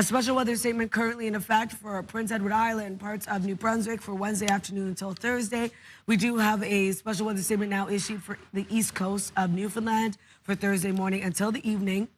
A special weather statement currently in effect for Prince Edward Island, parts of New Brunswick for Wednesday afternoon until Thursday. We do have a special weather statement now issued for the east coast of Newfoundland for Thursday morning until the evening,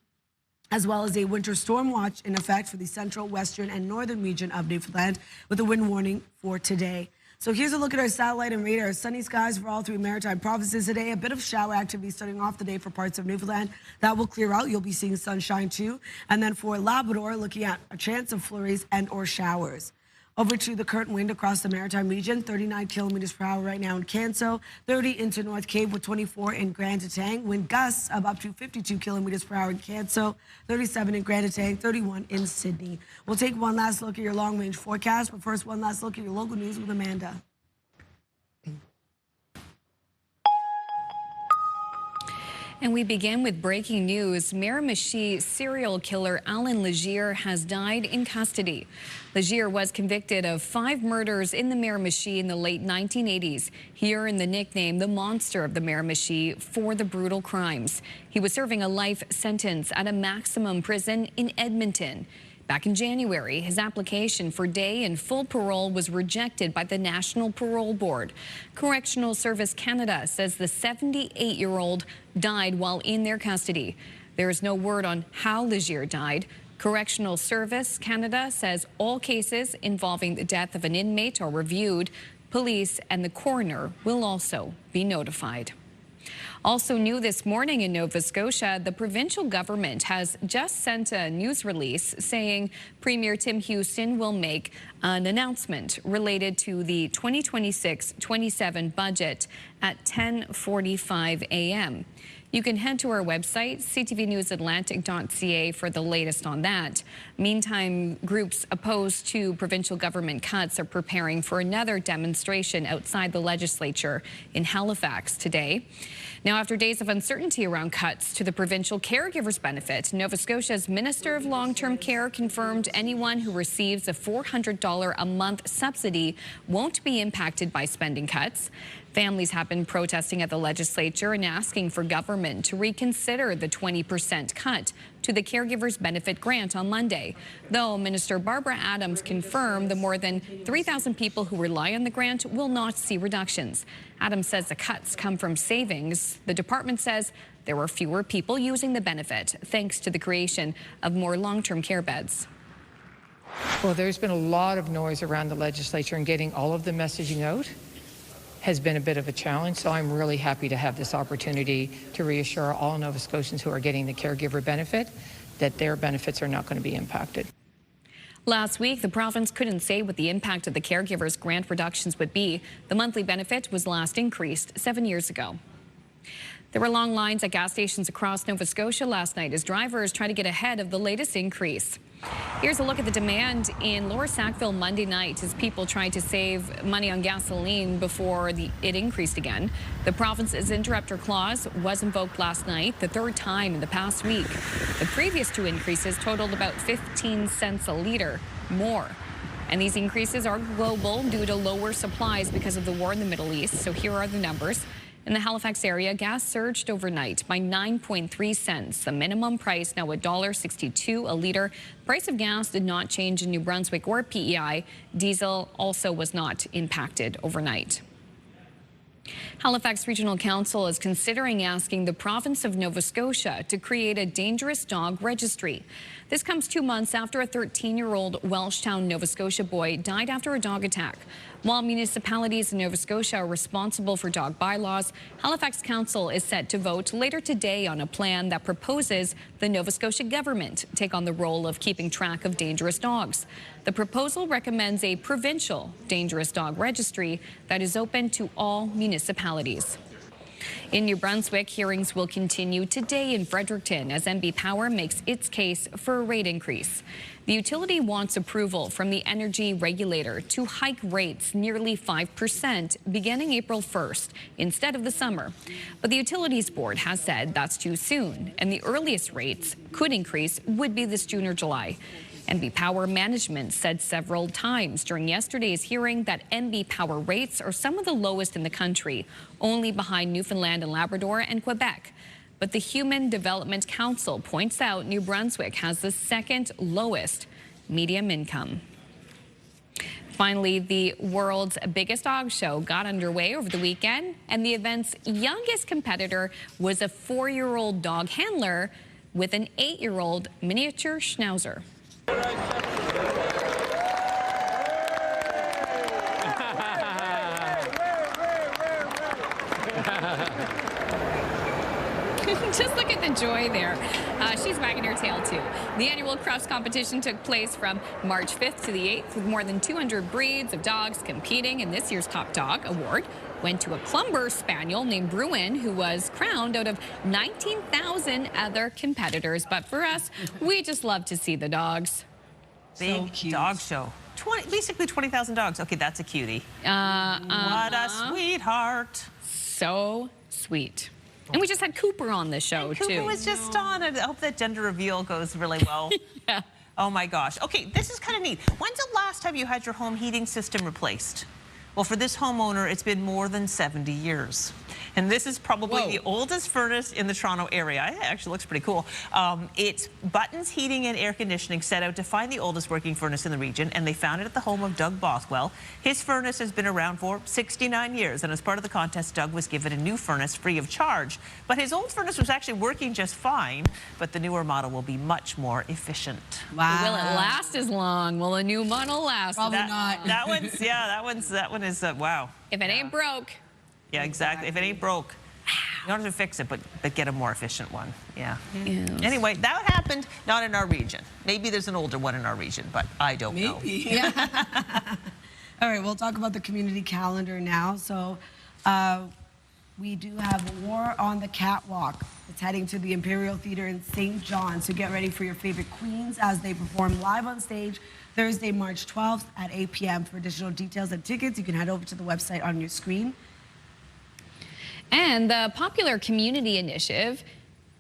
as well as a winter storm watch in effect for the central, western, and northern region of Newfoundland with a wind warning for today. So here's a look at our satellite and radar. Sunny skies for all three maritime provinces today. A bit of shower activity starting off the day for parts of Newfoundland. That will clear out. You'll be seeing sunshine too. And then for Labrador, looking at a chance of flurries and or showers. Over to the current wind across the maritime region, 39 kilometers per hour right now in Canso, 30 into North Cape with 24 in Grand Tetang. Wind gusts of up to 52 kilometers per hour in Canso, 37 in Grand Tetang, 31 in Sydney. We'll take one last look at your long-range forecast, but first, one last look at your local news with Amanda. And we begin with breaking news. Miramichi serial killer Alan Legier has died in custody. Legier was convicted of 5 murders in the Miramichi in the late 1980s. He earned the nickname the Monster of the Miramichi for the brutal crimes. He was serving a life sentence at a maximum prison in Edmonton. Back in January, his application for day and full parole was rejected by the National Parole Board. Correctional Service Canada says the 78-year-old died while in their custody. There is no word on how Legier died. Correctional Service Canada says all cases involving the death of an inmate are reviewed. Police and the coroner will also be notified. Also new this morning in Nova Scotia, the provincial government has just sent a news release saying Premier Tim Houston will make an announcement related to the 2026-27 budget at 10:45 a.m. You can head to our website, ctvnewsatlantic.ca, for the latest on that. Meantime, groups opposed to provincial government cuts are preparing for another demonstration outside the legislature in Halifax today. Now, after days of uncertainty around cuts to the provincial caregivers benefit, Nova Scotia's Minister of Long-Term Care confirmed anyone who receives a $400 a month subsidy won't be impacted by spending cuts. Families have been protesting at the legislature and asking for government to reconsider the 20% cut to the caregivers benefit grant on Monday. Though Minister Barbara Adams confirmed the more than 3,000 people who rely on the grant will not see reductions. Adams says the cuts come from savings. The department says there were fewer people using the benefit thanks to the creation of more long-term care beds. Well, there's been a lot of noise around the legislature, and getting all of the messaging out has been a bit of a challenge, so I'm really happy to have this opportunity to reassure all Nova Scotians who are getting the caregiver benefit that their benefits are not going to be impacted. Last week, the province couldn't say what the impact of the caregivers' grant reductions would be. The monthly benefit was last increased 7 years ago. There were long lines at gas stations across Nova Scotia last night as drivers try to get ahead of the latest increase. Here's a look at the demand in Lower Sackville Monday night as people tried to save money on gasoline before it increased again. The province's interrupter clause was invoked last night, the third time in the past week. The previous 2 increases totaled about 15 cents a litre more. And these increases are global due to lower supplies because of the war in the Middle East. So here are the numbers. In the Halifax area, gas surged overnight by 9.3 cents. The minimum price now $1.62 a litre. Price of gas did not change in New Brunswick or PEI. Diesel also was not impacted overnight. Halifax Regional Council is considering asking the province of Nova Scotia to create a dangerous dog registry. This comes 2 months after a 13-year-old Welshtown, Nova Scotia boy died after a dog attack. While municipalities in Nova Scotia are responsible for dog bylaws, Halifax Council is set to vote later today on a plan that proposes the Nova Scotia government take on the role of keeping track of dangerous dogs. The proposal recommends a provincial dangerous dog registry that is open to all municipalities. In New Brunswick, hearings will continue today in Fredericton as MB Power makes its case for a rate increase. The utility wants approval from the energy regulator to hike rates nearly 5% beginning April 1st instead of the summer. But the Utilities Board has said that's too soon, and the earliest rates could increase would be this June or July. MB Power management said several times during yesterday's hearing that MB Power rates are some of the lowest in the country, only behind Newfoundland and Labrador and Quebec. But the Human Development Council points out New Brunswick has the second lowest medium income. Finally, the world's biggest dog show got underway over the weekend, and the event's youngest competitor was a 4-year-old dog handler with an 8-year-old miniature schnauzer. Just look at the joy there. She's wagging her tail, too. The annual cross competition took place from March 5th to the 8th, with more than 200 breeds of dogs competing, and this year's Top Dog Award went to a Clumber Spaniel named Bruin, who was crowned out of 19,000 other competitors. But for us, we just love to see the dogs. Big dog show. Basically 20,000 dogs. Okay, that's a cutie. What a sweetheart. So sweet. And we just had Cooper on the show, too. Cooper was just on. I hope that gender reveal goes really well. Yeah. Oh, my gosh. Okay, this is kind of neat. When's the last time you had your home heating system replaced? Well, for this homeowner, it's been more than 70 years. And this is probably the oldest furnace in the Toronto area. It actually looks pretty cool. It's Buttons Heating and Air Conditioning set out to find the oldest working furnace in the region, and they found it at the home of Doug Bothwell. His furnace has been around for 69 years, and as part of the contest, Doug was given a new furnace free of charge. But his old furnace was actually working just fine, but the newer model will be much more efficient. Wow. Will it last as long? Will a new model last? Probably not. That one is, wow. If it ain't broke. Yeah, exactly. If it ain't broke, you don't have to fix it, but get a more efficient one. Yeah. Anyway, that happened not in our region. Maybe there's an older one in our region, but I don't know. Yeah. All right, we'll talk about the community calendar now. So we do have War on the Catwalk. It's heading to the Imperial Theatre in St. John. So get ready for your favorite queens as they perform live on stage Thursday, March 12th at 8 p.m. For additional details and tickets, you can head over to the website on your screen. And the popular community initiative,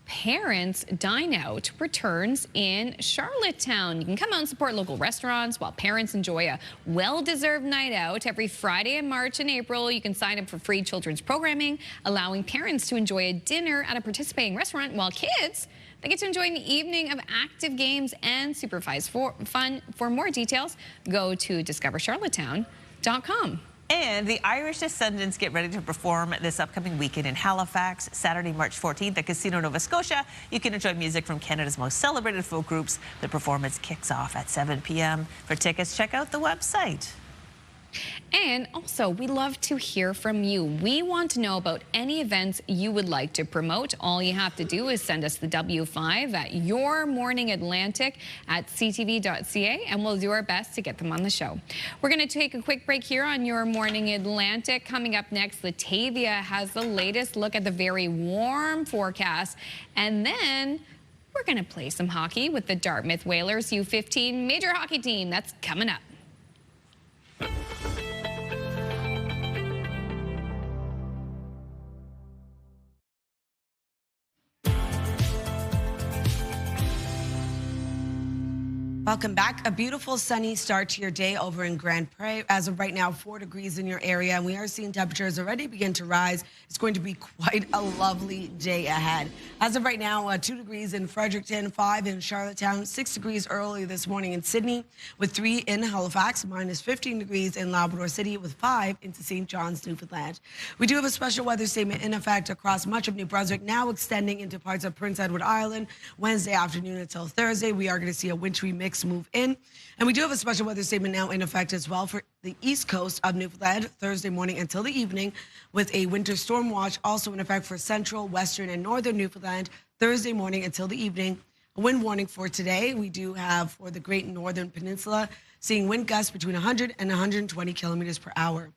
Parents Dine Out, returns in Charlottetown. You can come out and support local restaurants while parents enjoy a well-deserved night out. Every Friday in March and April, you can sign up for free children's programming, allowing parents to enjoy a dinner at a participating restaurant, while kids, they get to enjoy an evening of active games and supervised fun. For more details, go to discovercharlottetown.com. And the Irish Descendants get ready to perform this upcoming weekend in Halifax, Saturday, March 14th at Casino Nova Scotia. You can enjoy music from Canada's most celebrated folk groups. The performance kicks off at 7 p.m. For tickets, check out the website. And also, we love to hear from you. We want to know about any events you would like to promote. All you have to do is send us the W5 at Your Morning Atlantic at ctv.ca, and we'll do our best to get them on the show. We're going to take a quick break here on Your Morning Atlantic. Coming up next, Latavia has the latest look at the very warm forecast. And then we're going to play some hockey with the Dartmouth Whalers U15 major hockey team. That's coming up. Welcome back. A beautiful sunny start to your day over in Grand Prairie. As of right now, 4 degrees in your area, and we are seeing temperatures already begin to rise. It's going to be quite a lovely day ahead. As of right now, 2 degrees in Fredericton, 5 in Charlottetown, 6 degrees early this morning in Sydney, with 3 in Halifax, minus 15 degrees in Labrador City, with 5 into St. John's, Newfoundland. We do have a special weather statement in effect across much of New Brunswick, now extending into parts of Prince Edward Island. Wednesday afternoon until Thursday, we are going to see a wintry mix move in. And we do have a special weather statement now in effect as well for the east coast of Newfoundland, Thursday morning until the evening, with a winter storm watch also in effect for central, western, and northern Newfoundland, Thursday morning until the evening. A wind warning for today, we do have for the Great Northern Peninsula, seeing wind gusts between 100 and 120 kilometers per hour.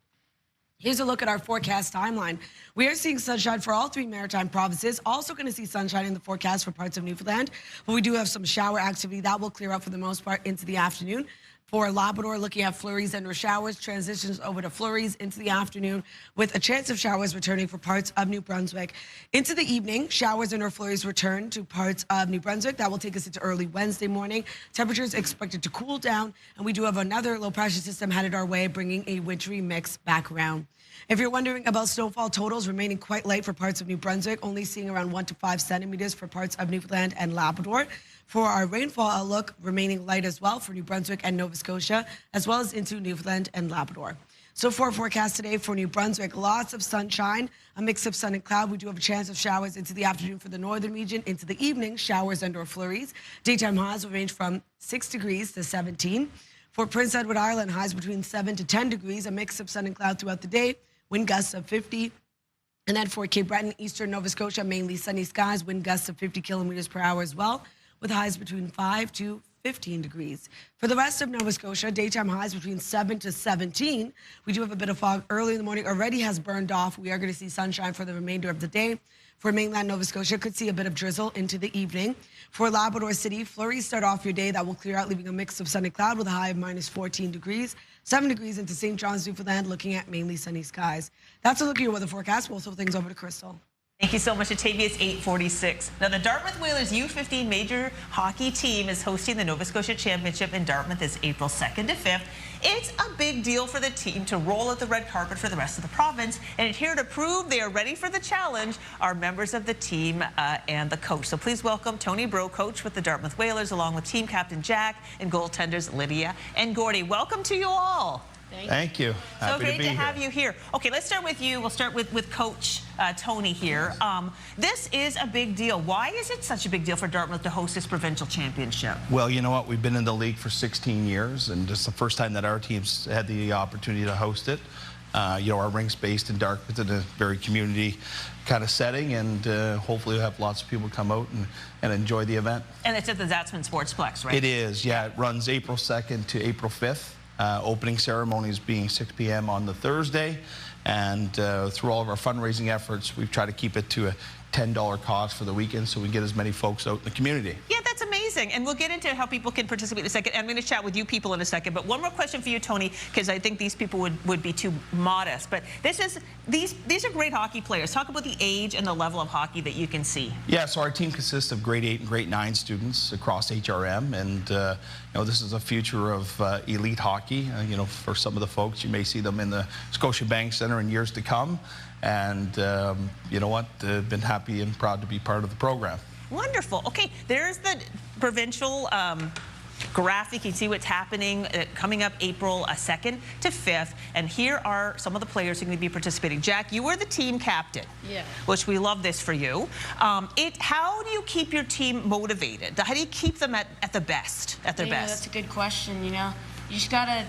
Here's a look at our forecast timeline. We are seeing sunshine for all 3 maritime provinces. Also going to see sunshine in the forecast for parts of Newfoundland. But we do have some shower activity that will clear up for the most part into the afternoon. For Labrador, looking at flurries and showers, transitions over to flurries into the afternoon with a chance of showers returning for parts of New Brunswick. Into the evening, showers and or flurries return to parts of New Brunswick. That will take us into early Wednesday morning. Temperatures expected to cool down, and we do have another low pressure system headed our way, bringing a wintry mix back around. If you're wondering about snowfall totals, remaining quite light for parts of New Brunswick, only seeing around 1 to 5 centimeters for parts of Newfoundland and Labrador. For our rainfall outlook, remaining light as well for New Brunswick and Nova Scotia, as well as into Newfoundland and Labrador. So for our forecast today for New Brunswick, lots of sunshine, a mix of sun and cloud. We do have a chance of showers into the afternoon for the northern region. Into the evening, showers and or flurries. Daytime highs will range from 6 degrees to 17. For Prince Edward Island, highs between 7 to 10 degrees, a mix of sun and cloud throughout the day. Wind gusts of 50. And then for Cape Breton, eastern Nova Scotia, mainly sunny skies, wind gusts of 50 kilometers per hour as well, with highs between 5 to 15 degrees. For the rest of Nova Scotia, daytime highs between 7 to 17. We do have a bit of fog early in the morning, already has burned off. We are going to see sunshine for the remainder of the day. For mainland Nova Scotia, could see a bit of drizzle into the evening. For Labrador City, flurries start off your day. That will clear out, leaving a mix of sun and cloud with a high of minus 14 degrees. 7 degrees into St. John's, Newfoundland, looking at mainly sunny skies. That's a look at your weather forecast. We'll throw things over to Crystal. Thank you so much, Atavia. It's 8:46. Now, the Dartmouth Whalers U15 major hockey team is hosting the Nova Scotia Championship in Dartmouth this April 2nd to 5th. It's a big deal for the team to roll out the red carpet for the rest of the province, and here to prove they are ready for the challenge are members of the team and the coach. So please welcome Tony Bro, coach with the Dartmouth Whalers, along with team captain Jack and goaltenders Lydia and Gordy. Welcome to you all. Thank you. So Happy great to be to here. have you here. Okay, let's start with you. We'll start with Coach Tony here. This is a big deal. Why is it such a big deal for Dartmouth to host this provincial championship? Well, you know what? We've been in the league for 16 years, and this is the first time that our team's had the opportunity to host it. You know, our rink's based in Dartmouth in a very community kind of setting, and hopefully we'll have lots of people come out and enjoy the event. And it's at the Zatzman Sportsplex, right? It is, yeah. It runs April 2nd to April 5th. Opening ceremonies being 6 p.m. on the Thursday, and through all of our fundraising efforts, we've tried to keep it to a $10 cost for the weekend so we can get as many folks out in the community. Yeah, that's amazing. And we'll get into how people can participate in a second. I'm going to chat with you people in a second. But one more question for you, Tony, because I think these people would be too modest. But these are great hockey players. Talk about the age and the level of hockey that you can see. Yeah, so our team consists of grade 8 and grade 9 students across HRM. And, you know, this is a future of elite hockey. You know, for some of the folks, you may see them in the Scotiabank Centre in years to come. And you know what? Been happy and proud to be part of the program. Wonderful. Okay, there's the provincial graphic. You can see what's happening coming up April 2nd to 5th. And here are some of the players who are going to be participating. Jack, you were the team captain. Yeah. Which we love this for you. How do you keep your team motivated? How do you keep them at their best? That's a good question. You know, you just gotta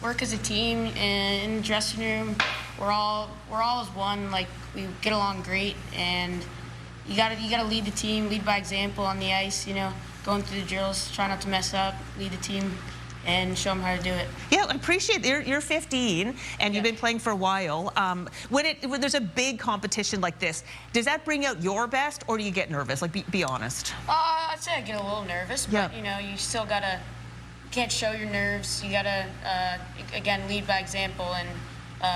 work as a team in the dressing room. We're all as one. Like, we get along great, and you gotta lead the team, lead by example on the ice. You know, going through the drills, try not to mess up, lead the team, and show them how to do it. Yeah, I appreciate you're 15 and you've been playing for a while. When there's a big competition like this, does that bring out your best, or do you get nervous? Like, be honest. I'd say I get a little nervous, but you know, you still can't show your nerves. You gotta again lead by example and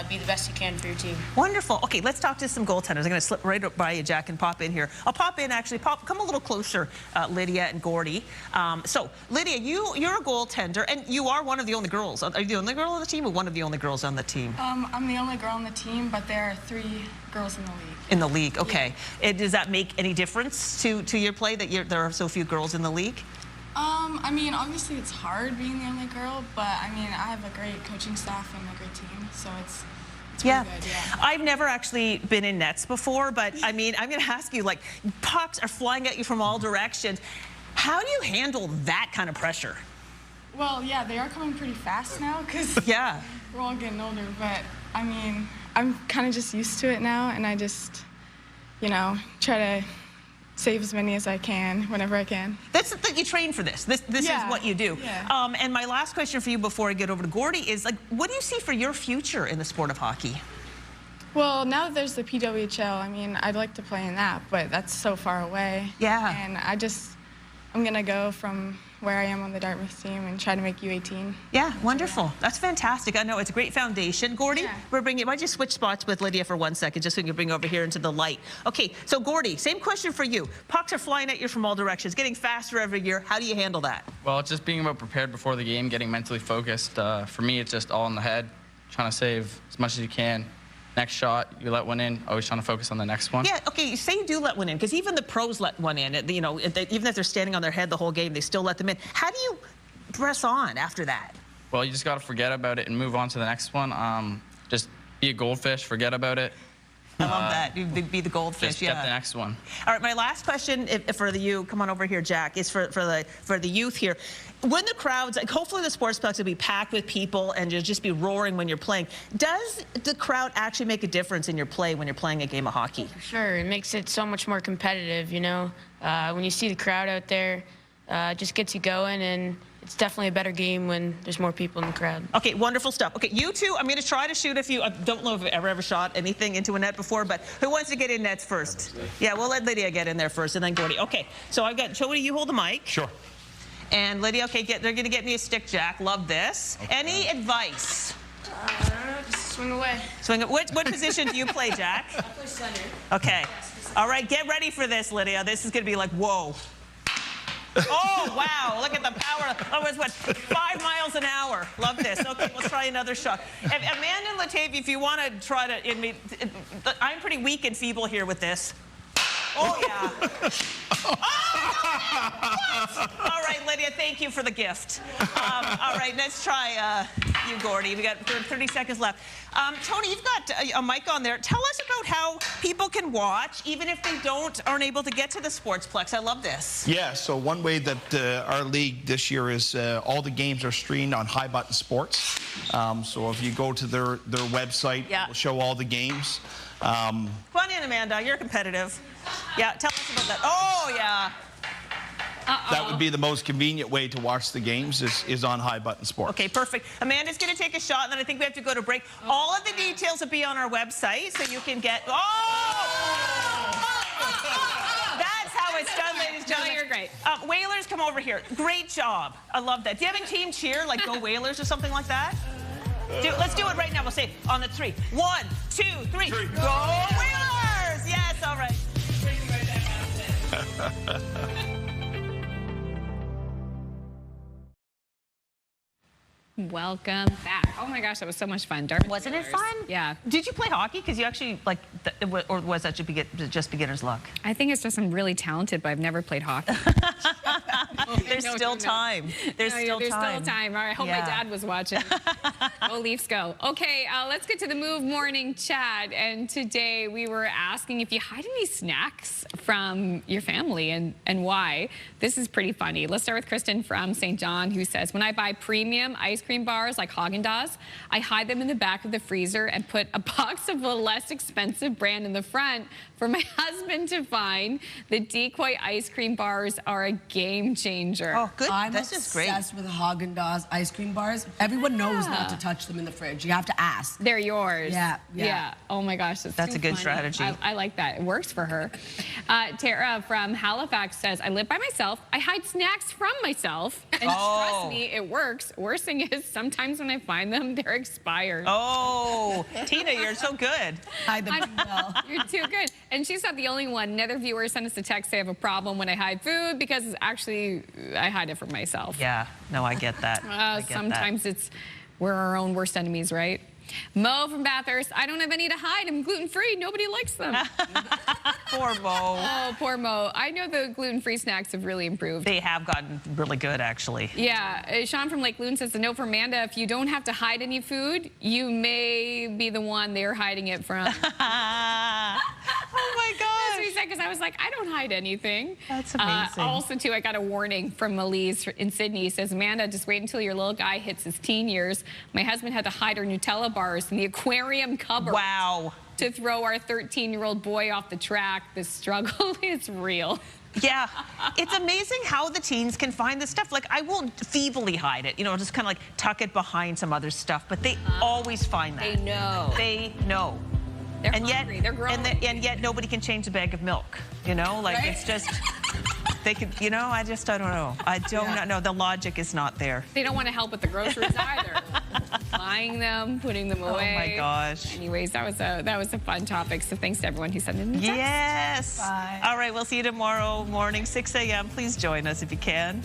be the best you can for your team. Wonderful. Okay, let's talk to some goaltenders. I'm going to slip right up by you, Jack, and pop in here. I'll pop in, actually. Come a little closer, Lydia and Gordy. So, Lydia, you're a goaltender, and you are one of the only girls. Are you the only girl on the team, or one of the only girls on the team? I'm the only girl on the team, but there are 3 girls in the league. In the league, okay. Yeah. Does that make any difference to your play, that there are so few girls in the league? I mean, obviously it's hard being the only girl, but I mean, I have a great coaching staff and a great team, so it's really good, yeah. I've never actually been in nets before, but I mean, I'm going to ask you, like, pucks are flying at you from all directions. How do you handle that kind of pressure? Well, yeah, they are coming pretty fast now because we're all getting older, but I mean, I'm kind of just used to it now, and I just, you know, try to save as many as I can whenever I can. You train for this. This is what you do. Yeah. And my last question for you before I get over to Gordy is, like, what do you see for your future in the sport of hockey? Well, now that there's the PWHL, I mean, I'd like to play in that, but that's so far away. Yeah. And I just I'm going to go from where I am on the Dartmouth team and try to make U18. Yeah, wonderful. That's fantastic. I know it's a great foundation. Gordy, we're bringing. Why don't you switch spots with Lydia for 1 second, just so we can bring over here into the light. Okay, so Gordy, same question for you. Pucks are flying at you from all directions, getting faster every year. How do you handle that? Well, it's just being about prepared before the game, getting mentally focused. For me, it's just all in the head, trying to save as much as you can. Next shot, you let one in, always trying to focus on the next one. Yeah, okay, say you do let one in, because even the pros let one in. You know, even if they're standing on their head the whole game, they still let them in. How do you press on after that? Well, you just got to forget about it and move on to the next one. Just be a goldfish, forget about it. I love that. You'd be the goldfish, just get the next one. All right, my last question for come on over here, Jack, is for the youth here. When the crowds, like, hopefully the sportsplex will be packed with people and you'll just be roaring when you're playing. Does the crowd actually make a difference in your play when you're playing a game of hockey? For sure, it makes it so much more competitive, you know. When you see the crowd out there, it just gets you going, and it's definitely a better game when there's more people in the crowd. Okay, wonderful stuff. Okay, you two, I'm going to try to shoot a few. I don't know if I've ever shot anything into a net before, but who wants to get in nets first? Yeah, we'll let Lydia get in there first, and then Gordy. Okay, so I've got, Jody, you hold the mic. Sure. And Lydia, okay, they're going to get me a stick, Jack. Love this. Okay. Any advice? I don't know, just swing away. Swing. What position do you play, Jack? I play center. Okay. All right, get ready for this, Lydia. This is going to be like, whoa. Oh, wow, look at the power. Oh, it's what, 5 miles an hour. Love this. Okay, let's try another shot. Amanda and Latavia, if you want to try to, I'm pretty weak and feeble here with this. Oh, yeah. Oh, all right, Lydia, thank you for the gift. All right, let's try you, Gordy. We got 30 seconds left. Tony, you've got a mic on there. Tell us about how people can watch, even if they aren't able to get to the Sportsplex. I love this. Yeah, so one way that our league this year is all the games are streamed on High Button Sports. So if you go to their website, it will show all the games. Come on in, Amanda. You're competitive. Yeah, tell us about that. Oh, yeah. That would be the most convenient way to watch the games is on High Button Sports. Okay, perfect. Amanda's going to take a shot, and then I think we have to go to break. All of the details will be on our website, so you can get... That's how it's done, ladies and gentlemen. No, you're great. Whalers, come over here. Great job. I love that. Do you have a team cheer, like Go Whalers or something like that? Let's do it right now. We'll say on the 3. 1, 2, 3. Go Whalers! Yes, all right. Welcome back. Oh my gosh, that was so much fun. Wasn't it fun? Yeah. Did you play hockey? Because you actually, like, or was that just beginner's luck? I think it's just I'm really talented, but I've never played hockey. There's still time. There's still time. All right, I hope my dad was watching. Go Leafs, go. Okay, let's get to the Move Morning Chat. And today we were asking if you hide any snacks from your family and why. This is pretty funny. Let's start with Kristen from St. John, who says, when I buy premium ice cream bars like Haagen-Dazs, I hide them in the back of the freezer and put a box of a less expensive brand in the front for my husband to find. The decoy ice cream bars are a game changer. Oh, good. I'm this is great. obsessed with Haagen-Dazs ice cream bars. Everyone knows not to touch them in the fridge. You have to ask. They're yours. Yeah. Oh my gosh, that's a good strategy. I like that. It works for her. Tara from Halifax says, I live by myself. I hide snacks from myself. And trust me, it works. Worst thing is sometimes when I find them, they're expired. Oh, Tina, you're so good. Hide them well. You're too good. And she's not the only one. Another viewer sent us a text, they have a problem when I hide food because actually I hide it from myself. Yeah, no, I get that. Sometimes we're our own worst enemies, right? Mo from Bathurst, I don't have any to hide. I'm gluten-free. Nobody likes them. Poor Mo. Oh, poor Mo. I know the gluten-free snacks have really improved. They have gotten really good, actually. Yeah. Sean from Lake Loon says, a note for Amanda, if you don't have to hide any food, you may be the one they're hiding it from. Oh, my gosh. That's what he said, because I was like, I don't hide anything. That's amazing. Also, too, I got a warning from Elise in Sydney. He says, Amanda, just wait until your little guy hits his teen years. My husband had to hide our Nutella bars in the aquarium cupboard. Wow. To throw our 13-year-old boy off the track. The struggle is real. Yeah, it's amazing how the teens can find this stuff. Like, I will feebly hide it, you know, just kind of like tuck it behind some other stuff, but they always find that. They know. They know. They're and hungry. yet, They're growing. and yet nobody can change a bag of milk. You know, like Right? it's just they could. You know, I don't know. I don't know. The logic is not there. They don't want to help with the groceries either. Buying them, putting them away. Oh my gosh. Anyways, that was a fun topic. So thanks to everyone who sent in the text. Yes. Bye. All right, we'll see you tomorrow morning, 6 a.m. Please join us if you can.